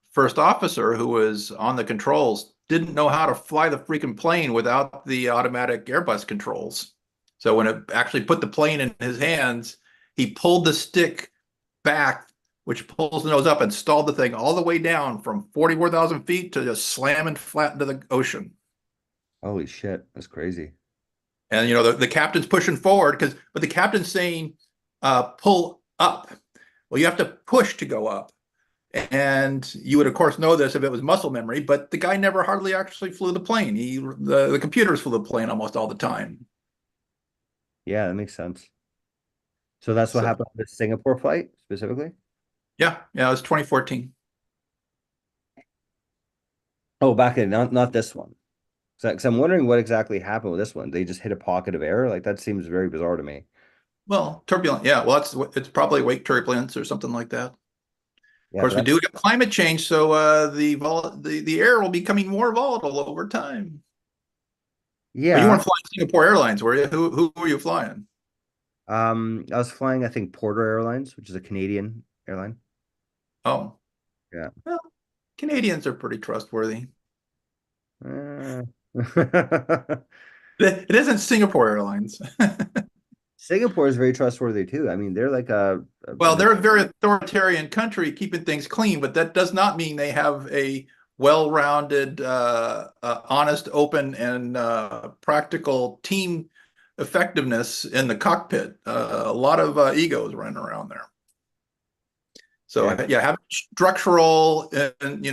first officer who was on the controls didn't know how to fly the freaking plane without the automatic Airbus controls. So when it actually put the plane in his hands, he pulled the stick back, which pulls the nose up and stalled the thing all the way down from 44,000 feet to just slamming flat into the ocean. Holy shit, that's crazy. And the captain's pushing forward but the captain's saying pull up. Well, you have to push to go up. And you would, of course, know this if it was muscle memory, but the guy never hardly actually flew the plane. The computers flew the plane almost all the time. Yeah, that makes sense. So that's what So, happened with the Singapore flight specifically? yeah, it was 2014. Oh, back in not this one. So, 'cause I'm wondering what exactly happened with this one. They just hit a pocket of air? Like that seems very bizarre to me. Well, turbulent. Yeah, well, it's probably wake turbulence or something like that. Of Yeah, course, we but do have climate change, so the air will be becoming more volatile over time. But you yeah. weren't flying Singapore Airlines, were you? Who were you flying? I was flying, I think, Porter Airlines, which is a Canadian airline. Oh, Yeah. well, Canadians are pretty trustworthy. Uh, It isn't Singapore Airlines. Singapore is very trustworthy too. I mean, they're like Well, they're a very authoritarian country, keeping things clean, but that does not mean they have a well-rounded, honest, open, and practical team effectiveness in the cockpit. A lot of egos running around there. So yeah, yeah, having structural and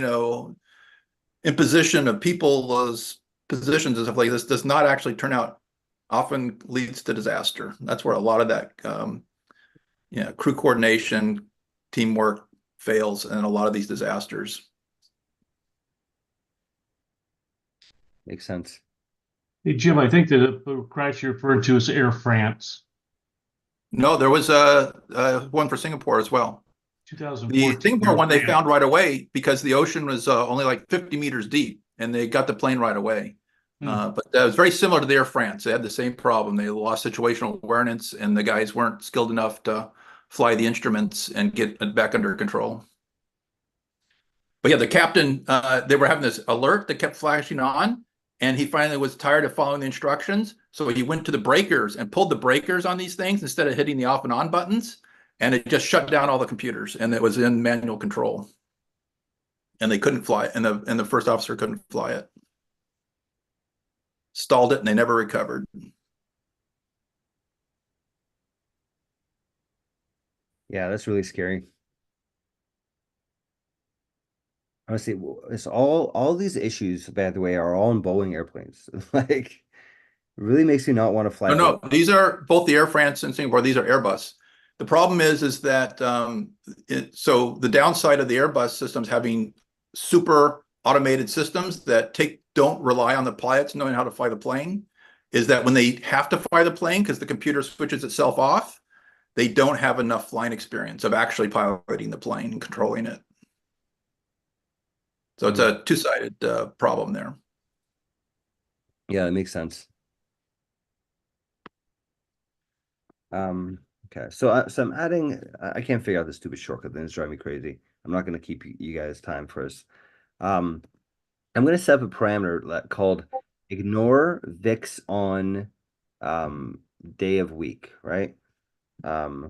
imposition of people's positions and stuff like this does not actually turn out. Often leads to disaster. That's where a lot of that crew coordination, teamwork fails, and a lot of these disasters. makes sense. Hey, Jim, I think the crash you referred to is Air France, No, there was one for Singapore as well. 2014. The Singapore one they found right away because the ocean was only like 50 meters deep, and they got the plane right away. But that was very similar to the Air France. They had the same problem. They lost situational awareness, and the guys weren't skilled enough to fly the instruments and get it back under control. But yeah, the captain, they were having this alert that kept flashing on, and he finally was tired of following the instructions. So he went to the breakers and pulled the breakers on these things instead of hitting the off and on buttons. and it just shut down all the computers, and it was in manual control, and they couldn't fly it, and the first officer couldn't fly it. Stalled it, and they never recovered. Yeah, that's really scary. Honestly, it's all these issues, by the way, are all in Boeing airplanes. Like, it really makes you not want to fly No, Boeing. these are both the Air France and Singapore. These are Airbus. The problem is that so the downside of the Airbus systems having super automated systems that don't rely on the pilots knowing how to fly the plane is that when they have to fly the plane because the computer switches itself off, they don't have enough flying experience of actually piloting the plane and controlling it. So it's a two-sided problem there. Yeah, it makes sense. Okay, so I'm adding. I can't figure out this stupid shortcut. Then it's driving me crazy. I'm not going to keep you guys time first. I'm going to set up a parameter called ignore VIX on day of week, right? Uh,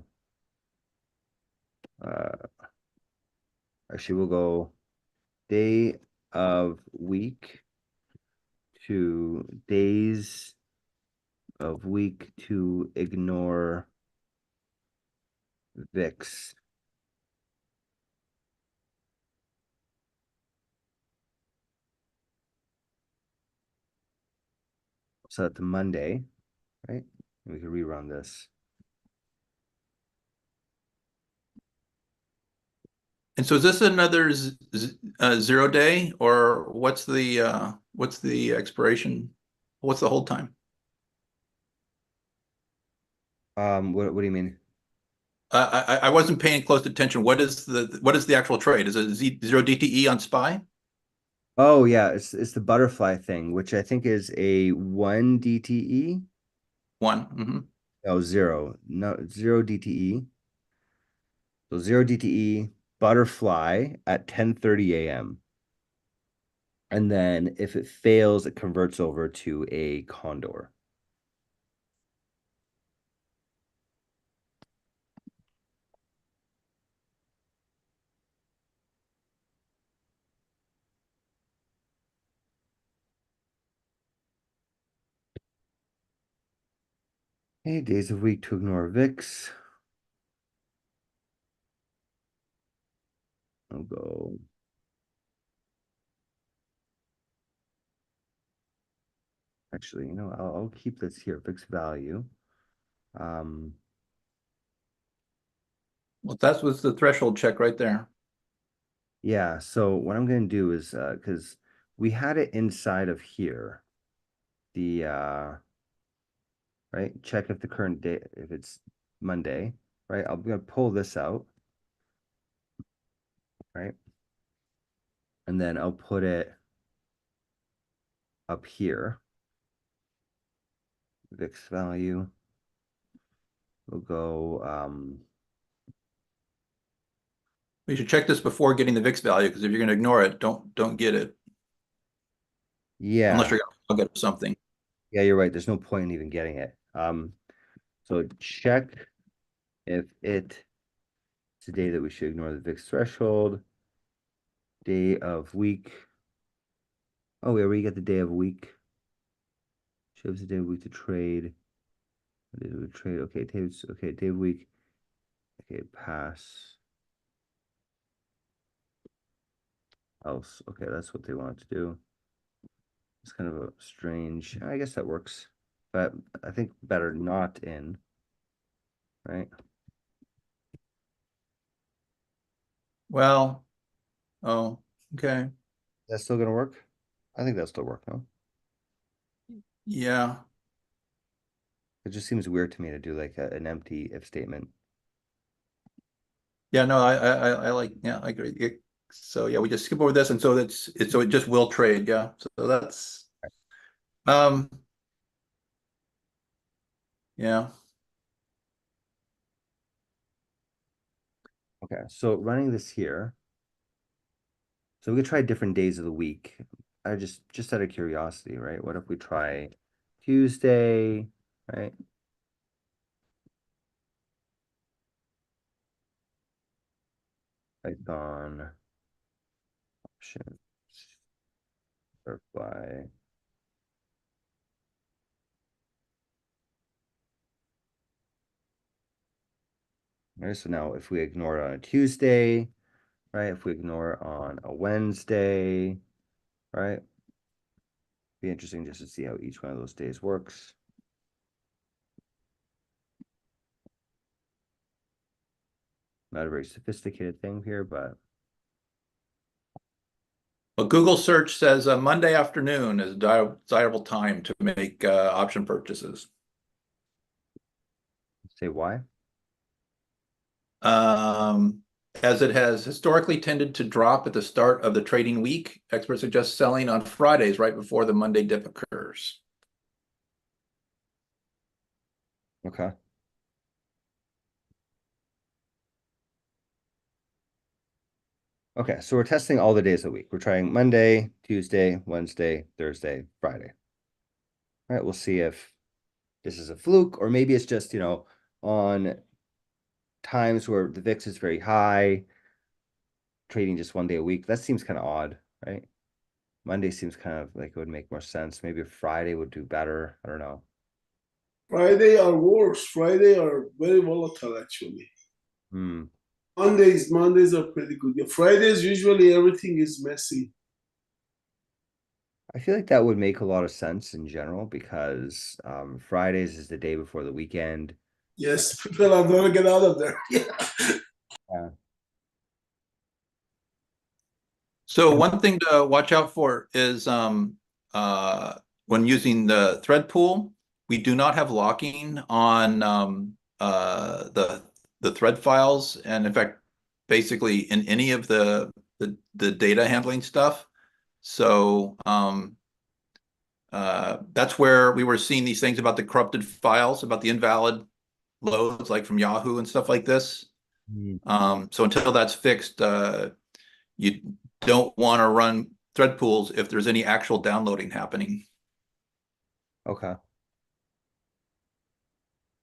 Actually, we'll go day of week to days of week to ignore VIX. So that's Monday, right? And we can rerun this. And so is this another 0 day, or what's the expiration? What's the hold time? What do you mean? I wasn't paying close attention. What is the actual trade? Is it 0 DTE on SPY? Oh yeah, it's the butterfly thing, which I think is a 1 DTE. One. Mm-hmm. No, zero. No, 0 DTE. So 0 DTE butterfly at 10:30 a.m. And then if it fails, it converts over to a condor. Okay, days of week to ignore VIX. I'll go. Actually, I'll keep this here, VIX value. Well, that was the threshold check right there. Yeah, so what I'm going to do is because we had it inside of here, the right, check if the current day, if it's Monday, right? I'm going to pull this out, right? And then I'll put it up here. VIX value. We'll go You should check this before getting the VIX value, because if you're going to ignore it, don't get it yeah. unless you're going to get something. Yeah, you're right. There's no point in even getting it. So check if it's a day that we should ignore the VIX threshold. Day of week. Oh, we already get the day of week. Shows the day of week to trade. Day of trade. Okay, day of week. Okay, pass. Else. Okay, that's what they want to do. It's kind of a strange. I guess that works, but I think better not in. Right. Well, oh, okay. That's still gonna work? I think that'll still work, no? Yeah. It just seems weird to me to do like an empty if statement. Yeah, no, I like, yeah, I agree. So yeah, we just skip over this, and so so it just will trade, yeah. So that's um yeah. Okay, so running this here. So we could try different days of the week. I just out of curiosity, right? What if we try Tuesday, right? Python options verify. All right, so now if we ignore it on a Tuesday, right? If we ignore it on a Wednesday, right? Be interesting just to see how each one of those days works. Not a very sophisticated thing here, but Well, Google search says Monday afternoon is a desirable time to make option purchases. say why? As it has historically tended to drop at the start of the trading week, experts suggest selling on Fridays right before the Monday dip occurs. Okay. Okay, so we're testing all the days of the week. We're trying Monday, Tuesday, Wednesday, Thursday, Friday. All right, we'll see if this is a fluke or maybe it's just, on times where the VIX is very high, trading just 1 day a week. That seems kind of odd, right? Monday seems kind of like it would make more sense. Maybe Friday would do better. I don't know. Friday are worse. Friday are very volatile actually. Hmm. Mondays are pretty good. Yeah, Fridays usually everything is messy. I feel like that would make a lot of sense in general because Fridays is the day before the weekend. Yes, people are gonna get out of there. Yeah. Yeah. So one thing to watch out for is when using the thread pool, we do not have locking on the thread files, and in fact, basically in any of the data handling stuff. So that's where we were seeing these things about the corrupted files, about the invalid loads, like from Yahoo and stuff like this. So until that's fixed, you don't want to run thread pools if there's any actual downloading happening. Okay.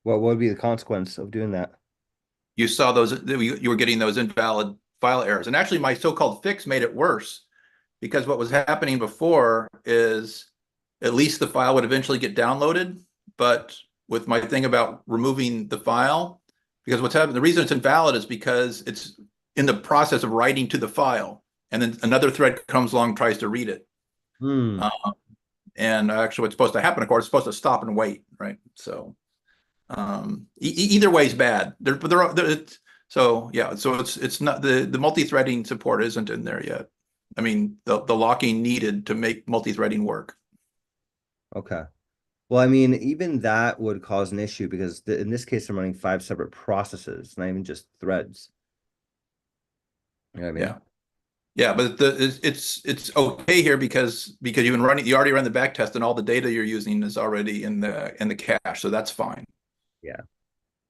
What would be the consequence of doing that? You saw those, you were getting those invalid file errors. And actually, my so-called fix made it worse because what was happening before is at least the file would eventually get downloaded. But with my thing about removing the file, because what's happening, the reason it's invalid is because it's in the process of writing to the file. And then another thread comes along, tries to read it. And actually what's supposed to happen, of course, is supposed to stop and wait, right? So either way is bad. So yeah, so it's not the multi-threading support isn't in there yet. I mean, the locking needed to make multi-threading work. Okay. Well, I mean, even that would cause an issue because in this case, I'm running 5 separate processes, not even just threads. You know what I mean? Yeah. Yeah, but it's okay here because you already run the back test and all the data you're using is already in the cache, so that's fine. Yeah.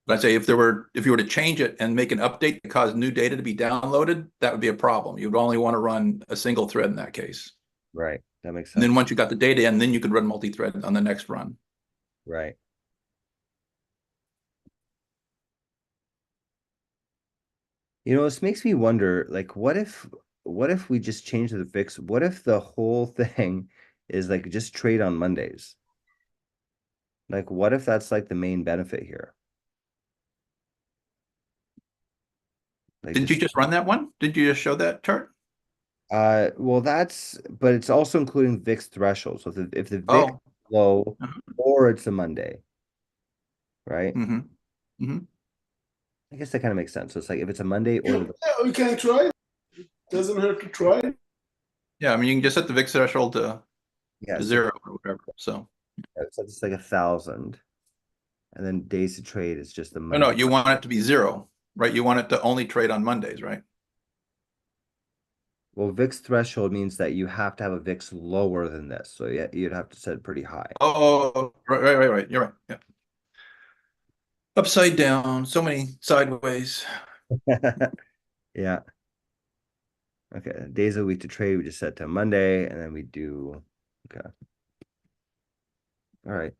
But I'd say if you were to change it and make an update to cause new data to be downloaded, that would be a problem. You would only want to run a single thread in that case. Right. That makes And sense. then once you got the data in, then you could run multi-thread on the next run. Right. This makes me wonder, like, what if we just change the fix? What if the whole thing is like just trade on Mondays? Like, what if that's like the main benefit here? Like Didn't you just run that one? Did you just show that chart? Well, but it's also including VIX threshold. So if the VIX Oh. is low or it's a Monday, right? I guess that kind of makes sense. So it's like if it's a Monday or Yeah, we can try. Doesn't hurt to try. Yeah, I mean, you can just set the VIX threshold to so 0 or whatever. So it's like 1,000, and then days to trade is just the no, Monday. you want it to be 0, right? You want it to only trade on Mondays, right? Well, VIX threshold means that you have to have a VIX lower than this. So yeah, you'd have to set it pretty high. Oh, right. You're right. Yeah. Upside down, so many sideways. Yeah. Okay. Days a week to trade, we just set to Monday, and then we do okay. All right.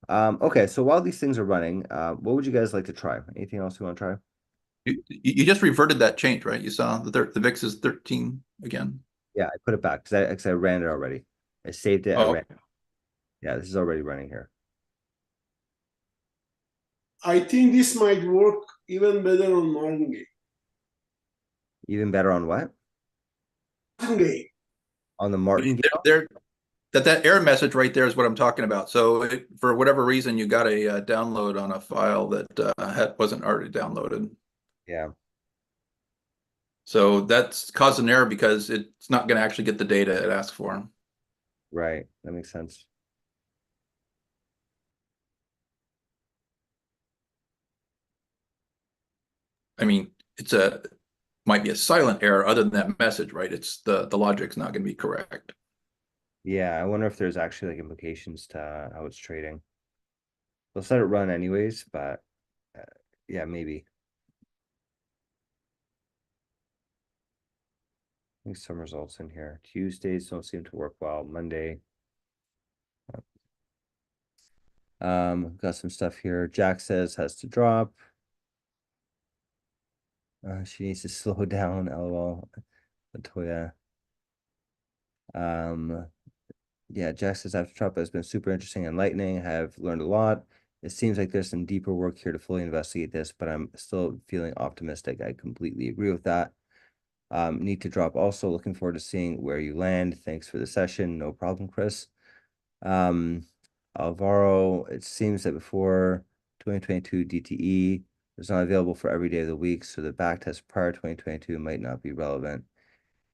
Okay, so while these things are running, what would you guys like to try? Anything else you want to try? You just reverted that change, right? You saw the VIX is 13 again. Yeah, I put it back because I ran it already. I saved it. I Oh, ran. Yeah, this is already running here. I think this might work even better on martingale. Even better on what? Martingale. On the martingale? That error message right there is what I'm talking about. So for whatever reason, you got a download on a file that wasn't already downloaded. Yeah. So that's caused an error because it's not going to actually get the data it asks for. Right. That makes sense. I mean, might be a silent error other than that message, right? It's the logic's not going to be correct. Yeah, I wonder if there's actually like implications to how it's trading. Let's let it run anyways, but yeah, maybe. I think some results in here. Tuesdays don't seem to work well. Monday. Got some stuff here. Jack says has to drop. She needs to slow down. LOL. Latoya. Yeah, Jack says after Trump has been super interesting and enlightening. Have learned a lot. It seems like there's some deeper work here to fully investigate this, but I'm still feeling optimistic. I completely agree with that. Need to drop also. Looking forward to seeing where you land. Thanks for the session. No problem, Chris. Alvaro, it seems that before 2022 DTE was not available for every day of the week, so the backtest prior 2022 might not be relevant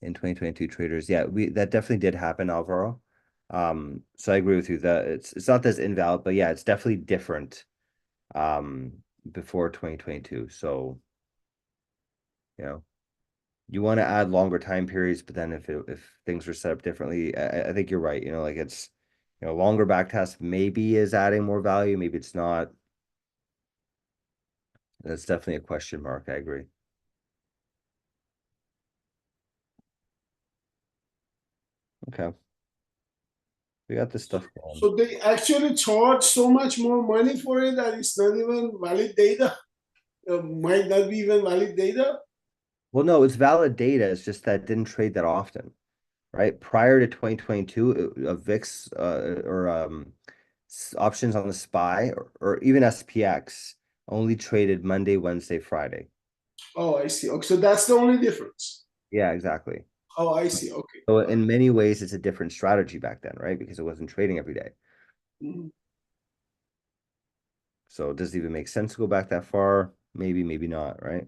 in 2022 traders. Yeah, that definitely did happen, Alvaro. So I agree with you that it's not that's invalid, but yeah, it's definitely different before 2022. So, you know, you want to add longer time periods, but then if things were set up differently, I think you're right. You know, like it's longer back test maybe is adding more value, maybe it's not. That's definitely a question mark. I agree. Okay. We got this stuff going. So they actually charge so much more money for it that it's not even valid data. Might not be even valid data. Well, no, it's valid data. It's just that it didn't trade that often, right? Prior to 2022, a VIX or options on the SPY or even SPX only traded Monday, Wednesday, Friday. Oh, I see. Okay, so that's the only difference. Yeah, exactly. Oh, I see. Okay. So in many ways, it's a different strategy back then, right? Because it wasn't trading every day. Mhm. So does it even make sense to go back that far? Maybe, maybe not, right?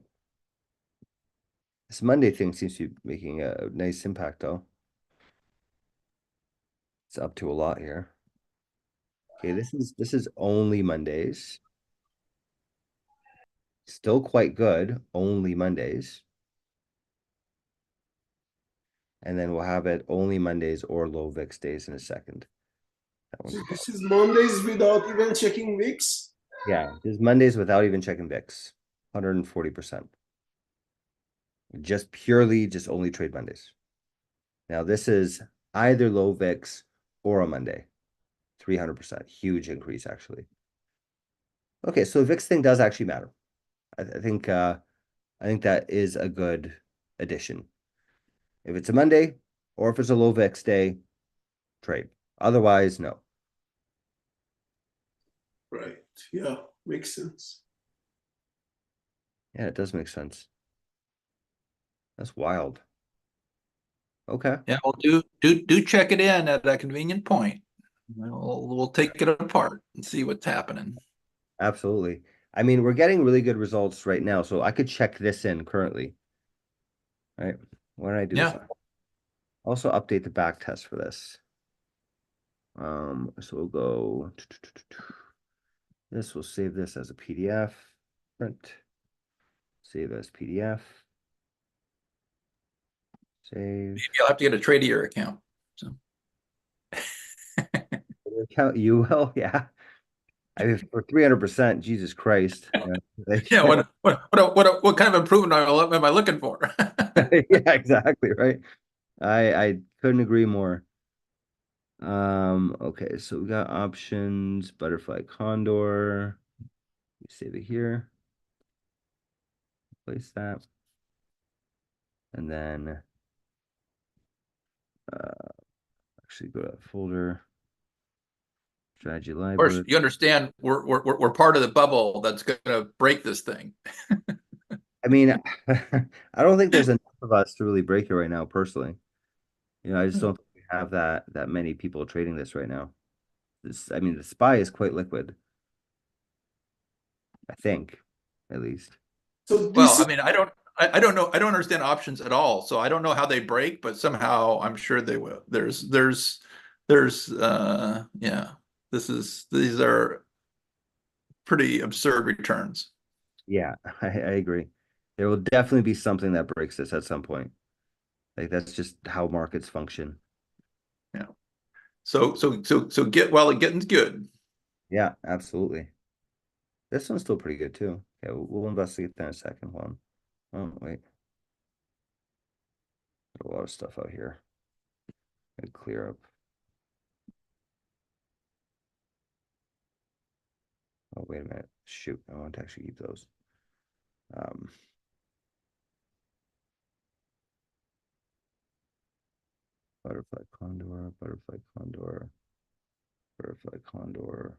This Monday thing seems to be making a nice impact, though. It's up to a lot here. Okay, this is only Mondays. Still quite good, only Mondays. And then we'll have it only Mondays or low VIX days in a second. That one's This is Mondays without even checking weeks. yeah, this is Mondays without even checking VIX, 140%. Just purely just only trade Mondays. Now this is either low VIX or a Monday, 300%. Huge increase actually. Okay, so the VIX thing does actually matter. I think that is a good addition. If it's a Monday or if it's a low VIX day, trade. Otherwise, no. Right. Yeah, makes sense. Yeah, it does make sense. That's wild. Okay. Yeah, well, do check it in at a convenient point. We'll take it apart and see what's happening. Absolutely. I mean, we're getting really good results right now, so I could check this in currently. Right. Why don't I do this? Yeah. Also update the back test for this. So we'll go this, we'll save this as a PDF. Print. Save as PDF. Save. Maybe I'll have to get a Tradier account. So Account you will, yeah. I mean, for 300%, Jesus Christ. yeah, what kind of improvement am I looking for? Yeah, exactly, right. I couldn't agree more. Okay, so we got options, butterfly condor. Save it here. Place that. And then actually go to that folder. Strategy Of course, library. you understand we're part of the bubble that's going to break this thing. I mean, I don't think there's enough of us to really break it right now, personally. I just don't think we have that many people trading this right now. I mean, the SPY is quite liquid. I think, at least. So Well, this I mean, I don't know. I don't understand options at all. So I don't know how they break, but somehow I'm sure they will. Yeah, these are pretty absurd returns. Yeah, I agree. There will definitely be something that breaks this at some point. Like that's just how markets function. Yeah. So get while it getting good. Yeah, absolutely. This one's still pretty good too. Okay, we'll investigate that in a second. Hold on. Oh, wait. Got a lot of stuff out here. Gotta clear up. Oh, wait a minute. Shoot, I want to actually keep those. Um, butterfly condor, butterfly condor, butterfly condor.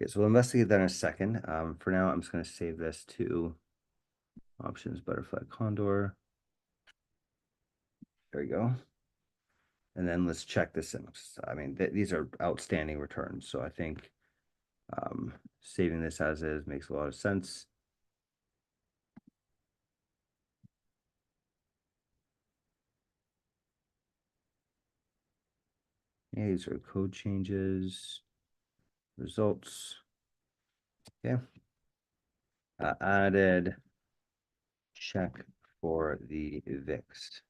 Okay, so we'll investigate that in a second. For now, I'm just going to save this to options, butterfly condor. There we go. And then let's check this in. I mean, these are outstanding returns. So I think saving this as is makes a lot of sense. Yeah, these are code changes, results. Yeah. Added check for the VIX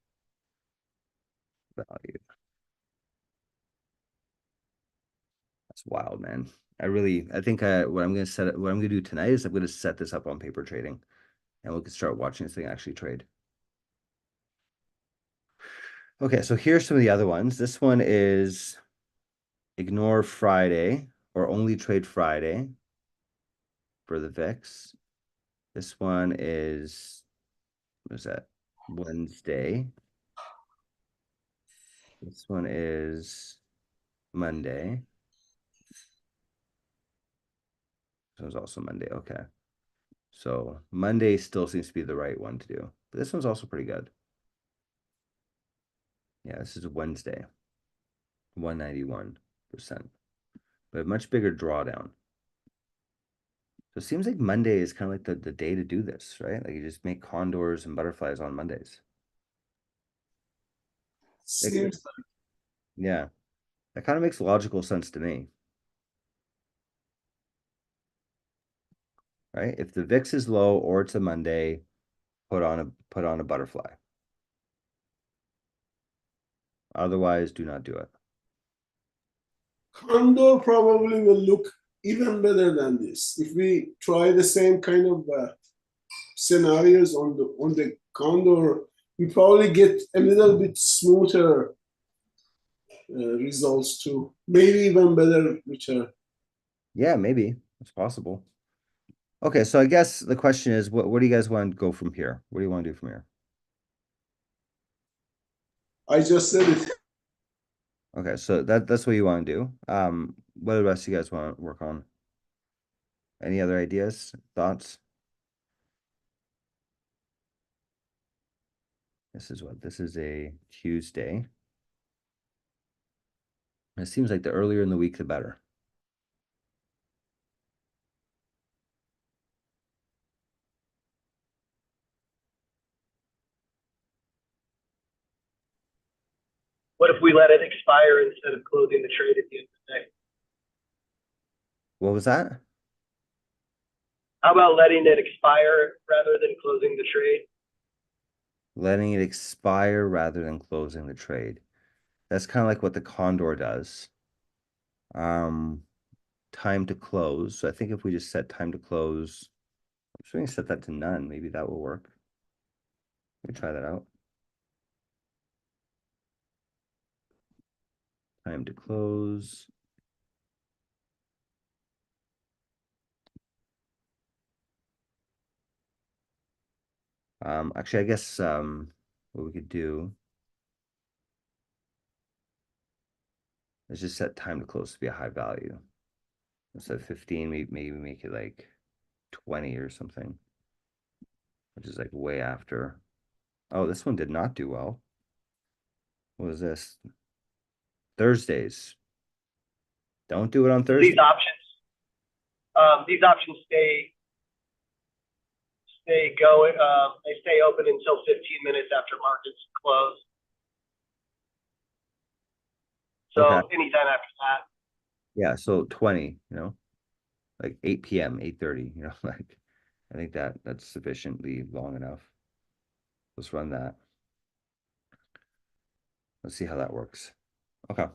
value. That's wild, man. I think what I'm gonna do tonight is I'm gonna set this up on paper trading, and we can start watching this thing actually trade. Okay, so here's some of the other ones. This one is ignore Friday or only trade Friday for the VIX. This one is, what is that? Wednesday. This one is Monday. This one's also Monday. Okay. So Monday still seems to be the right one to do. But this one's also pretty good. Yeah, this is Wednesday. 191%. But a much bigger drawdown. So it seems like Monday is kind of like the day to do this, right? Like you just make condors and butterflies on Mondays. seems Yeah. That kind of makes logical sense to me. Right? If the VIX is low or it's a Monday, put on a butterfly. Otherwise, do not do it. Condor probably will look even better than this. If we try the same kind of scenarios on the Condor, we probably get a little bit smoother results too. Maybe even better return. Yeah, maybe. It's possible. Okay, so I guess the question is, what do you guys want to go from here? What do you want to do from here? I just said it. Okay, so that's what you want to do. What the rest of you guys want to work on? Any other ideas, thoughts? This is a Tuesday. It seems like the earlier in the week, the better. What if we let it expire instead of closing the trade at the end of the day? What was that? How about letting it expire rather than closing the trade? Letting it expire rather than closing the trade. That's kind of like what the Condor does. Time to close. So I think if we just set time to close So we can set that to none. Maybe that will work. Let me try that out. Time to close. Actually, I guess what we could do is just set time to close to be a high value. Instead of 15, maybe make it like 20 or something, which is like way after. Oh, this one did not do well. What was this? Thursdays. Don't do it on Thursday. These options stay going. They stay open until 15 minutes after markets close. So Okay. anytime after that. Yeah, so 20, like 8 p.m., 8:30, like I think that's sufficiently long enough. Let's run that. Let's see how that works. Okay.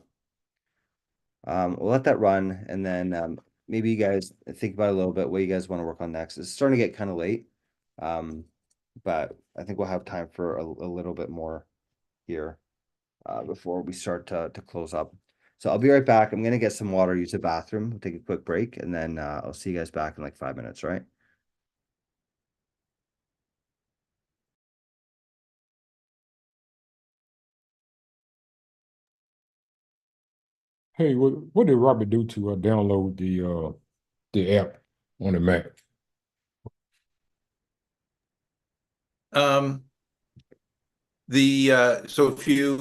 We'll let that run, and then maybe you guys think about it a little bit what you guys want to work on next. It's starting to get kind of late, but I think we'll have time for a little bit more here before we start to close up. So I'll be right back. I'm gonna get some water, use the bathroom, we'll take a quick break, and then I'll see you guys back in like 5 minutes, right? Hey, what did Robert do to download the app on the Mac? So if you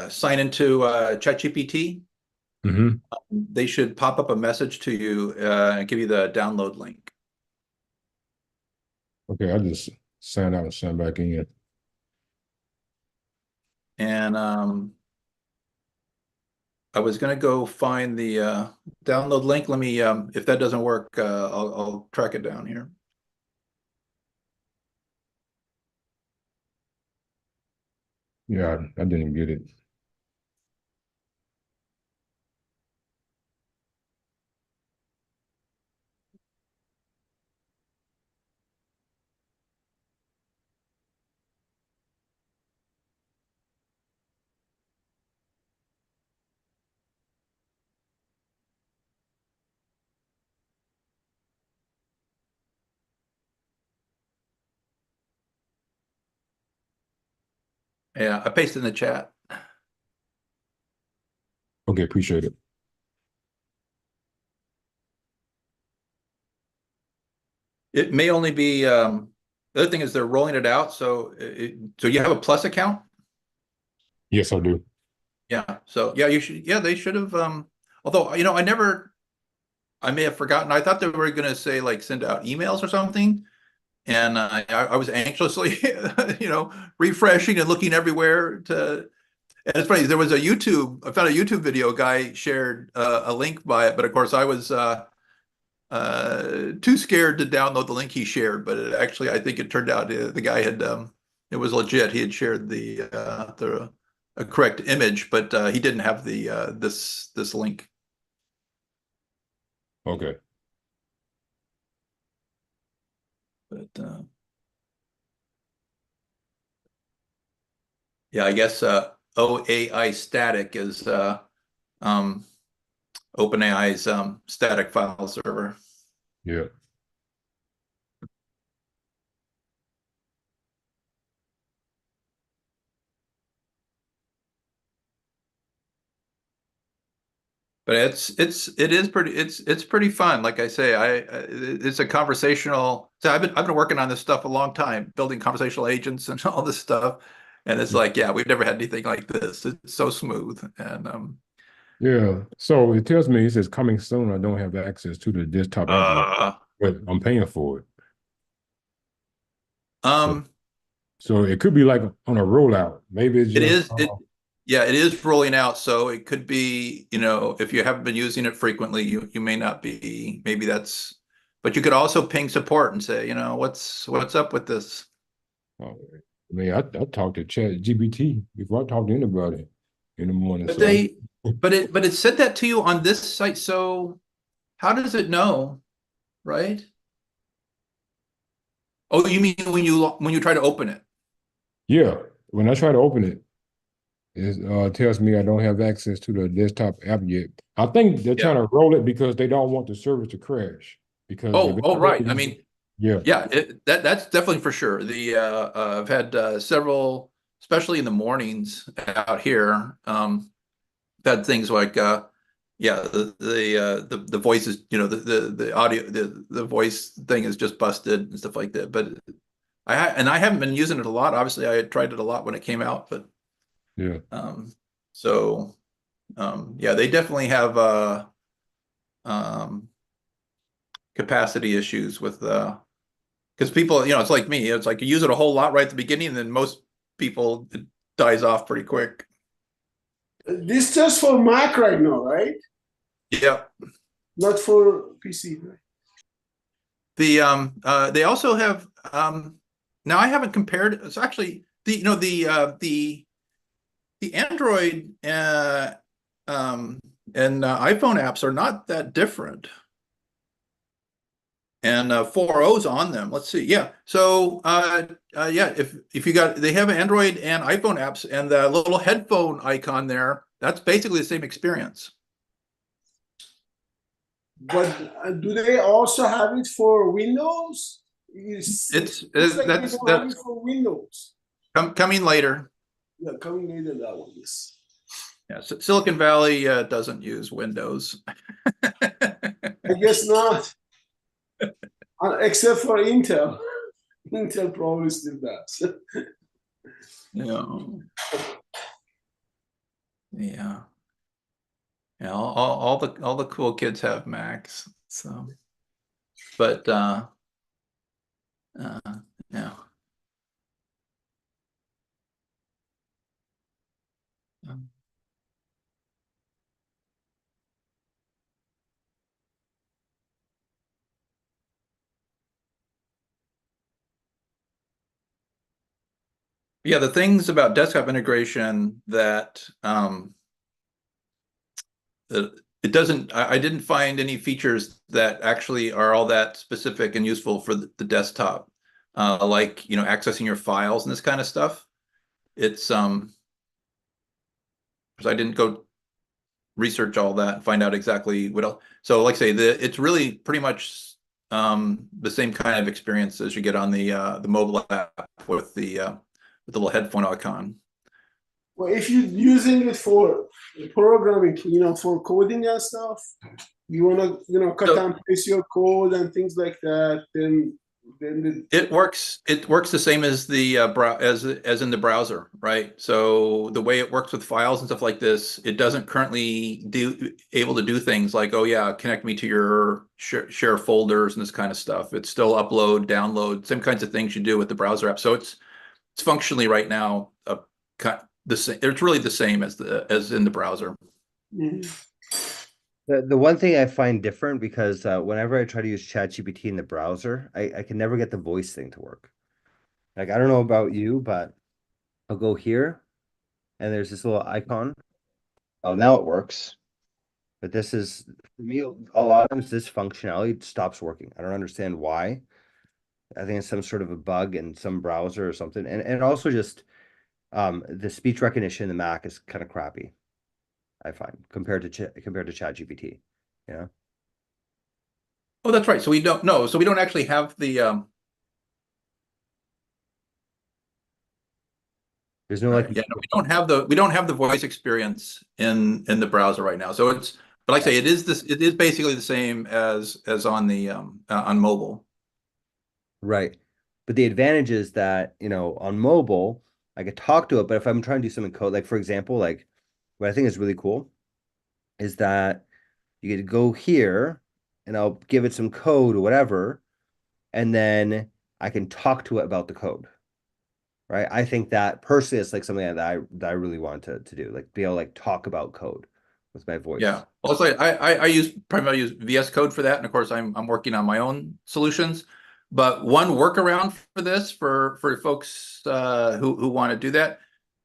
sign into ChatGPT, Mm-hmm. they should pop up a message to you and give you the download link. Okay, I just signed out and signed back in. And I was gonna go find the download link. Let me if that doesn't work, I'll track it down here. Yeah, I didn't get it. Yeah, I pasted in the chat. Okay, appreciate it. It may only be the other thing is they're rolling it out. So so you have a Plus account? Yes, I do. Yeah. So yeah, you should. Yeah, they should have. Although I may have forgotten. I thought they were going to say like send out emails or something, and I was anxiously, refreshing and looking everywhere to. And it's funny. There was I found a YouTube video. A guy shared a link by it, but of course I was too scared to download the link he shared. But actually, I think it turned out the guy had it was legit. He had shared the a correct image, but he didn't have the this link. Okay. But yeah, I guess OAI static is OpenAI's static file server. Yeah. But it's pretty fun. Like I say, it's a conversational. So I've been working on this stuff a long time, building conversational agents and all this stuff. And it's like, yeah, we've never had anything like this. It's so smooth. And Yeah. So it tells me it says coming soon. I don't have access to the desktop app yet, but I'm paying for it. So it could be like on a rollout. Maybe it's just yeah, it is rolling out. So it could be, if you haven't been using it frequently, you may not be, maybe that's, but you could also ping support and say, what's up with this? I mean, I talked to ChatGPT before I talk to anybody in the morning. But So but it said that to you on this site. So how does it know? right? Oh, you mean when you try to open it? Yeah, when I try to open it, it tells me I don't have access to the desktop app yet. I think they're trying to roll it because they don't want the service to crash. Because Oh, right. I mean, yeah, that's definitely for sure. I've had several, especially in the mornings out here, had things like the voice is, the audio, the voice thing is just busted and stuff like that. But I haven't been using it a lot. Obviously, I tried it a lot when it came out, but yeah. So yeah, they definitely have um capacity issues with because people, it's like me. It's like you use it a whole lot right at the beginning, and then most people it dies off pretty quick. This just for Mac right now, right? Yeah. Not for PC, right? They also have now I haven't compared. It's actually the Android and iPhone apps are not that different. And 4.0's on them. Let's see. Yeah. So yeah, if you got, they have Android and iPhone apps, and the little headphone icon there, that's basically the same experience. But do they also have it for Windows? It's like they don't have it for Windows. Coming later. Yeah, coming later, that one, yes. Yeah, Silicon Valley doesn't use Windows. I guess not. Except for Intel. Intel probably still does. Yeah. Yeah. Yeah, all the cool kids have Macs. So, but yeah. Yeah, the things about desktop integration that it doesn't, I didn't find any features that actually are all that specific and useful for the desktop, like accessing your files and this kind of stuff. It's because I didn't go research all that and find out exactly what else. So like I say, it's really pretty much the same kind of experience as you get on the mobile app with the little headphone icon. Well, if you're using it for programming, for coding and stuff, you want to, cut and paste your code and things like that, then it works the same as the as in the browser, right? So the way it works with files and stuff like this, it doesn't currently able to do things like, oh yeah, connect me to your share folders and this kind of stuff. It's still upload, download, same kinds of things you do with the browser app. So it's functionally right now the same. It's really the same as in the browser. Mm-hmm. The one thing I find different, because whenever I try to use ChatGPT in the browser, I can never get the voice thing to work. Like, I don't know about you, but I'll go here and there's this little icon. Oh, now it works. But this is, for me, a lot of times this functionality stops working. I don't understand why. I think it's some sort of a bug in some browser or something. And also just the speech recognition in the Mac is kind of crappy, I find, compared to ChatGPT. Yeah. Oh, that's right. So we don't know. So we don't actually have the there's no like yeah, no, we don't have the voice experience in the browser right now. So it's, but like I say, it is basically the same as on the on mobile. Right. But the advantage is that, on mobile, I could talk to it, but if I'm trying to do something code, like for example, like what I think is really cool is that you could go here and I'll give it some code or whatever, and then I can talk to it about the code. Right. I think that personally is like something that I really want to do, like be able to like talk about code with my voice. Yeah. Also, I primarily use VS Code for that, and of course I'm working on my own solutions. But one workaround for this for folks who want to do that,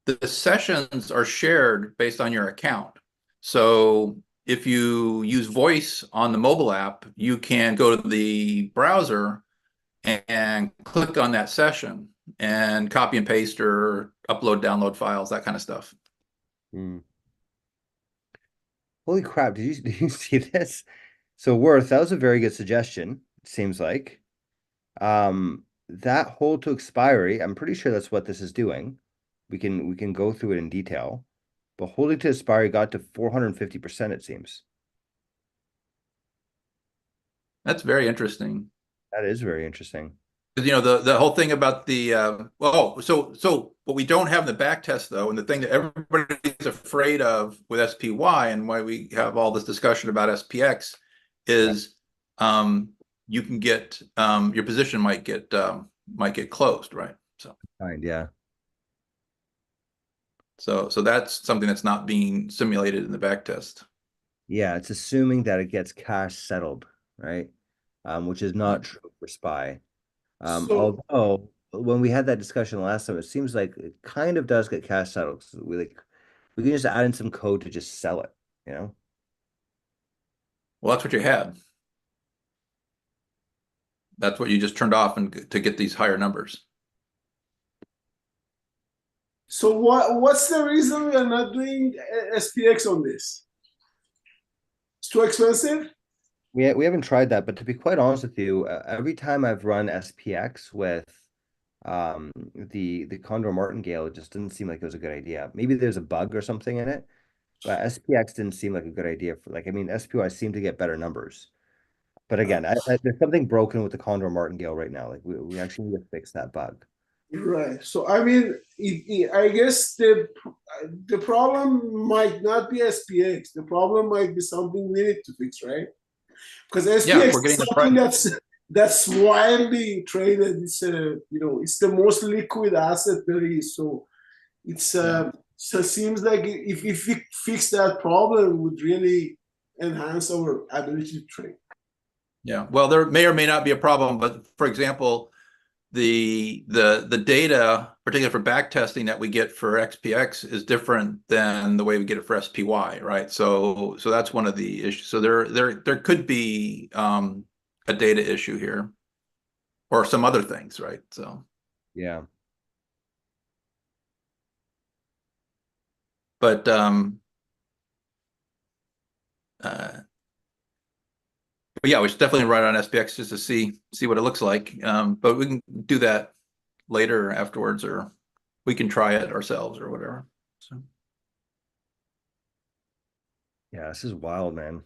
the sessions are shared based on your account. So if you use voice on the mobile app, you can go to the browser and click on that session and copy and paste or upload, download files, that kind of stuff. Mm. Holy crap, did you see this? So Worth, that was a very good suggestion, it seems like. That hold to expiry, I'm pretty sure that's what this is doing. We can go through it in detail. But holding to expiry got to 450%, it seems. That's very interesting. That is very interesting. Because the whole thing about the so what we don't have in the back test though, and the thing that everybody's afraid of with SPY and why we have all this discussion about SPX is you can get your position might get closed, right? So Yeah. so that's something that's not being simulated in the back test. Yeah, it's assuming that it gets cash settled, right? Which is not true for SPY. So, Although when we had that discussion last time, it seems like it kind of does get cash settled. So we can just add in some code to just sell it, you know? Well, that's what you had. That's what you just turned off and to get these higher numbers. so what's the reason we are not doing SPX on this? It's too expensive? We haven't tried that, but to be quite honest with you, every time I've run SPX with the Condor Martingale, it just didn't seem like it was a good idea. Maybe there's a bug or something in it, but SPX didn't seem like a good idea for like, I mean, SPY seemed to get better numbers. But again, there's something broken with the Condor Martingale right now. Like we actually need to fix that bug. Right. So I mean, I guess the problem might not be SPX. The problem might be something we need to fix, right? Because SPX we're is getting the something that's widely traded. It's it's the most liquid asset there is. So it's so it seems like if we fix that problem, it would really enhance our ability to trade. Yeah. Well, there may or may not be a problem, but for example, the data, particularly for back testing that we get for XPX is different than the way we get it for SPY, right? So that's one of the issues. So there could be a data issue here or some other things, right? So Yeah. but yeah, we should definitely run on SPX just to see what it looks like. But we can do that later or afterwards, or we can try it ourselves or whatever. So Yeah, this is wild, man.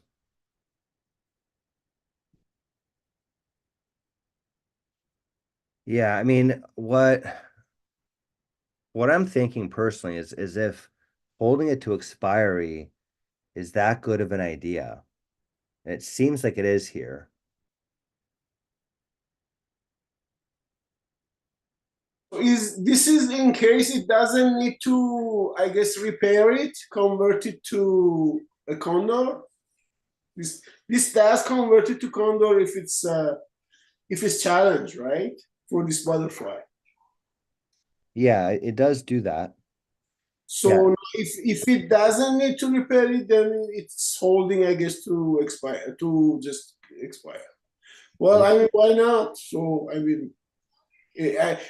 Yeah, I mean, what I'm thinking personally is if holding it to expiry is that good of an idea. It seems like it is here. This is in case it doesn't need to, I guess, repair it, convert it to a condor. This does convert it to condor if it's challenged, right? For this butterfly. Yeah, it does do that. So if it doesn't need to repair it, then it's holding, I guess, to expire, to just expire. Well, I mean, why not? So I mean,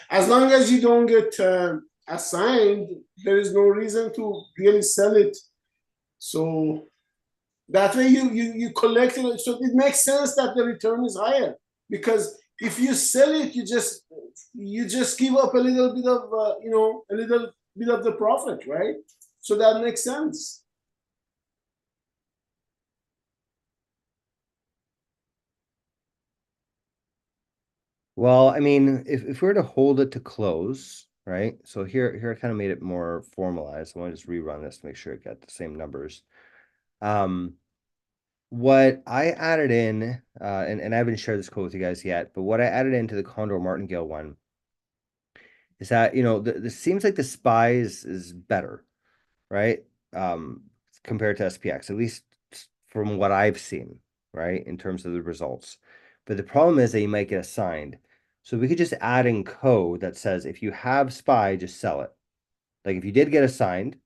as long as you don't get assigned, there is no reason to really sell it. So that way you collect it. So it makes sense that the return is higher because if you sell it, you just give up a little bit of a little bit of the profit, right? So that makes sense. Well, I mean, if we were to hold it to close, right? So here I kind of made it more formalized. I want to just rerun this to make sure it got the same numbers. What I added in, and I haven't shared this code with you guys yet, but what I added into the Condor Martingale one is that, this seems like the SPY is better, right? Compared to SPX, at least from what I've seen, right? In terms of the results. But the problem is that you might get assigned. So we could just add in code that says if you have SPY, just sell it. Like if you did get assigned,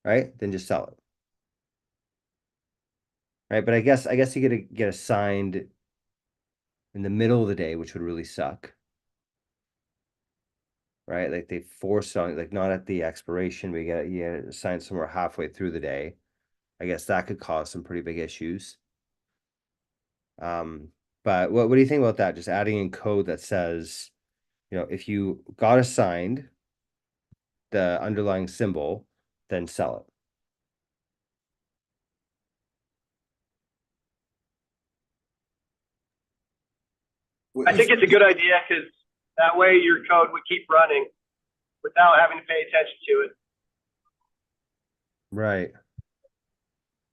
right? Then just sell it. right? But I guess you get assigned in the middle of the day, which would really suck. Right? Like they force on like not at the expiration, we get assigned somewhere halfway through the day. I guess that could cause some pretty big issues. But what do you think about that? Just adding in code that says, if you got assigned the underlying symbol, then sell it. I think it's a good idea because that way your code would keep running without having to pay attention to it. Right.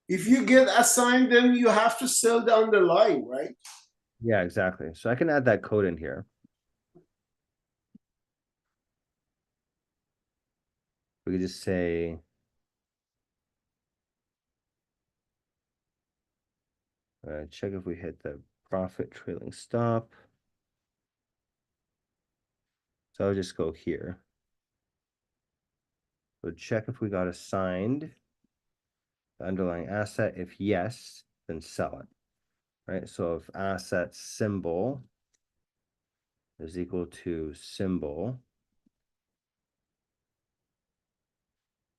If you get assigned, then you have to sell the underlying, right? Yeah, exactly. So I can add that code in here. We could just say check if we hit the profit trailing stop. So I'll just go here. So check if we got assigned the underlying asset. If yes, then sell it. Right. So if asset symbol is equal to symbol,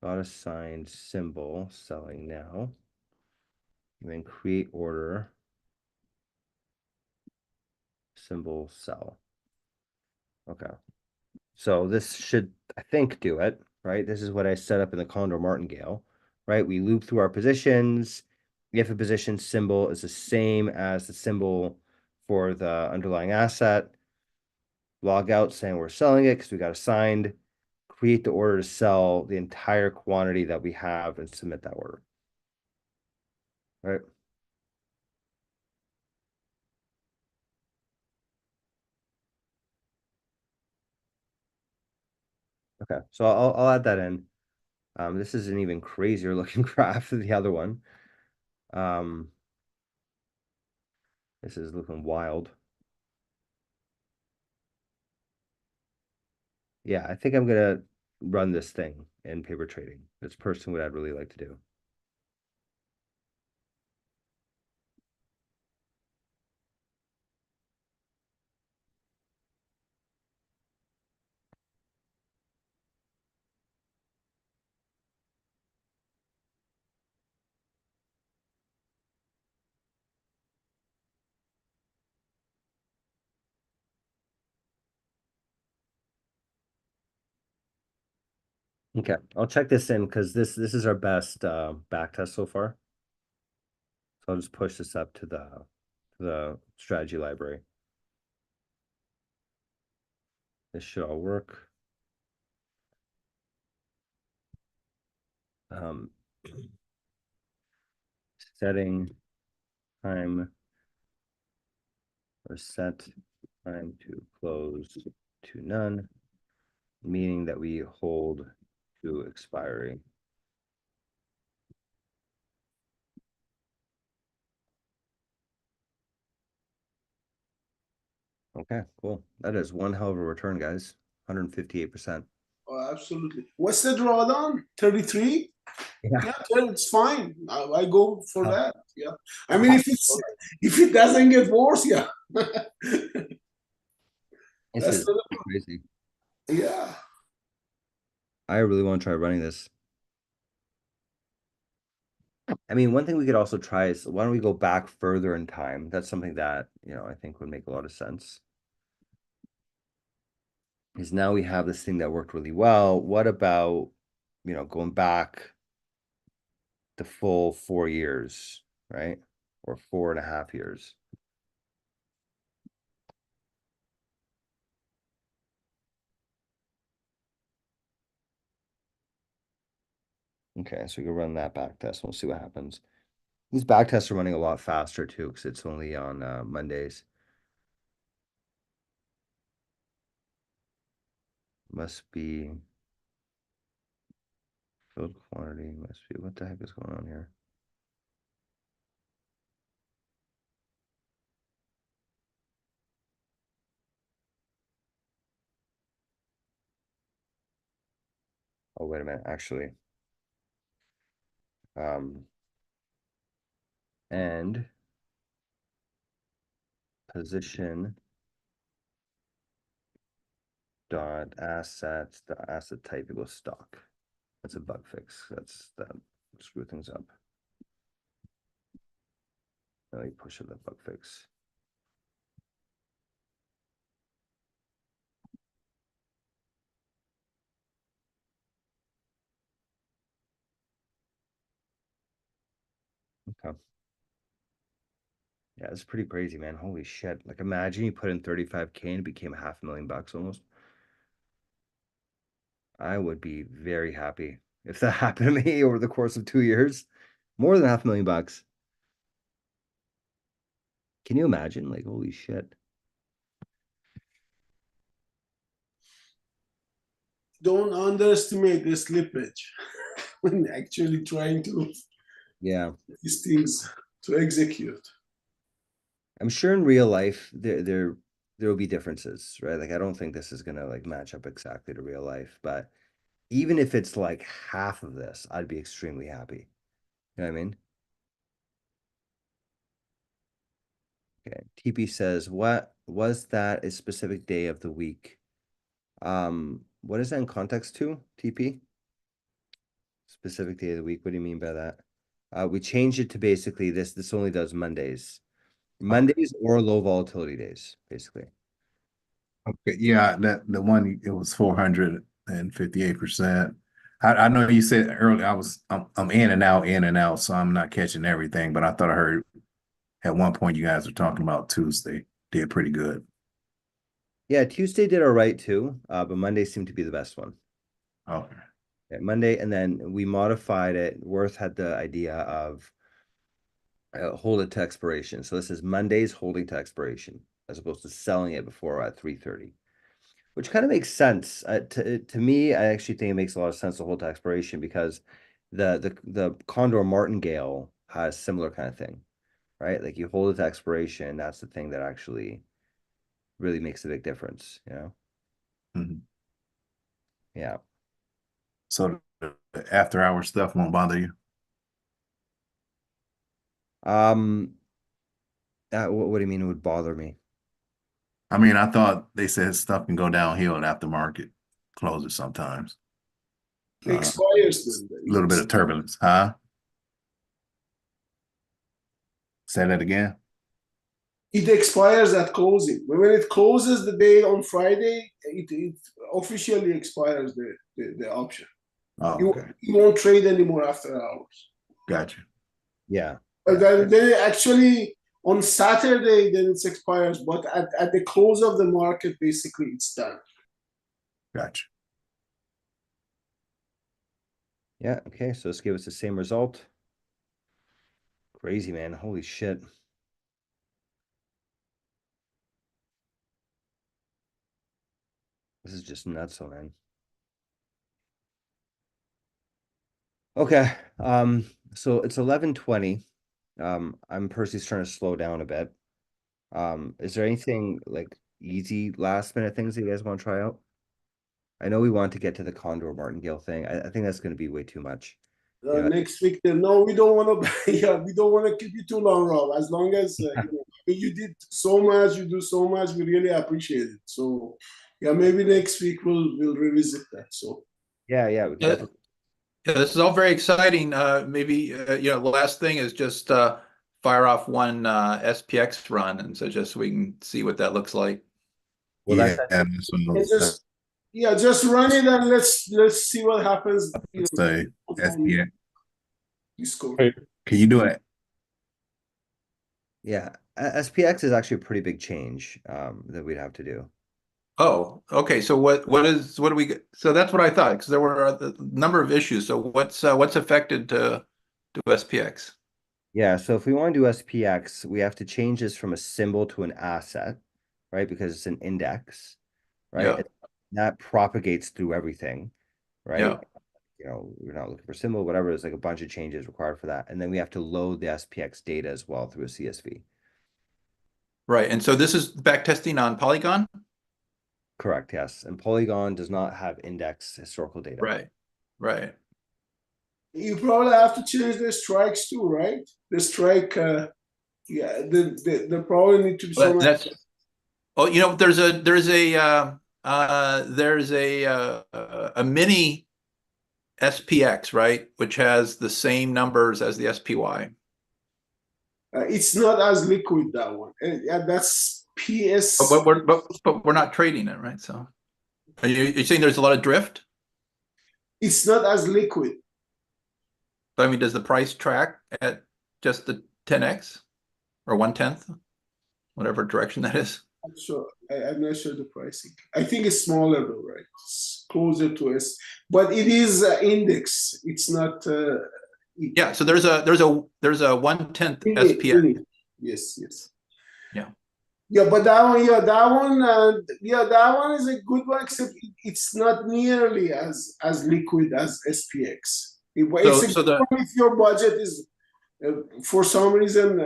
got assigned symbol, selling now, and then create order, symbol, sell. Okay. So this should, I think, do it, right? This is what I set up in the Condor Martingale, right? We loop through our positions. If a position symbol is the same as the symbol for the underlying asset, log out saying we're selling it because we got assigned, create the order to sell the entire quantity that we have and submit that order. Right. Okay, so I'll add that in. This is an even crazier looking graph than the other one. This is looking wild. Yeah, I think I'm gonna run this thing in paper trading. It's personally what I'd really like to do. Okay, I'll check this in because this is our best back test so far. So I'll just push this up to the strategy library. This should all work. Setting time or set time to close to none, meaning that we hold to expiry. Okay, cool. That is one hell of a return, guys. 158%. Oh, absolutely. What's the drawdown? 33? Yeah. It's fine. I go for that. Yeah. I mean, if it doesn't get worse, yeah. This is crazy. Yeah. I really want to try running this. I mean, one thing we could also try is why don't we go back further in time? That's something that, I think would make a lot of sense. Is now we have this thing that worked really well. What about, going back the full 4 years, right? Or 4.5 years. Okay, so we can run that back test. We'll see what happens. These back tests are running a lot faster too, because it's only on Mondays. Must be filled quantity. Must be, what the heck is going on here? Oh, wait a minute. Actually, and position dot assets, the asset type equals stock. That's a bug fix. That's that screw things up. Let me push it that bug fix. Okay. Yeah, it's pretty crazy, man. Holy shit. Like imagine you put in 35K and it became $500,000 almost. I would be very happy if that happened to me over the course of 2 years. More than $500,000. Can you imagine? Like, holy shit. Don't underestimate the slippage when actually trying to Yeah. these things to execute. I'm sure in real life there will be differences, right? Like I don't think this is gonna like match up exactly to real life, but even if it's like half of this, I'd be extremely happy. You know what I mean? Okay. TP says, what was that a specific day of the week? What is that in context to, TP? Specific day of the week. What do you mean by that? We changed it to basically this only does Mondays. Mondays or low volatility days, basically. Okay, yeah, that the one it was 458%. I know you said earlier I'm in and out, so I'm not catching everything, but I thought I heard at one point you guys were talking about Tuesday did pretty good. Yeah, Tuesday did all right too, but Monday seemed to be the best one. Okay. Yeah, Monday, and then we modified it. Worth had the idea of hold it to expiration. So this is Monday's holding to expiration as opposed to selling it before at 3:30, which kind of makes sense. To me, I actually think it makes a lot of sense to hold to expiration because the Condor Martingale has similar kind of thing, right? Like you hold it to expiration, that's the thing that actually really makes a big difference, you know? Mhm. Yeah. So the after hour stuff won't bother you? What do you mean it would bother me? I mean, I thought they said stuff can go downhill after market closes sometimes. Expires A then. little bit of turbulence, huh? Say that again. It expires at closing. When it closes the day on Friday, it officially expires the option. Oh, You, okay. you won't trade anymore after hours. Gotcha. Yeah. But then actually on Saturday, then it expires. But at the close of the market, basically it's done. Gotcha. Yeah. Okay. So let's give us the same result. Crazy, man. Holy shit. This is just nuts, man. Okay. So it's 11:20. I'm personally trying to slow down a bit. Is there anything like easy last minute things that you guys want to try out? I know we want to get to the Condor Martingale thing. I think that's going to be way too much. You know, Next week, then no, we don't want to. Yeah, we don't want to keep you too long, Rob. As long as you did so much, you do so much, we really appreciate it. So, yeah, maybe next week we'll revisit that. So, yeah, we can definitely. Yeah, this is all very exciting. Maybe the last thing is just fire off one SPX run, and so we can see what that looks like. Well, Yeah, that's just run it and let's see what happens. say SPX. You score. Hey, Can you do it? yeah. SPX is actually a pretty big change that we'd have to do. Oh, okay. So what do we get? So that's what I thought, because there were a number of issues. So what's affected to SPX? Yeah, so if we want to do SPX, we have to change this from a symbol to an asset, right? Because it's an index, right? Yeah. That propagates through everything, right? Yeah. We're not looking for symbol, whatever. There's like a bunch of changes required for that. And then we have to load the SPX data as well through a CSV. Right. And so this is back testing on Polygon? Correct, yes. And Polygon does not have index historical data. Right. Right. You probably have to change the strikes too, right? The strike, yeah, the probably need to be so much. That's oh, you know, there's a mini SPX, right, which has the same numbers as the SPY. It's not as liquid, that one. Yeah, that's PS. But we're not trading it, right? So are you saying there's a lot of drift? It's not as liquid. I mean, does the price track at just the 10x or 1/10, whatever direction that is? I'm sure. I'm not sure the pricing. I think it's smaller though, right? It's closer to S, but it is index. It's not. Yeah. So there's a 1/10 SPX. Yes. Yes. Yeah. Yeah, but that one, that one is a good one. Except it's not nearly as liquid as SPX. It's a good one if your budget is. For some reason,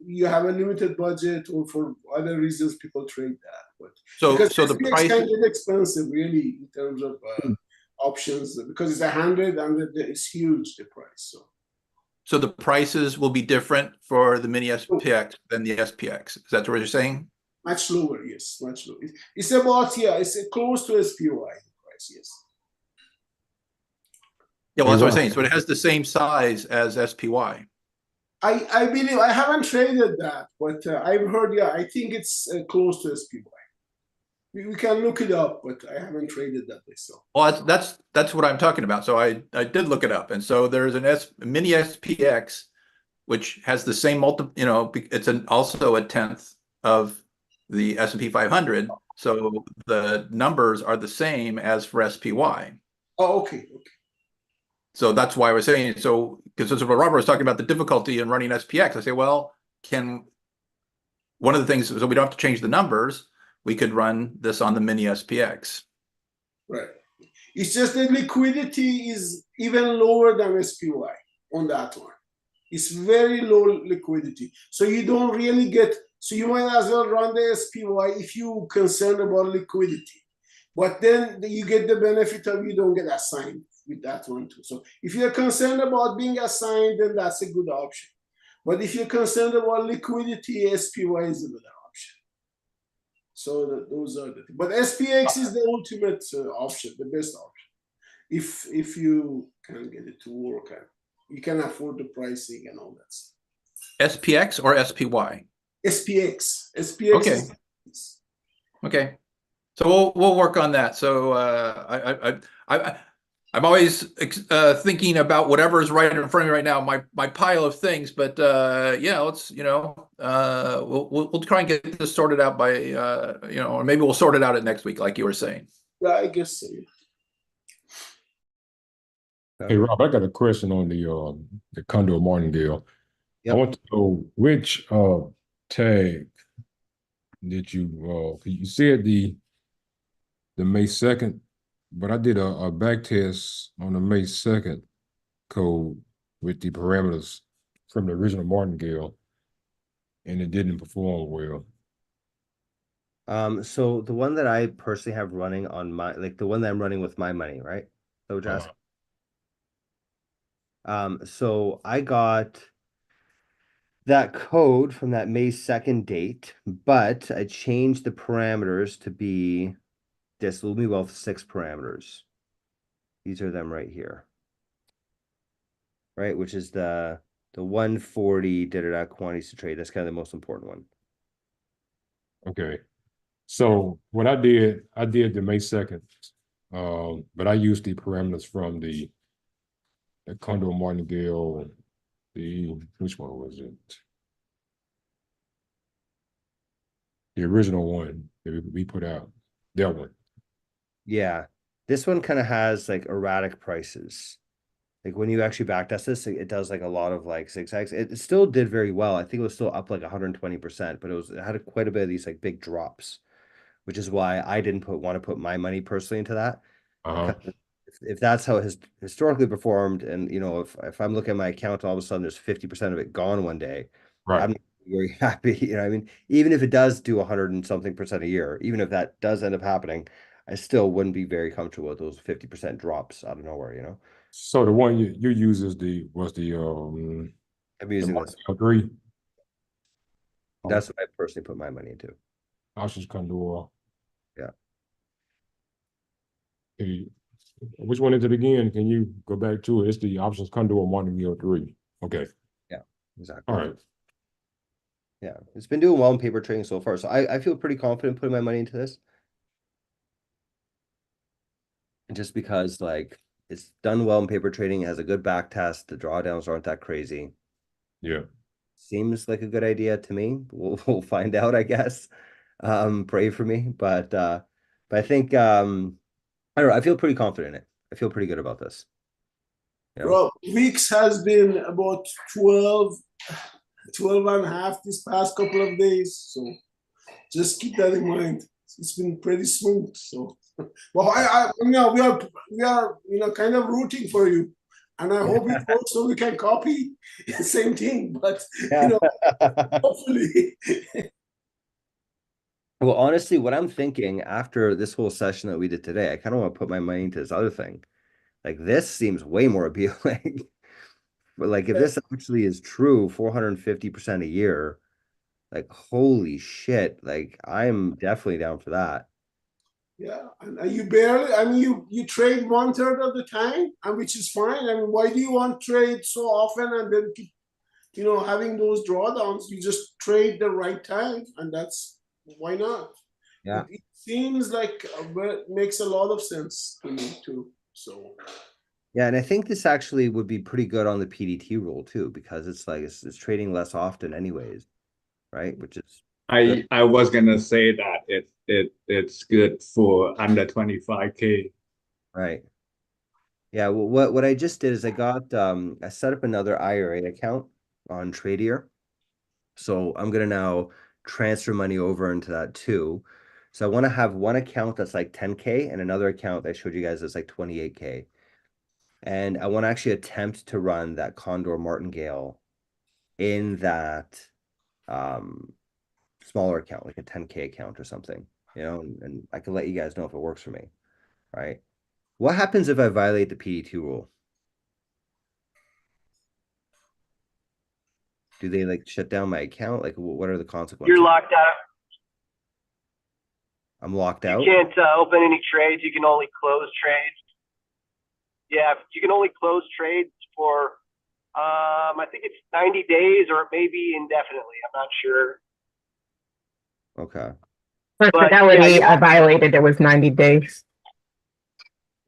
you have a limited budget, or for other reasons, people trade that. But because the price can get expensive, really, in terms of options, because it's 100 and it's huge, the price. So the prices will be different for the mini SPX than the SPX. Is that what you're saying? Much lower, yes, much lower. It's about it's close to SPY price, yes. Yeah, well, that's what I'm saying. So it has the same size as SPY. I believe I haven't traded that, but I've heard. Yeah, I think it's close to SPY. We can look it up, but I haven't traded that myself. Well, that's what I'm talking about. So I did look it up, and so there's a mini SPX which has the same multiple. You know, it's also a 1/10 of the S&P 500. So the numbers are the same as for SPY. Oh, okay. So that's why I was saying, so because this is what Robert was talking about, the difficulty in running SPX. I say, well, one of the things, so we don't have to change the numbers, we could run this on the mini SPX. Right. It's just the liquidity is even lower than SPY on that one. It's very low liquidity. So you don't really get, so you might as well run the SPY if you're concerned about liquidity. But then you get the benefit of you don't get assigned with that one too. So if you're concerned about being assigned, then that's a good option. But if you're concerned about liquidity, SPY is a better option. So those are the things. But SPX is the ultimate option, the best option. If you can get it to work and you can afford the pricing and all that stuff. SPX or SPY? SPX. SPX. Okay. Okay. So we'll work on that. So I'm always thinking about whatever is right in front of me right now, my pile of things. But yeah, let's we'll try and get this sorted out by or maybe we'll sort it out next week, like you were saying. Yeah, I guess so. Hey Rob, I got a question on the Condor Martingale. Yep. I want to know which tag did you said the May 2nd, but I did a back test on the May 2nd code with the parameters from the original Martingale, and it didn't perform well. So the one that I personally have running on my, like the one that I'm running with my money, right? So just so I got that code from that May 2nd date, but I changed the parameters to be this Lumi Wealth 6 parameters. These are them right here. Right, which is the 140 quantities to trade. That's kind of the most important one. Okay. So what I did the May 2nd, but I used the parameters from the Condor Martingale, which one was it? The original one that we put out, that one. Yeah, this one kind of has like erratic prices. Like when you actually backtest this, it does like a lot of like zigzags. It still did very well. I think it was still up like 120%, but it had quite a bit of these like big drops, which is why I didn't want to put my money personally into that. If that's how it has historically performed, and if I'm looking at my account, all of a sudden there's 50% of it gone one day, right? I'm not very happy. I mean, even if it does do 100 and something percent a year, even if that does end up happening, I still wouldn't be very comfortable with those 50% drops out of nowhere. So the one you use is the I'm the using this. Mark III That's what I personally put my money into. options Condor. Yeah. Okay. Which one is it again? Can you go back to it? It's the options Condor Martingale 3. Okay. Yeah, exactly. All right. Yeah, it's been doing well in paper trading so far. So I feel pretty confident putting my money into this. Just because like it's done well in paper trading, it has a good back test, the drawdowns aren't that crazy. Yeah. Seems like a good idea to me. We'll find out, I guess. Pray for me. But I think I don't know, I feel pretty confident in it. I feel pretty good about this. You know? Bro, VIX has been about 12 and a half this past couple of days. So just keep that in mind. It's been pretty smooth. So, well, we are, kind of rooting for you, and I hope it works so we can copy the same thing. But hopefully. Well, honestly, what I'm thinking after this whole session that we did today, I kind of want to put my money into this other thing. Like this seems way more appealing. But like if this actually is true, 450% a year, like holy shit, like I'm definitely down for that. Yeah, and you barely, I mean, you trade 1/3 of the time, and which is fine. I mean, why do you want to trade so often and then keep, having those drawdowns? You just trade the right time, and that's why not? Yeah. It seems like it makes a lot of sense to me too. So Yeah, and I think this actually would be pretty good on the PDT rule too, because it's like it's trading less often anyways, right? Which is good. I was gonna say that it's good for under 25K. Right. Yeah, well, what I just did is I set up another IRA account on Tradier. So I'm gonna now transfer money over into that too. So I want to have one account that's like 10K and another account that I showed you guys that's like 28K. And I want to actually attempt to run that Condor Martingale in that smaller account, like a 10K account or something, and I can let you guys know if it works for me. Right. What happens if I violate the PD2 rule? Do they like shut down my account? Like, what are the consequences? You're locked out. I'm locked You out. can't open any trades. You can only close trades. Yeah, you can only close trades for I think it's 90 days or maybe indefinitely. I'm not sure. Okay. For But, Fidelity, yeah, I violated it was 90 days.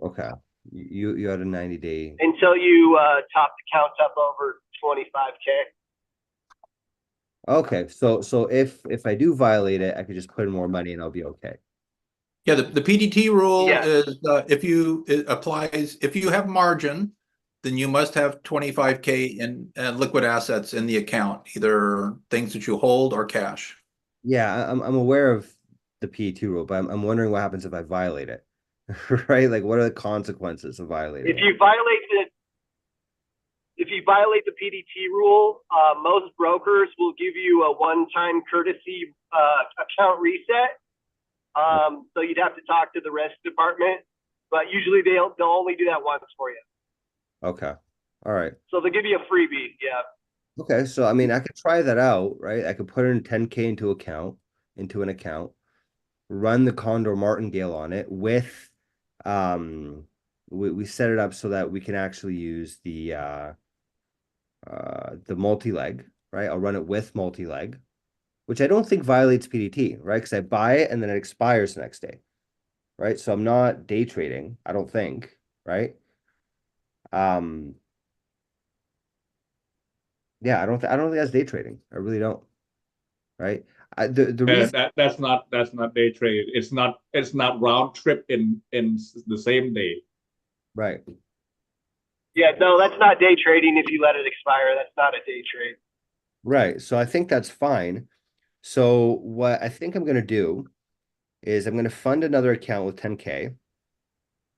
Okay. You had a 90-day. Until you top the count up over 25K. Okay. So if I do violate it, I could just put in more money and I'll be okay. Yeah, the PDT rule Yeah. is it applies if you have margin, then you must have 25K in liquid assets in the account, either things that you hold or cash. Yeah, I'm aware of the P2 rule, but I'm wondering what happens if I violate it. Right? Like, what are the consequences of violating If it? you violate the PDT rule, most brokers will give you a one-time courtesy account reset. So you'd have to talk to the risk department, but usually they'll only do that once for you. Okay. All right. So they'll give you a freebie. Yeah. Okay. So I mean, I could try that out, right? I could put in 10K into an account, run the Condor Martingale on it with we set it up so that we can actually use the multi-leg, right? I'll run it with multi-leg, which I don't think violates PDT, right? Because I buy it and then it expires the next day, right? So I'm not day trading, I don't think, right? Yeah, I don't think that's day trading. I really don't, right? The reason That's not day trade. It's not round trip in the same day. right. Yeah, no, that's not day trading if you let it expire. That's not a day trade. Right. So I think that's fine. So what I think I'm gonna do is I'm gonna fund another account with 10K,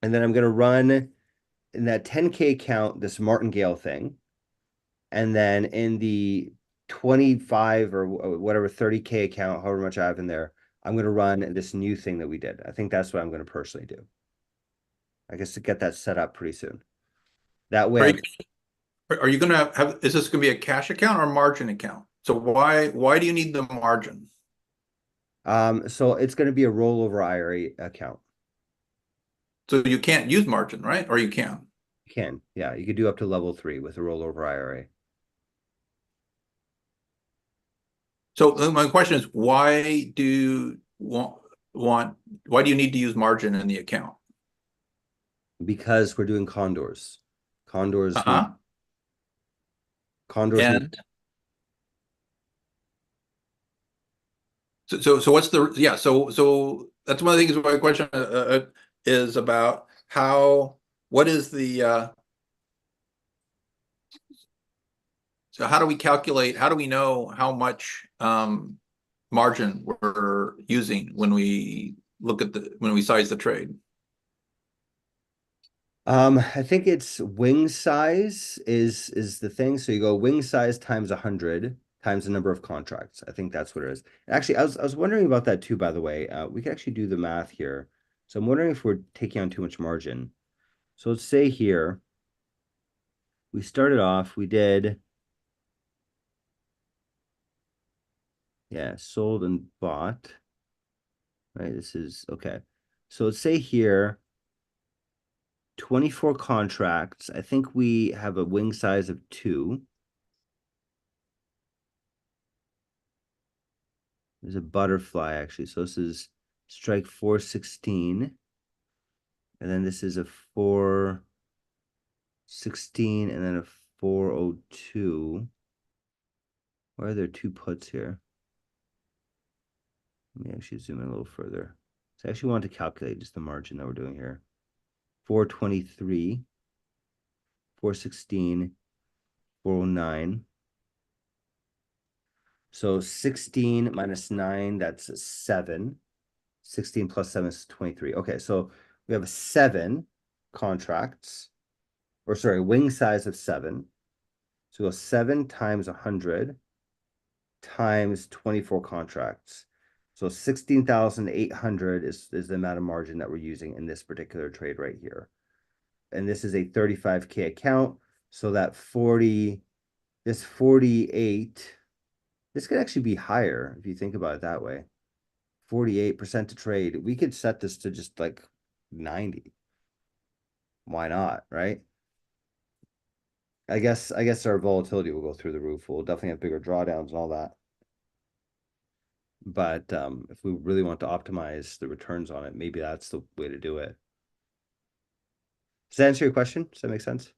and then I'm gonna run in that 10K account this Martingale thing, and then in the 25 or whatever 30K account, however much I have in there, I'm gonna run this new thing that we did. I think that's what I'm gonna personally do. I guess to get that set up pretty soon. That way, Are you going to have, is this going to be a cash account or a margin account? So why do you need the margin? so it's going to be a rollover IRA account. So you can't use margin, right? Or you can? You can, yeah, you could do up to level 3 with a rollover IRA. So my question is, why do you why do you need to use margin in the account? Because we're doing condors. Condors need Uh-huh. condors need And so what's the so that's one of the things my question is about what is the so how do we calculate, how do we know how much margin we're using when we look at when we size the trade? I think it's wing size is the thing. So you go wing size times 100 times the number of contracts. I think that's what it is. Actually, I was wondering about that too, by the way. We can actually do the math here. So I'm wondering if we're taking on too much margin. So let's say here, we started off, we did, yeah, sold and bought, right? This is, okay. So let's say here, 24 contracts. I think we have a wing size of 2. There's a butterfly actually. So this is strike 416. And then this is a 416 and then a 402. Why are there 2 puts here? Let me actually zoom in a little further. So I actually want to calculate just the margin that we're doing here. 423, 416, 409. So 16 minus 9, that's a 7. 16 plus 7 is 23. Okay, so we have 7 contracts, or sorry, wing size of 7. So we'll go 7 times 100 times 24 contracts. So 16,800 is the amount of margin that we're using in this particular trade right here. And this is a 35K account. So that 48, this could actually be higher if you think about it that way. 48% to trade. We could set this to just like 90. Why not, right? I guess our volatility will go through the roof. We'll definitely have bigger drawdowns and all that. But if we really want to optimize the returns on it, maybe that's the way to do it. Does that answer your question? Does that make sense?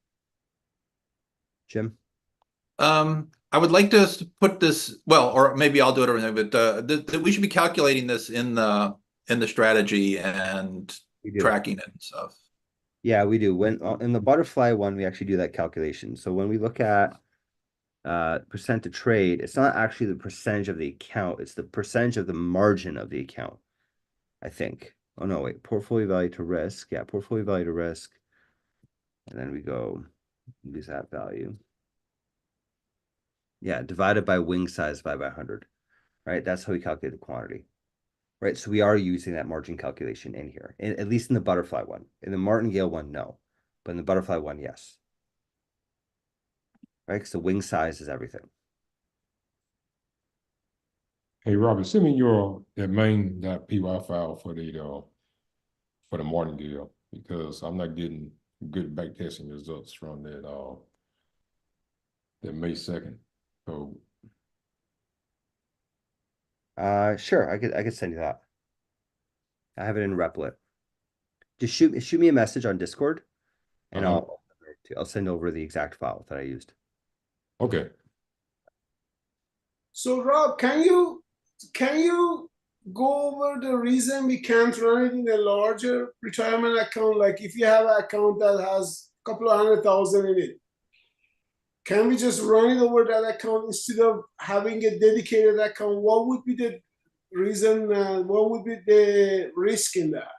Jim? I would like to put this, well, or maybe I'll do it everything, but we should be calculating this in the strategy and tracking it and stuff. Yeah, we do. When in the butterfly one, we actually do that calculation. So when we look at percent to trade, it's not actually the percentage of the account, it's the percentage of the margin of the account, I think. Oh no, wait, portfolio value to risk. Yeah, portfolio value to risk. And then we go use that value. Yeah, divided by wing size divided by 100, right? That's how we calculate the quantity, right? So we are using that margin calculation in here, at least in the butterfly one. In the martingale one, no. But in the butterfly one, yes. Right? Because the wing size is everything. Hey, Robert, send me that main.py file for the martingale because I'm not getting good backtesting results from that May 2nd code. Sure, I could send you that. I have it in Replit. Just shoot me a message on Discord, and I'll send over the exact file that I used. Okay. So Rob, can you go over the reason we can't run it in a larger retirement account? Like if you have an account that has a couple of 100,000 in it, can we just run it over that account instead of having a dedicated account? What would be the reason? What would be the risk in that?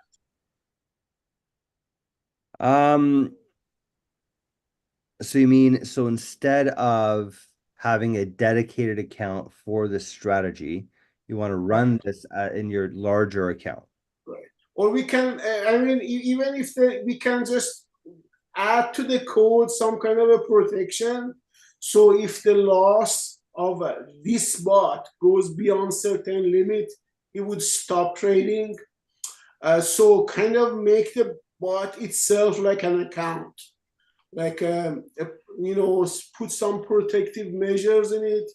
So you mean, so instead of having a dedicated account for this strategy, you want to run this in your larger account? Right. Or we can, I mean, even if we can just add to the code some kind of a protection. So if the loss of this bot goes beyond certain limit, it would stop trading. So kind of make the bot itself like an account, like put some protective measures in it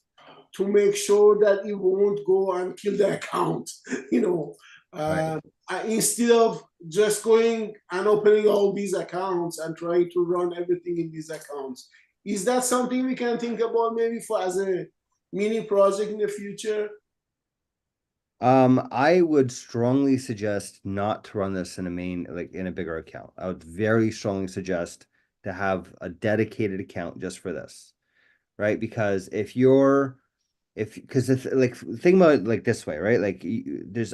to make sure that it won't go and kill the account. you know, Right. Instead of just going and opening all these accounts and trying to run everything in these accounts. Is that something we can think about maybe for as a mini project in the future? I would strongly suggest not to run this in a main, like in a bigger account. I would very strongly suggest to have a dedicated account just for this, right? Because because it's like, think about it like this way, right? Like there's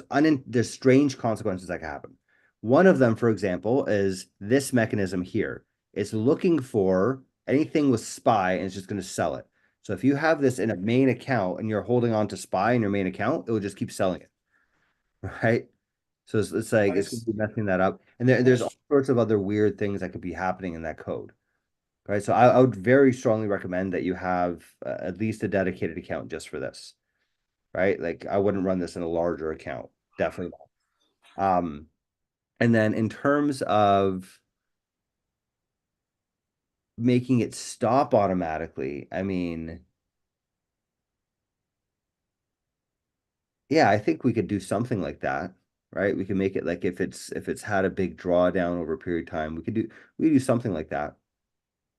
strange consequences that can happen. One of them, for example, is this mechanism here. It's looking for anything with SPY and it's just going to sell it. So if you have this in a main account and you're holding on to SPY in your main account, it will just keep selling it, right? So it's like it's going to be messing that up. And there's all sorts of other weird things that could be happening in that code, right? So I would very strongly recommend that you have at least a dedicated account just for this, right? Like I wouldn't run this in a larger account, definitely not. And then in terms of making it stop automatically, I mean, yeah, I think we could do something like that, right? We can make it like if it's had a big drawdown over a period of time, we do something like that.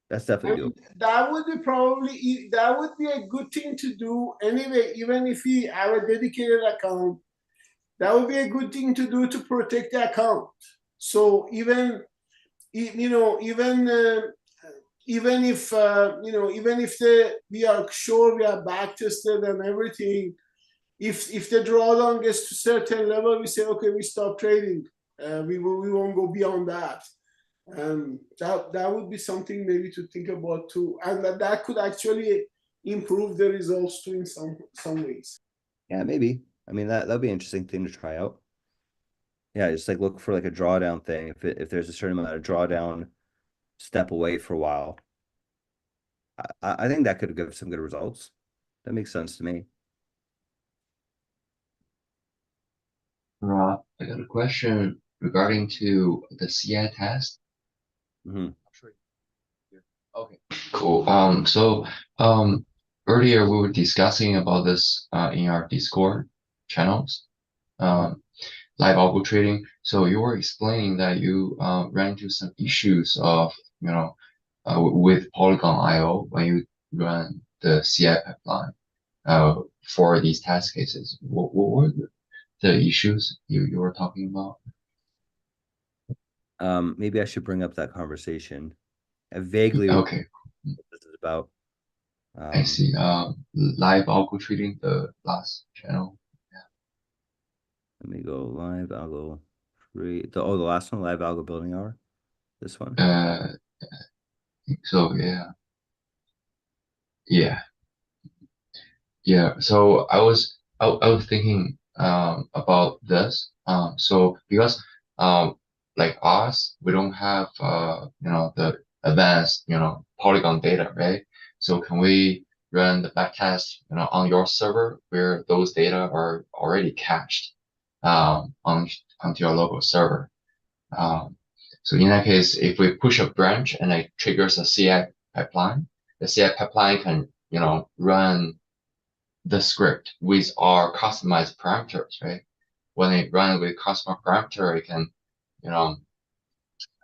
That's definitely doable. That would be probably that would be a good thing to do anyway. Even if we have a dedicated account, that would be a good thing to do to protect the account. So even if we are sure we are back tested and everything, if the drawdown gets to certain level, we say okay, we stop trading. We won't go beyond that. That would be something maybe to think about too, and that could actually improve the results too in some ways. Yeah, maybe. I mean that'd be an interesting thing to try out. Yeah, just like look for like a drawdown thing. If there's a certain amount of drawdown, step away for a while. I think that could give some good results. That makes sense to me. Rob, I got a question regarding to the CI test. Mhm. Okay, cool. Earlier we were discussing about this in our Discord channels, live algo trading. So you were explaining that you ran into some issues of with Polygon IO when you run the CI pipeline for these test cases. What were the issues you were talking about? Maybe I should bring up that conversation. I vaguely Okay, what this is about. I see. Live algo trading, the last channel. Let me go live algo the last one, live algo building hour. This one. I think so, yeah. Yeah. Yeah, so I was thinking about this. So because like us, we don't have the advanced Polygon data, right? So can we run the backtest on your server where those data are already cached onto your local server? Um, so in that case, if we push a branch and it triggers a CI pipeline, the CI pipeline can run the script with our customized parameters, right? When it runs with customer parameter, it can, you know,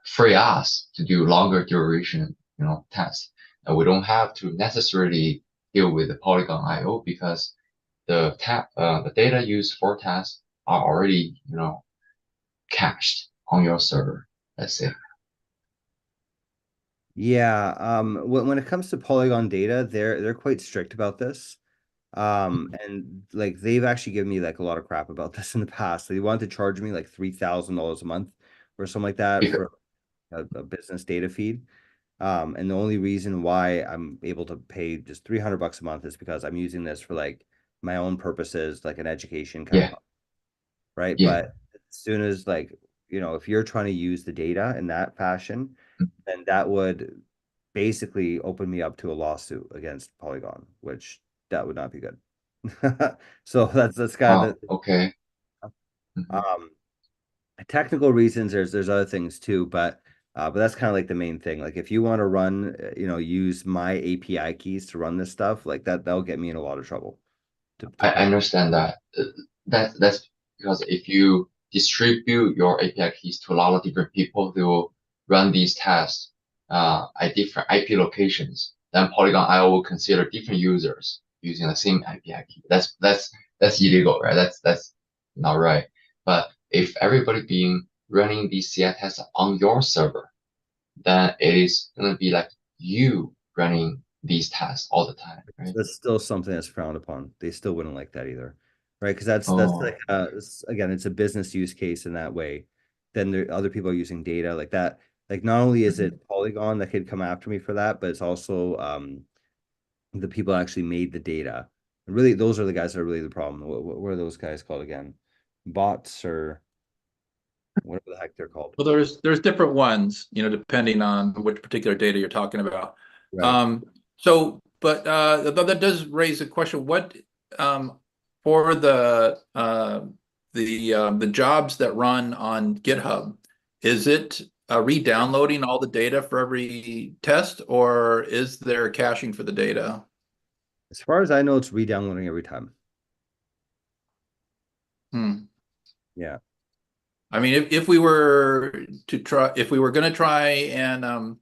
free us to do longer duration, tests. And we don't have to necessarily deal with the Polygon IO because the data used for tests are already, cached on your server. Let's say. Yeah, when it comes to Polygon data, they're quite strict about this. And like they've actually given me like a lot of crap about this in the past. They wanted to charge me like $3,000 a month or something like that Because, for a business data feed. And the only reason why I'm able to pay just $300 a month is because I'm using this for like my own purposes, like an education kind of yeah, month, right? yeah. But as soon as like, if you're trying to use the data in that fashion, then that would basically open me up to a lawsuit against Polygon, which that would not be good. So that's kind of Okay. um technical reasons. There's other things too, but that's kind of like the main thing. Like if you want to run, use my API keys to run this stuff, like that'll get me in a lot of trouble. I understand that. That's because if you distribute your API keys to a lot of different people to run these tests at different IP locations, then Polygon IO will consider different users using the same API key. That's illegal, right? That's not right. But if everybody being running these CI tests on your server, then it is gonna be like you running these tests all the time, right? That's still something that's frowned upon. They still wouldn't like that either, right? Because that's like Oh. again, it's a business use case in that way. Then there other people are using data like that. Like not only is it Polygon that could come after me for that, but it's also the people actually made the data. And really, those are the guys that are really the problem. What are those guys called again? Bots or whatever the heck they're called. Well, there's different ones, depending on which particular data you're talking about. Right. But that does raise a question. What for the jobs that run on GitHub, is it re-downloading all the data for every test, or is there caching for the data? As far as I know, it's re-downloading every time. Yeah. I mean, if we were going to try and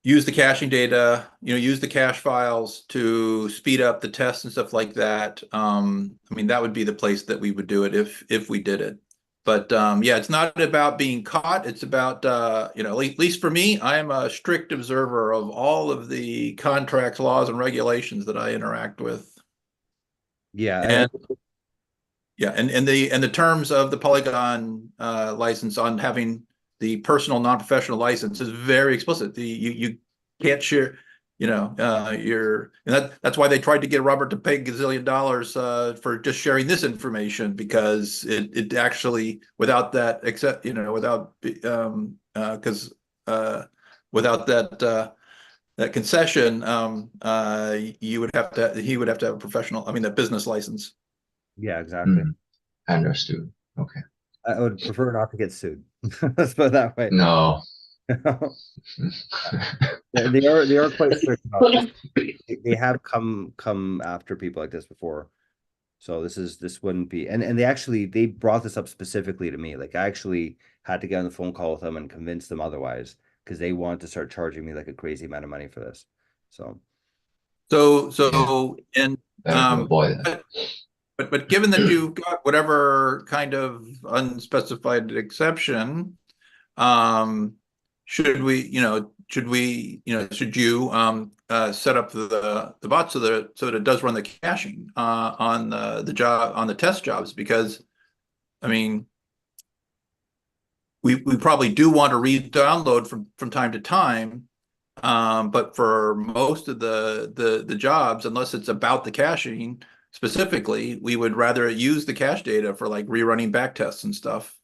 use the caching data, use the cache files to speed up the tests and stuff like that. I mean, that would be the place that we would do it if we did it. But yeah, it's not about being caught. It's about at least for me, I am a strict observer of all of the contracts, laws, and regulations that I interact with. Yeah. And the terms of the Polygon license on having the personal non-professional license is very explicit. You can't share, that's why they tried to get Robert to pay $1 gazillion for just sharing this information, because it actually without that without that concession, he would have to have a professional, a business license. Yeah, exactly. Understood. Okay. I would prefer not to get sued. Let's put it that way. No. They are quite strict about this. They have come after people like this before. So this wouldn't be, and they brought this up specifically to me. Like I actually had to get on the phone call with them and convince them otherwise, because they wanted to start charging me like a crazy amount of money for this. But given that you've got whatever kind of unspecified exception, should you set up the bot so that it does run the caching on the test jobs? Because I mean, we probably do want to re-download from time to time, but for most of the jobs, unless it's about the caching specifically, we would rather use the cache data for like rerunning back tests and stuff.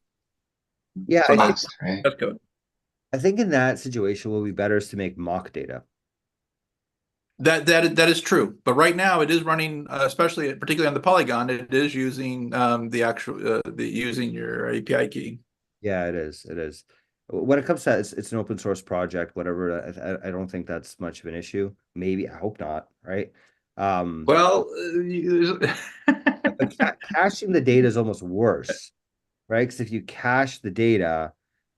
Yeah, Fast, right? That's code. I think in that situation, what would be better is to make mock data. That is true, but right now it is running, especially particularly on the Polygon, it is using using your API key. Yeah, it is. It is. When it comes to that, it's an open source project, whatever. I don't think that's much of an issue. Maybe, I hope not, right? Well, caching the data is almost worse, right? Because if you cache the data,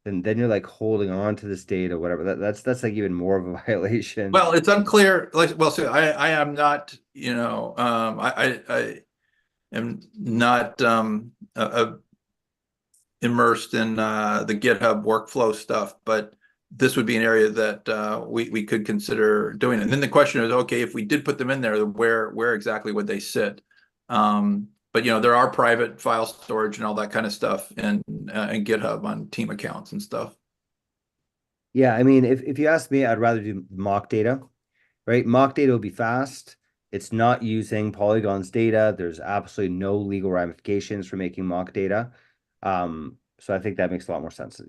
then you're like holding on to this data, whatever. That's like even more of a violation. Well, it's unclear. So I am not, I am not immersed in the GitHub workflow stuff, but this would be an area that we could consider doing. And then the question is, okay, if we did put them in there, where exactly would they sit? But there are private file storage and all that kind of stuff in GitHub on team accounts and stuff. Yeah, I mean, if you ask me, I'd rather do mock data, right? Mock data will be fast. It's not using Polygon's data. There's absolutely no legal ramifications for making mock data. So I think that makes a lot more sense. I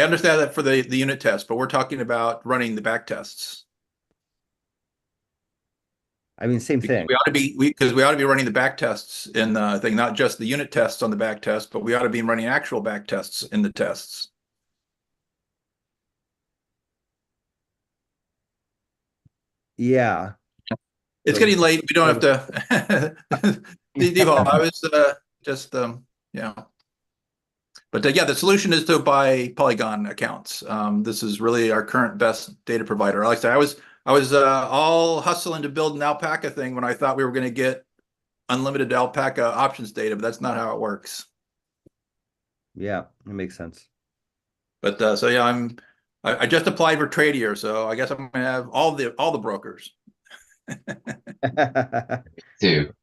understand that for the unit test, but we're talking about running the back tests. I mean, same thing. We ought to be because we ought to be running the back tests in the thing, not just the unit tests on the back test, but we ought to be running actual back tests in the tests. Yeah. It's getting late. We don't have to. Default. I was just yeah. But yeah, the solution is to buy Polygon accounts. This is really our current best data provider. Like I said, I was all hustling to build an alpaca thing when I thought we were going to get unlimited alpaca options data, but that's not how it works. Yeah, it makes sense. But so yeah, I just applied for Tradier, so I guess I'm gonna have all the brokers. Too.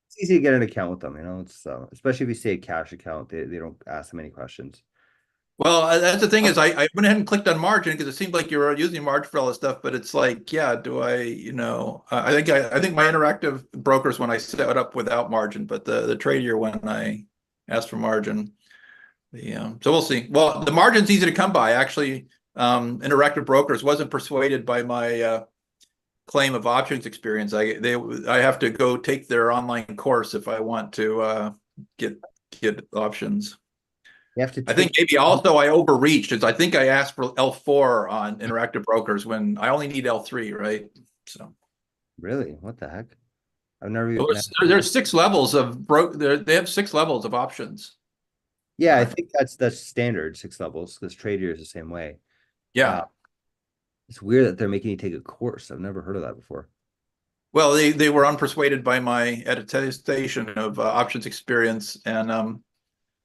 It's easy to get an account with them, you know. It's especially if you say a cash account, they don't ask them any questions. Well, that's the thing is I went ahead and clicked on margin because it seemed like you were using margin for all this stuff, but it's like, yeah, do I, I think my interactive brokers when I set it up without margin, but the Tradier when I asked for margin. So we'll see. Well, the margin's easy to come by. Actually, interactive brokers wasn't persuaded by my claim of options experience. I have to go take their online course if I want to get options. You have to I think maybe also I overreached because I think I asked for L4 on interactive brokers when I only need L3, right? So really, what the heck? I've never well, even. there's 6 levels of they have 6 levels of options. Yeah, I think that's standard 6 levels because Trader is the same way. Yeah. It's weird that they're making you take a course. I've never heard of that before. Well, they were unpersuaded by my attestation of options experience, and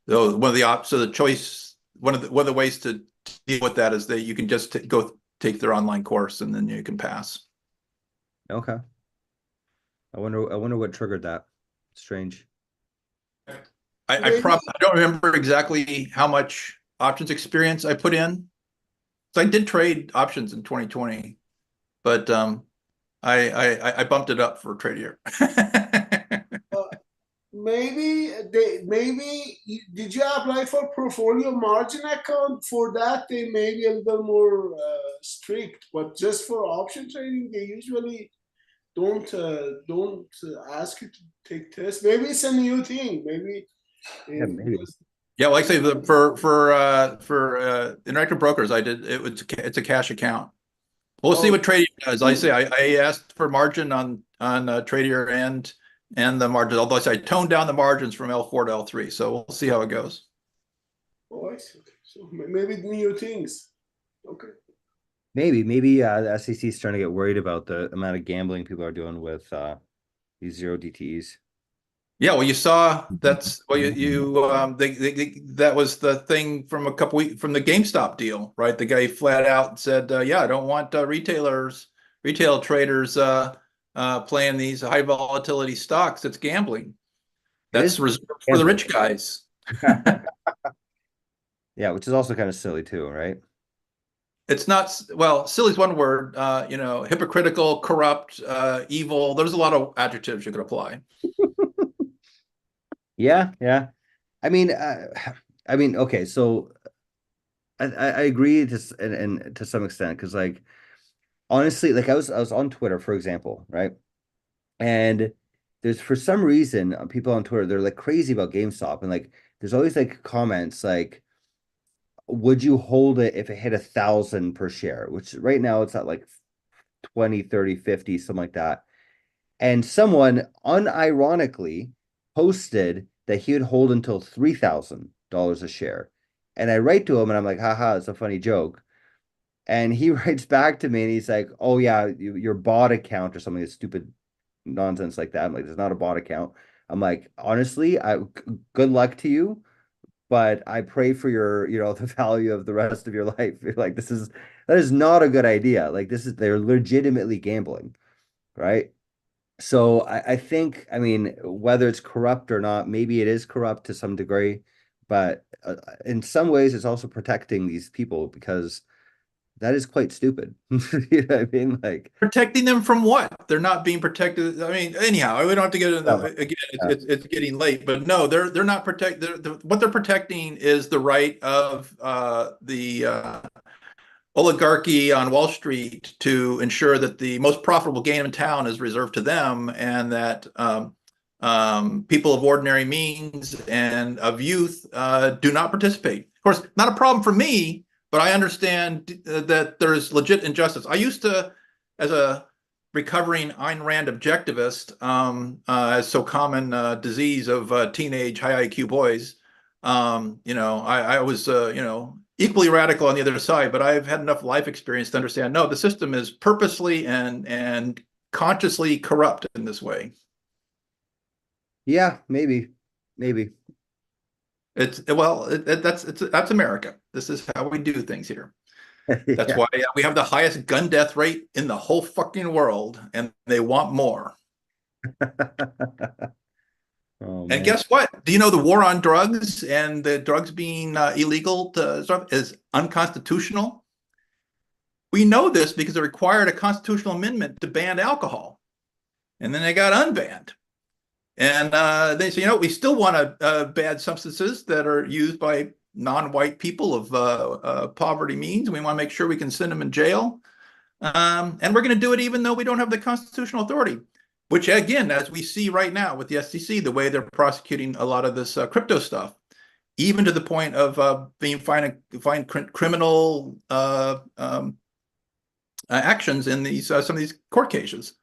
so the choice one of the ways to deal with that is that you can just go take their online course and then you can pass. Okay. I wonder what triggered that. Strange. I don't remember exactly how much options experience I put in. So I did trade options in 2020, but I bumped it up for Tradier. Did you apply for portfolio margin account? For that they may be a little more strict, but just for option trading they usually don't ask you to take tests. Maybe it's a new thing. Maybe. Yeah, like I say, for interactive brokers, it's a cash account. We'll see what Tradier does. I say I asked for margin on Tradier and the margins. Although I toned down the margins from L4 to L3, so we'll see how it goes. Oh, I see. Okay. So maybe new things. Okay. Maybe the SEC is starting to get worried about the amount of gambling people are doing with these 0 DTEs. Yeah, well, you saw that's well, that was the thing from a couple weeks from the GameStop deal, right? The guy flat out said, "Yeah, I don't want retail traders playing these high volatility stocks. It's gambling. That's reserved for the rich guys." Yeah, which is also kind of silly too, right? It's not, well, silly is one word, hypocritical, corrupt, evil. There's a lot of adjectives you could apply. Yeah. I mean, okay, so I agree and to some extent because like honestly, like I was on Twitter, for example, right? And there's for some reason people on Twitter they're like crazy about GameStop and like there's always like comments like would you hold it if it hit 1,000 per share, which right now it's at like 20, 30, 50, something like that. And someone unironically posted that he would hold until $3,000 a share. And I write to him and I'm like, haha, it's a funny joke. And he writes back to me and he's like, oh yeah, your bot account or something, stupid nonsense like that. I'm like, there's not a bot account. I'm like, honestly, good luck to you, but I pray for your, the value of the rest of your life. Like that is not a good idea. Like they're legitimately gambling, right? So I think, I mean, whether it's corrupt or not, maybe it is corrupt to some degree, but in some ways it's also protecting these people because that is quite stupid. You know what I mean? Like Protecting them from what? They're not being protected. I mean, anyhow, we don't have to get into Yeah. again. It's getting late, but no, they're not what they're protecting is the right of the oligarchy on Wall Street to ensure that the most profitable game in town is reserved to them, and that people of ordinary means and of youth do not participate. Of course, not a problem for me, but I understand that there's legit injustice. I used to, as a recovering Ayn Rand objectivist, as so common disease of teenage high IQ boys, I was, equally radical on the other side, but I've had enough life experience to understand, no, the system is purposely and consciously corrupt in this way. Yeah, maybe. That's America. This is how we do things here. That's Yeah. why we have the highest gun death rate in the whole fucking world, and they want more. Oh, And man. guess what? Do you know the war on drugs and the drugs being illegal is unconstitutional? We know this because it required a constitutional amendment to ban alcohol, and then they got unbanned. And they say, we still want to ban substances that are used by non-white people of poverty means. We want to make sure we can send them in jail. And we're going to do it even though we don't have the constitutional authority, which, again, as we see right now with the SEC, the way they're prosecuting a lot of this crypto stuff, even to the point of being find criminal actions in these some of these court cases.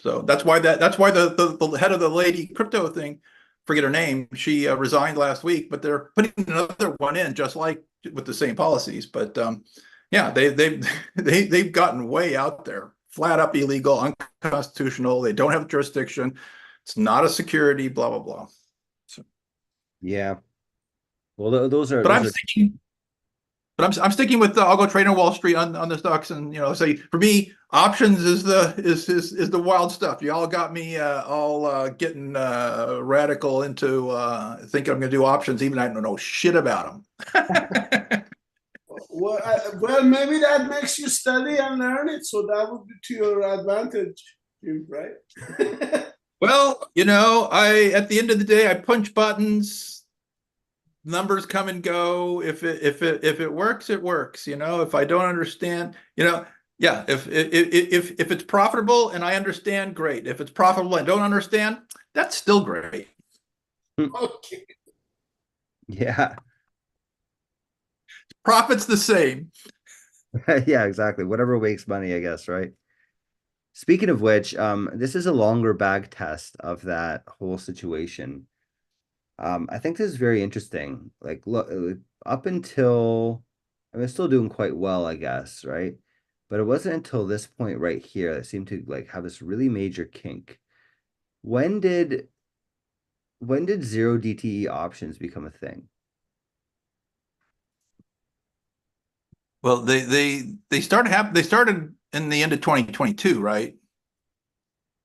So that's why the head of the lady crypto thing, forget her name, she resigned last week, but they're putting another one in just like with the same policies. But yeah, they've gotten way out there, flat up illegal, unconstitutional. They don't have jurisdiction. It's not a security, blah blah blah. So, Yeah. Well, those are. but I'm sticking with I'll go trade on Wall Street on the stocks, and say for me options is the wild stuff. You all got me all getting radical into thinking I'm going to do options, even I don't know shit about them. Well, maybe that makes you study and learn it, so that would be to your advantage, right? Well, I at the end of the day I punch buttons. Numbers come and go. If it works, it works. If I don't understand, yeah. If it's profitable and I understand, great. If it's profitable and I don't understand, that's still great. Okay. Yeah. Profit's the same. Yeah, exactly. Whatever makes money, I guess, right? Speaking of which, this is a longer bag test of that whole situation. I think this is very interesting. Like, look, up until it's still doing quite well, I guess, right? But it wasn't until this point right here that seemed to like have this really major kink. When did zero DTE options become a thing? Well, they started in the end of 2022, right?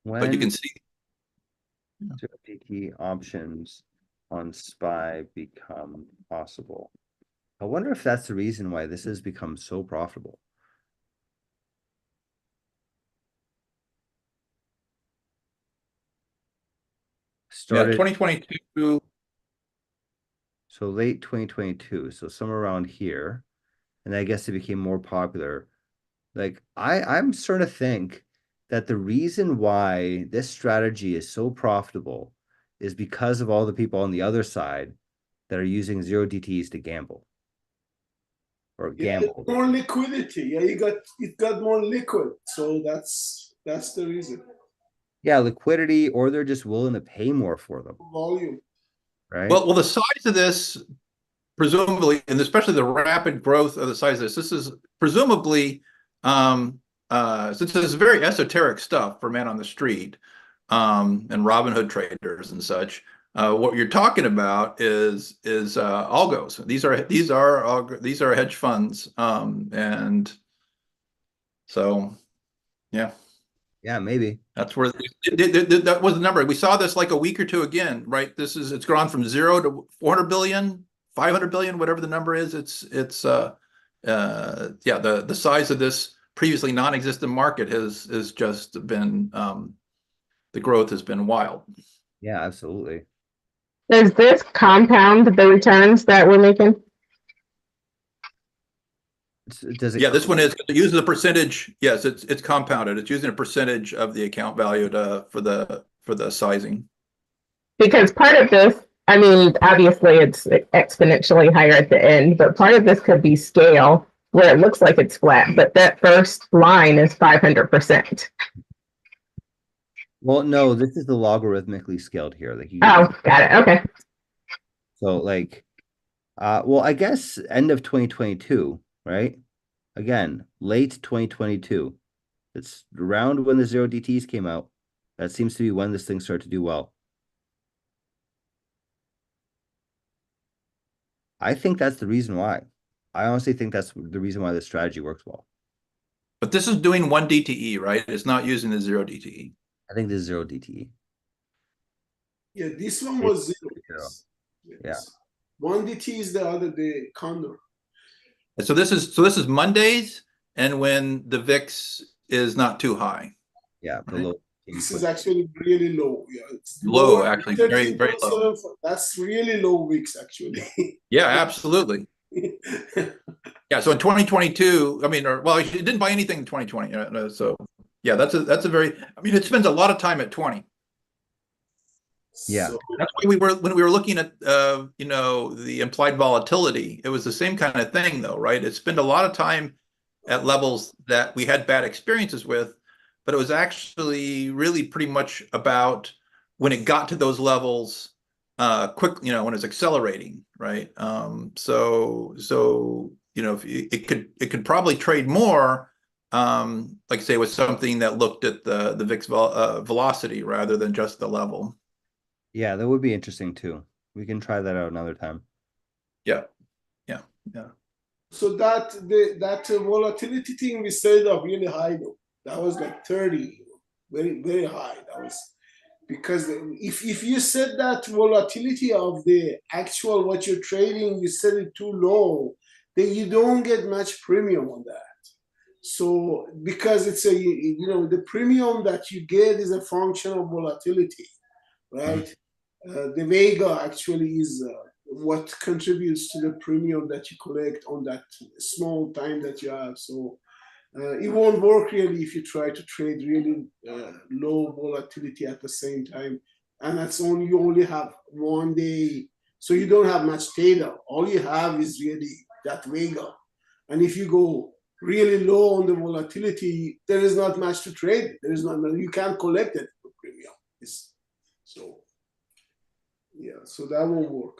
But you can see zero DTE options on SPY become possible. I wonder if that's the reason why this has become so profitable. Started 2022. So late 2022, so somewhere around here. And I guess it became more popular. Like I'm starting to think that the reason why this strategy is so profitable is because of all the people on the other side that are using zero DTEs to gamble. Or gamble. More liquidity. Yeah, it got more liquid. So that's the reason. Yeah, liquidity, or they're just willing to pay more for them. Volume. Right. Well, the size of this, presumably, and especially the rapid growth of the size of this is presumably, since this is very esoteric stuff for man on the street, and Robinhood traders and such. What you're talking about is algos. These are hedge funds, and so yeah. Yeah, maybe. That's where that was the number. We saw this like a week or two again, right? It's gone from 0 to 400 billion, 500 billion, whatever the number is. It's yeah, the size of this previously non-existent market has just been the growth has been wild. Yeah, absolutely. Does this compound the returns that we're making? Does it? Yeah, this one is, it uses a percentage. Yes, it's compounded. It's using a percentage of the account value for the sizing. Because part of this, I mean, obviously it's exponentially higher at the end, but part of this could be scale where it looks like it's flat, but that first line is 500%. Well, no, this is the logarithmically scaled here. Like Oh, got it. Okay. So like, well, I guess end of 2022, right? Again, late 2022. It's around when the zero DTs came out. That seems to be when this thing started to do well. I think that's the reason why. I honestly think that's the reason why this strategy works well. But this is doing 1 DTE, right? It's not using the 0 DTE. I think this is 0 DTE. Yeah, this one was zero. Yes. Yes. Yeah. 1 DT is the other day condor. So this is Mondays and when the VIX is not too high. Yeah, the low. This is actually really low. Yeah, it's low, actually, very, very low. That's really low weeks, actually. Yeah, absolutely. Yeah, so in 2022, I mean, well, it didn't buy anything in 2020. So yeah, that's a very, I mean, it spends a lot of time at 20. Yeah. So that's why when we were looking at the implied volatility, it was the same kind of thing though, right? It spent a lot of time at levels that we had bad experiences with, but it was actually really pretty much about when it got to those levels quick, when it's accelerating, right? So if it could probably trade more, like say with something that looked at the VIX velocity rather than just the level. Yeah, that would be interesting too. We can try that out another time. Yeah. So that volatility thing we set up really high though. That was like 30, very, very high. That was because if you set that volatility of the actual what you're trading, you set it too low, then you don't get much premium on that. So because it's the premium that you get is a function of volatility, right? The Vega actually is what contributes to the premium that you collect on that small time that you have. So it won't work really if you try to trade really low volatility at the same time, and you only have 1 day, so you don't have much data. All you have is really that Vega, and if you go really low on the volatility, there is not much to trade. There is not, you can't collect it for premium. So yeah, so that won't work.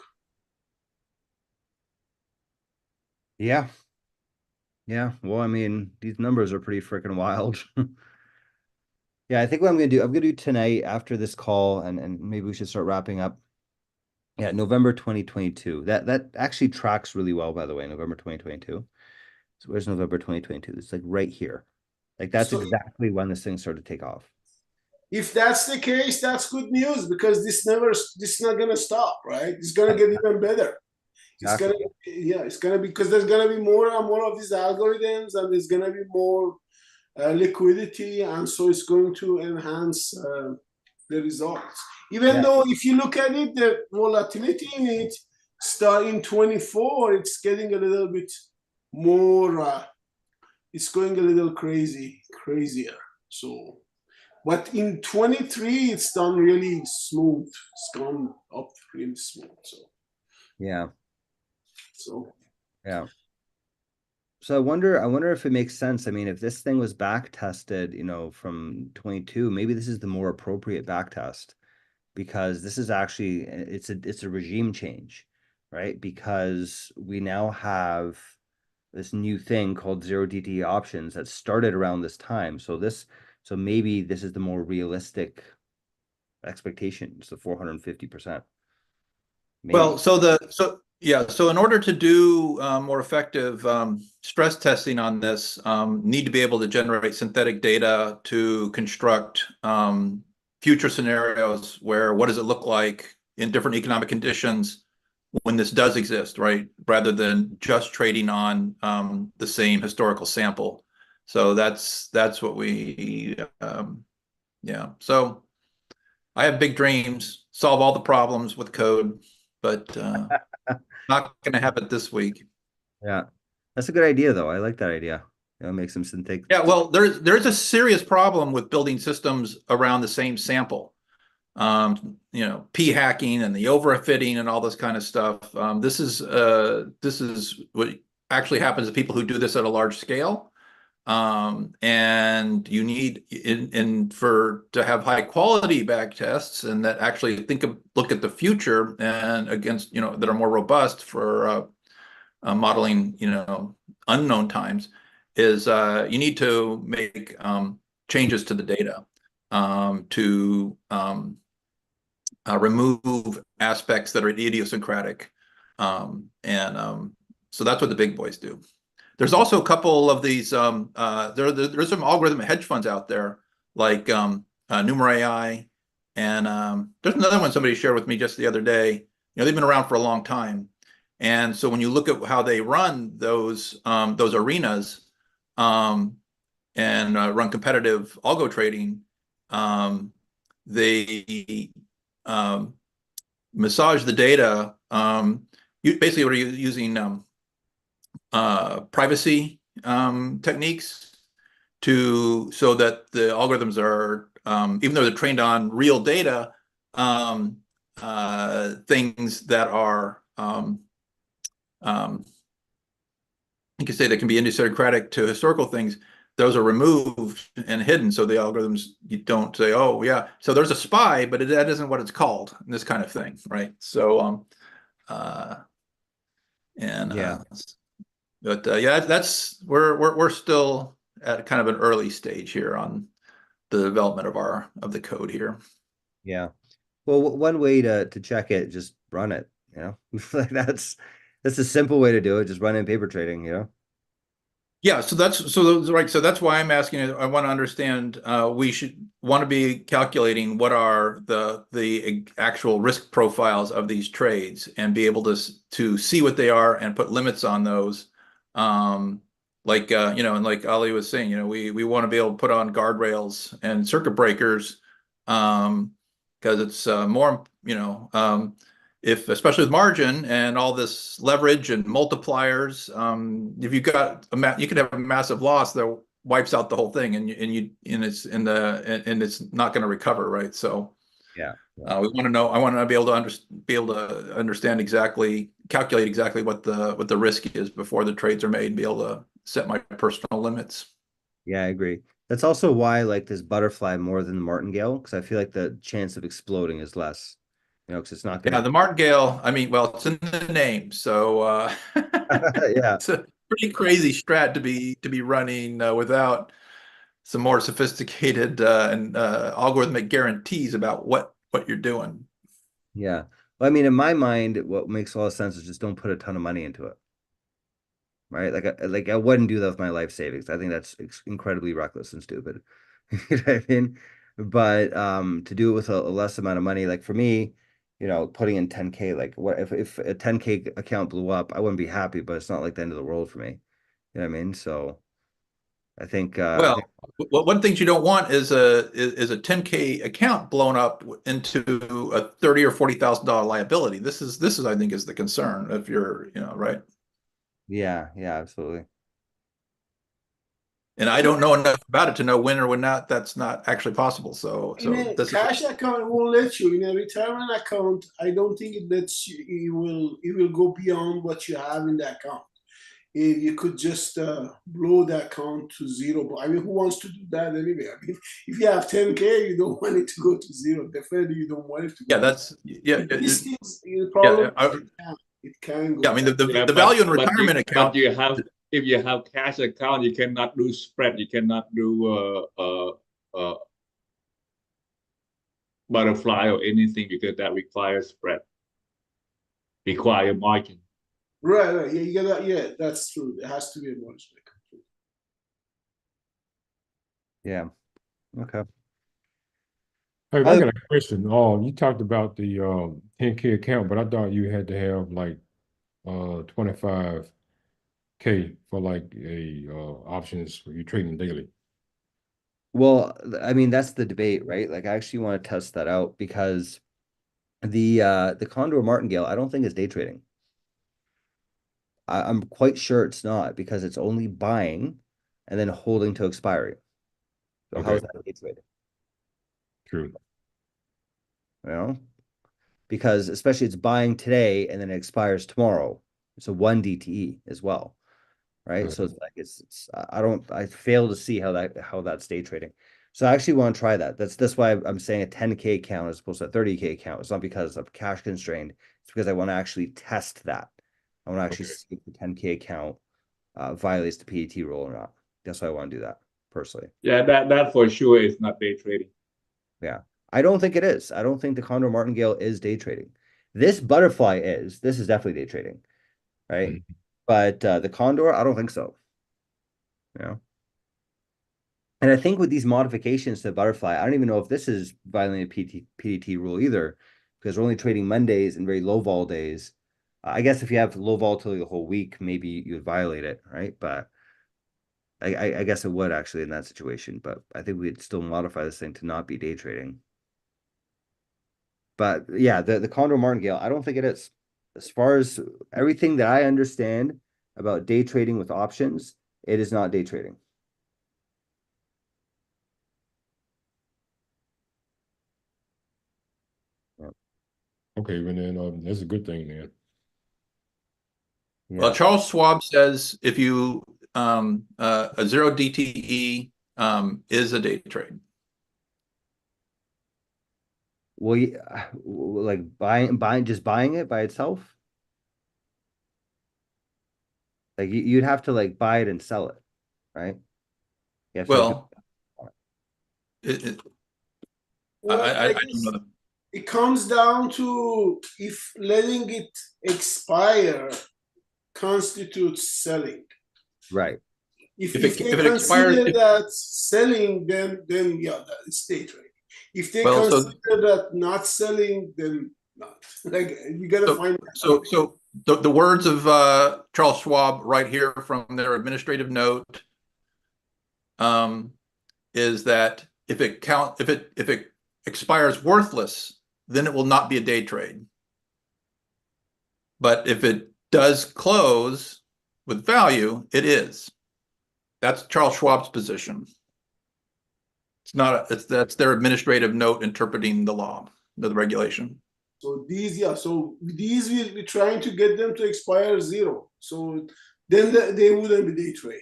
Yeah. Yeah. Well, I mean, these numbers are pretty freaking wild. Yeah, I think what I'm gonna do tonight after this call, and maybe we should start wrapping up. Yeah, November 2022. That actually tracks really well, by the way, November 2022. So where's November 2022? It's like right here. Like that's exactly when this thing started to take off. If that's the case, that's good news because this is not gonna stop, right? It's gonna get even better. It's gonna be because there's gonna be more and more of these algorithms, and there's gonna be more liquidity, and so it's going to enhance the results. Even though if you look at it, the volatility in it starting 24, it's getting a little bit more. It's going a little crazier. So. But in 23, it's done really smooth. It's gone up really smooth. So yeah. So yeah. So I wonder if it makes sense. I mean, if this thing was back tested, from 22, maybe this is the more appropriate back test because this is actually it's a regime change, right? Because we now have this new thing called 0 DTE options that started around this time. So maybe this is the more realistic expectation. It's the 450%. Well, so in order to do more effective stress testing on this, need to be able to generate synthetic data to construct future scenarios where what does it look like in different economic conditions when this does exist, right? Rather than just trading on the same historical sample. So that's what we yeah. So I have big dreams, solve all the problems with code, but not going to have it this week. Yeah, that's a good idea, though. I like that idea. Make some synthetic. Yeah, well, there's a serious problem with building systems around the same sample. P hacking and the overfitting and all this kind of stuff. This is what actually happens to people who do this at a large scale. And you need to have high quality back tests and that actually look at the future and against, that are more robust for modeling, unknown times is you need to make changes to the data to remove aspects that are idiosyncratic. So that's what the big boys do. There's also a couple of these, there's some algorithm hedge funds out there like Numer.ai. And there's another one somebody shared with me just the other day. They've been around for a long time. And so when you look at how they run those arenas and run competitive algo trading, they massage the data. Basically, what are you using privacy techniques so that the algorithms are, even though they're trained on real data, things that are you could say that can be idiosyncratic to historical things, those are removed and hidden. So the algorithms, you don't say, oh yeah, so there's a spy, but that isn't what it's called, this kind of thing, right? So yeah, that's we're still at kind of an early stage here on the development of the code here. Yeah. Well, one way to check it, just run it, like that's a simple way to do it. Just run in paper trading. Yeah, so that's right. So that's why I'm asking. I want to understand. We should want to be calculating what are the actual risk profiles of these trades and be able to see what they are and put limits on those. And like Ali was saying, we want to be able to put on guardrails and circuit breakers, because it's more, if especially with margin and all this leverage and multipliers, if you got you could have a massive loss that wipes out the whole thing, and it's not going to recover, right? So yeah, we want to know. I want to be able to understand exactly, calculate exactly what the risk is before the trades are made, and be able to set my personal limits. Yeah, I agree. That's also why I like this butterfly more than the martingale, because I feel like the chance of exploding is less. Because it's not going to. Yeah, the martingale. I mean, well, it's in the name, so yeah, it's a pretty crazy strat to be running without some more sophisticated and algorithmic guarantees about what you're doing. Yeah. Well, I mean, in my mind, what makes a lot of sense is just don't put a ton of money into it. Right? Like I wouldn't do that with my life savings. I think that's incredibly reckless and stupid. You know what I mean? But to do it with a less amount of money, like for me, putting in 10K, like what if a 10K account blew up, I wouldn't be happy, but it's not like the end of the world for me. You know what I mean? So I think Well, one thing you don't want is a 10K account blown up into a $30,000 or $40,000 liability. This is I think is the concern if you're, right. Yeah, absolutely. And I don't know enough about it to know when or when not that's not actually possible. So In a cash account, it won't let you. In a retirement account, I don't think it lets you. It will go beyond what you have in the account. You could just blow the account to zero. I mean, who wants to do that anyway? I mean, if you have 10K, you don't want it to go to zero. Definitely, you don't want it to go. Yeah, that's These things, the problem. It can go. Yeah, I mean the value in retirement account. But if you have cash account, you cannot do spread. You cannot do butterfly or anything because that requires spread, require margin. Right. Yeah, you got that. Yeah, that's true. It has to be a margin. Yeah. Okay. Hey, I got a question. You talked about the 10K account, but I thought you had to have like 25K for like a options for you trading daily. Well, I mean, that's the debate, right? Like I actually want to test that out because the Condor Martingale, I don't think is day trading. I'm quite sure it's not because it's only buying and then holding to expiry. So how Okay, is that day trading? true. You know, because especially it's buying today and then it expires tomorrow. It's a one DTE as well, right? So it's like it's I fail to see how that's day trading. So I actually want to try that. That's why I'm saying a 10K account as opposed to a 30K account. It's not because I'm cash constrained. It's because I want to actually test that. I want to actually see if the 10K account violates the PET rule or not. That's why I want to do that personally. Yeah, that for sure is not day trading. Yeah. I don't think it is. I don't think the Condor Martingale is day trading. This butterfly is. This is definitely day trading, right? But the Condor, I don't think so. You know? And I think with these modifications to the butterfly, I don't even know if this is violating a PDT rule either, because we're only trading Mondays and very low vol days. I guess if you have low volatility the whole week, maybe you would violate it, right? But I guess it would actually in that situation. But I think we'd still modify this thing to not be day trading. But yeah, the Condor Martingale, I don't think it is. As far as everything that I understand about day trading with options, it is not day trading. Okay, and then that's a good thing then. Well, Charles Schwab says if you a zero DTE is a day trade. Well, like just buying it by itself. Like you'd have to like buy it and sell it, right? You have to like Well, Well, I I don't guess know. it comes down to if letting it expire constitutes selling. right. If If they it expires, consider that selling, then yeah, it's day trading. If they well, so consider that not selling, then not. Like you gotta find. so the words of Charles Schwab right here from their administrative note is that if it expires worthless, then it will not be a day trade. But if it does close with value, it is. That's Charles Schwab's position. It's not that's their administrative note interpreting the law, the regulation. So these will be trying to get them to expire zero. So then they wouldn't be day trade.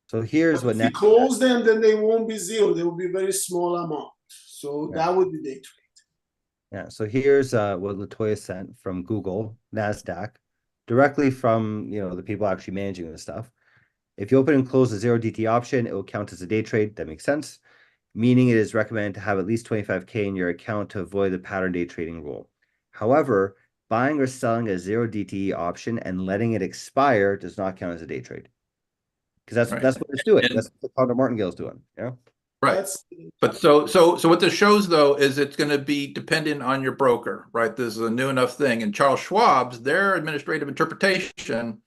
So here's what If you close them, then they won't be zero. They will be very small amount. So that would be day trade. Yeah, so here's what Latoya sent from Google, NASDAQ, directly from the people actually managing this stuff. If you open and close a zero DT option, it will count as a day trade. That makes sense. Meaning it is recommended to have at least 25K in your account to avoid the pattern day trading rule. However, buying or selling a zero DTE option and letting it expire does not count as a day trade. Because that's what it's doing. That's what Condor Martingale is doing. Yeah. Right. But so what this shows though is it's going to be dependent on your broker, right? This is a new enough thing. And Charles Schwab's, their administrative interpretation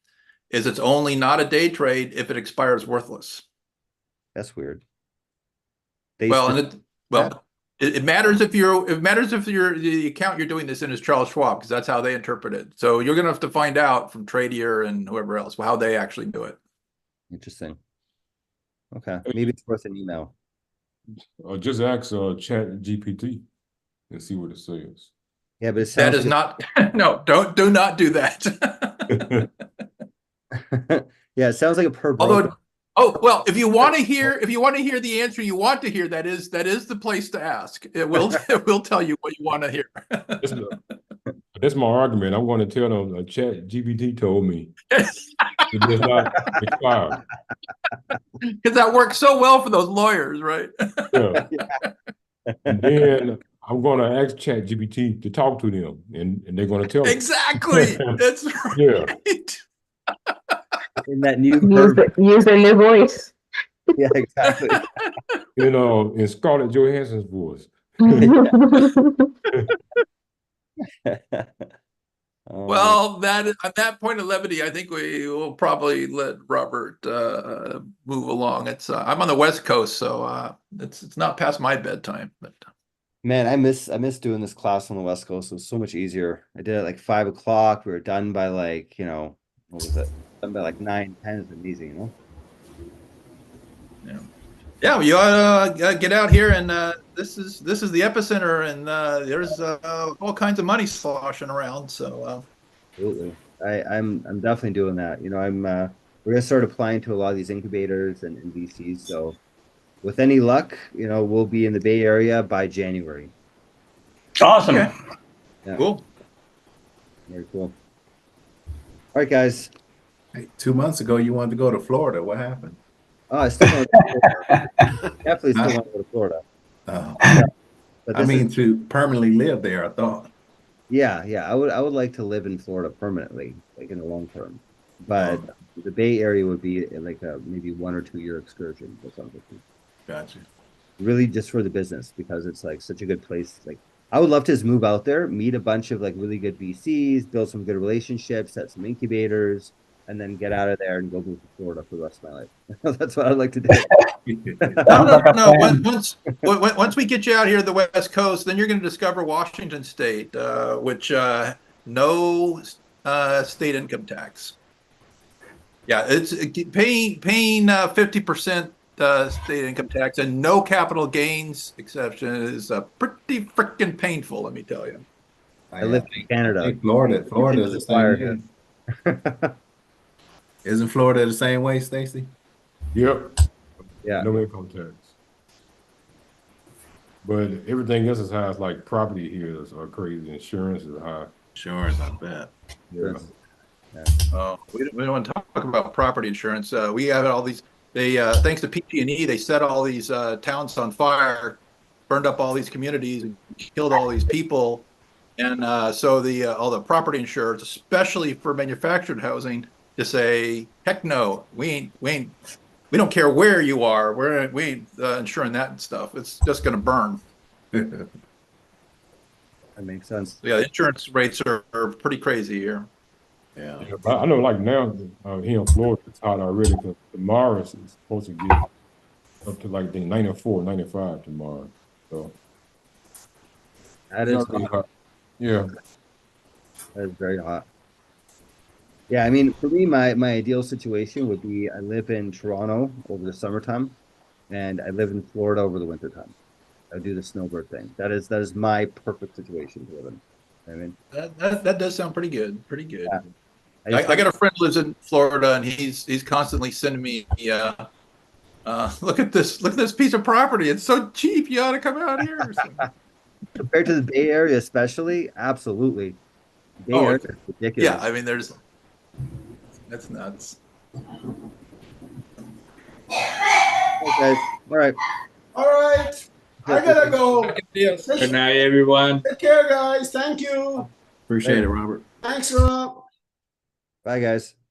is it's only not a day trade if it expires worthless. That's weird. It matters if the account you're doing this in is Charles Schwab, because that's how they interpret it. So you're going to have to find out from Tradier and whoever else how they actually do it. Interesting. Okay, maybe it's worth an email. Just ask Chat GPT and see what it says. Yeah, but that is not no, do not do that. Yeah, it sounds like a per broker. Oh, well, if you want to hear the answer you want to hear, that is the place to ask. It will tell you what you want to hear. That's my argument. I'm going to tell them Chat GPT told me it does not expire. Because that works so well for those lawyers, right? Yeah. And then I'm going to ask Chat GPT to talk to them, and they're going to tell me. Exactly. That's right. Yeah. In that new use a new voice. Yeah, exactly. in Scarlett Johansson's voice. Well, that at that point of levity, I think we will probably let Robert move along. It's I'm on the West Coast, so it's not past my bedtime. But Man, I miss doing this class on the West Coast. It was so much easier. I did it like 5 o'clock. We were done by like, what was it? Done by like 9, 10 is amazing, yeah, you ought to get out here, and this is the epicenter, and there's all kinds of money sloshing around. So Absolutely. I'm definitely doing that. We're gonna start applying to a lot of these incubators and VCs. So with any luck, we'll be in the Bay Area by January. Awesome. Okay. Yeah. Cool. Very cool. All right, guys. Hey, 2 months ago, you wanted to go to Florida. What happened? Oh, I still want to go to Florida. Definitely still want to go to Florida. Oh. But I mean, to permanently live there, I thought. Yeah. I would like to live in Florida permanently, like in the long term. But the Bay Area would be like a maybe 1 or 2 year excursion or something. Gotcha. Really just for the business, because it's like such a good place. Like I would love to just move out there, meet a bunch of like really good VCs, build some good relationships, set some incubators, and then get out of there and go move to Florida for the rest of my life. That's what I'd like to do. No. Once we get you out here to the West Coast, then you're going to discover Washington State, which no state income tax. Yeah, it's paying 50% state income tax and no capital gains exception is pretty freaking painful. Let me tell you. I live in Canada. Hey, Florida is the same way. Isn't Florida the same way, Stacy? Yep. Yeah. No income tax. But everything else is high. It's like property here is crazy. Insurance is high. Insurance, I bet. Yeah. Oh, we don't want to talk about property insurance. We have all these. They thanks to PG&E, they set all these towns on fire, burned up all these communities, and killed all these people. And so all the property insurers, especially for manufactured housing, to say, heck no, we don't care where you are. We ain't insuring that stuff. It's just going to burn. That makes sense. Yeah, the insurance rates are pretty crazy here. Yeah. But I know, like now, here in Florida, it's hot already because tomorrow is supposed to get up to like 94, 95 tomorrow. So that is hot. Yeah. That is very hot. Yeah, I mean, for me, my ideal situation would be I live in Toronto over the summertime, and I live in Florida over the wintertime. I do the snowbird thing. That is my perfect situation to live in. I mean, that does sound pretty good. Pretty good. Yeah. I got a friend who lives in Florida, and he's constantly sending me, look at this piece of property. It's so cheap. You ought to come out here. Compared to the Bay Area, especially, absolutely. Bay Area is ridiculous. Yeah, I mean, that's nuts. Okay, all right. All right. I gotta go. Good night, everyone. Take care, guys. Thank you. Appreciate it, Robert. Thanks, Rob. Bye, guys.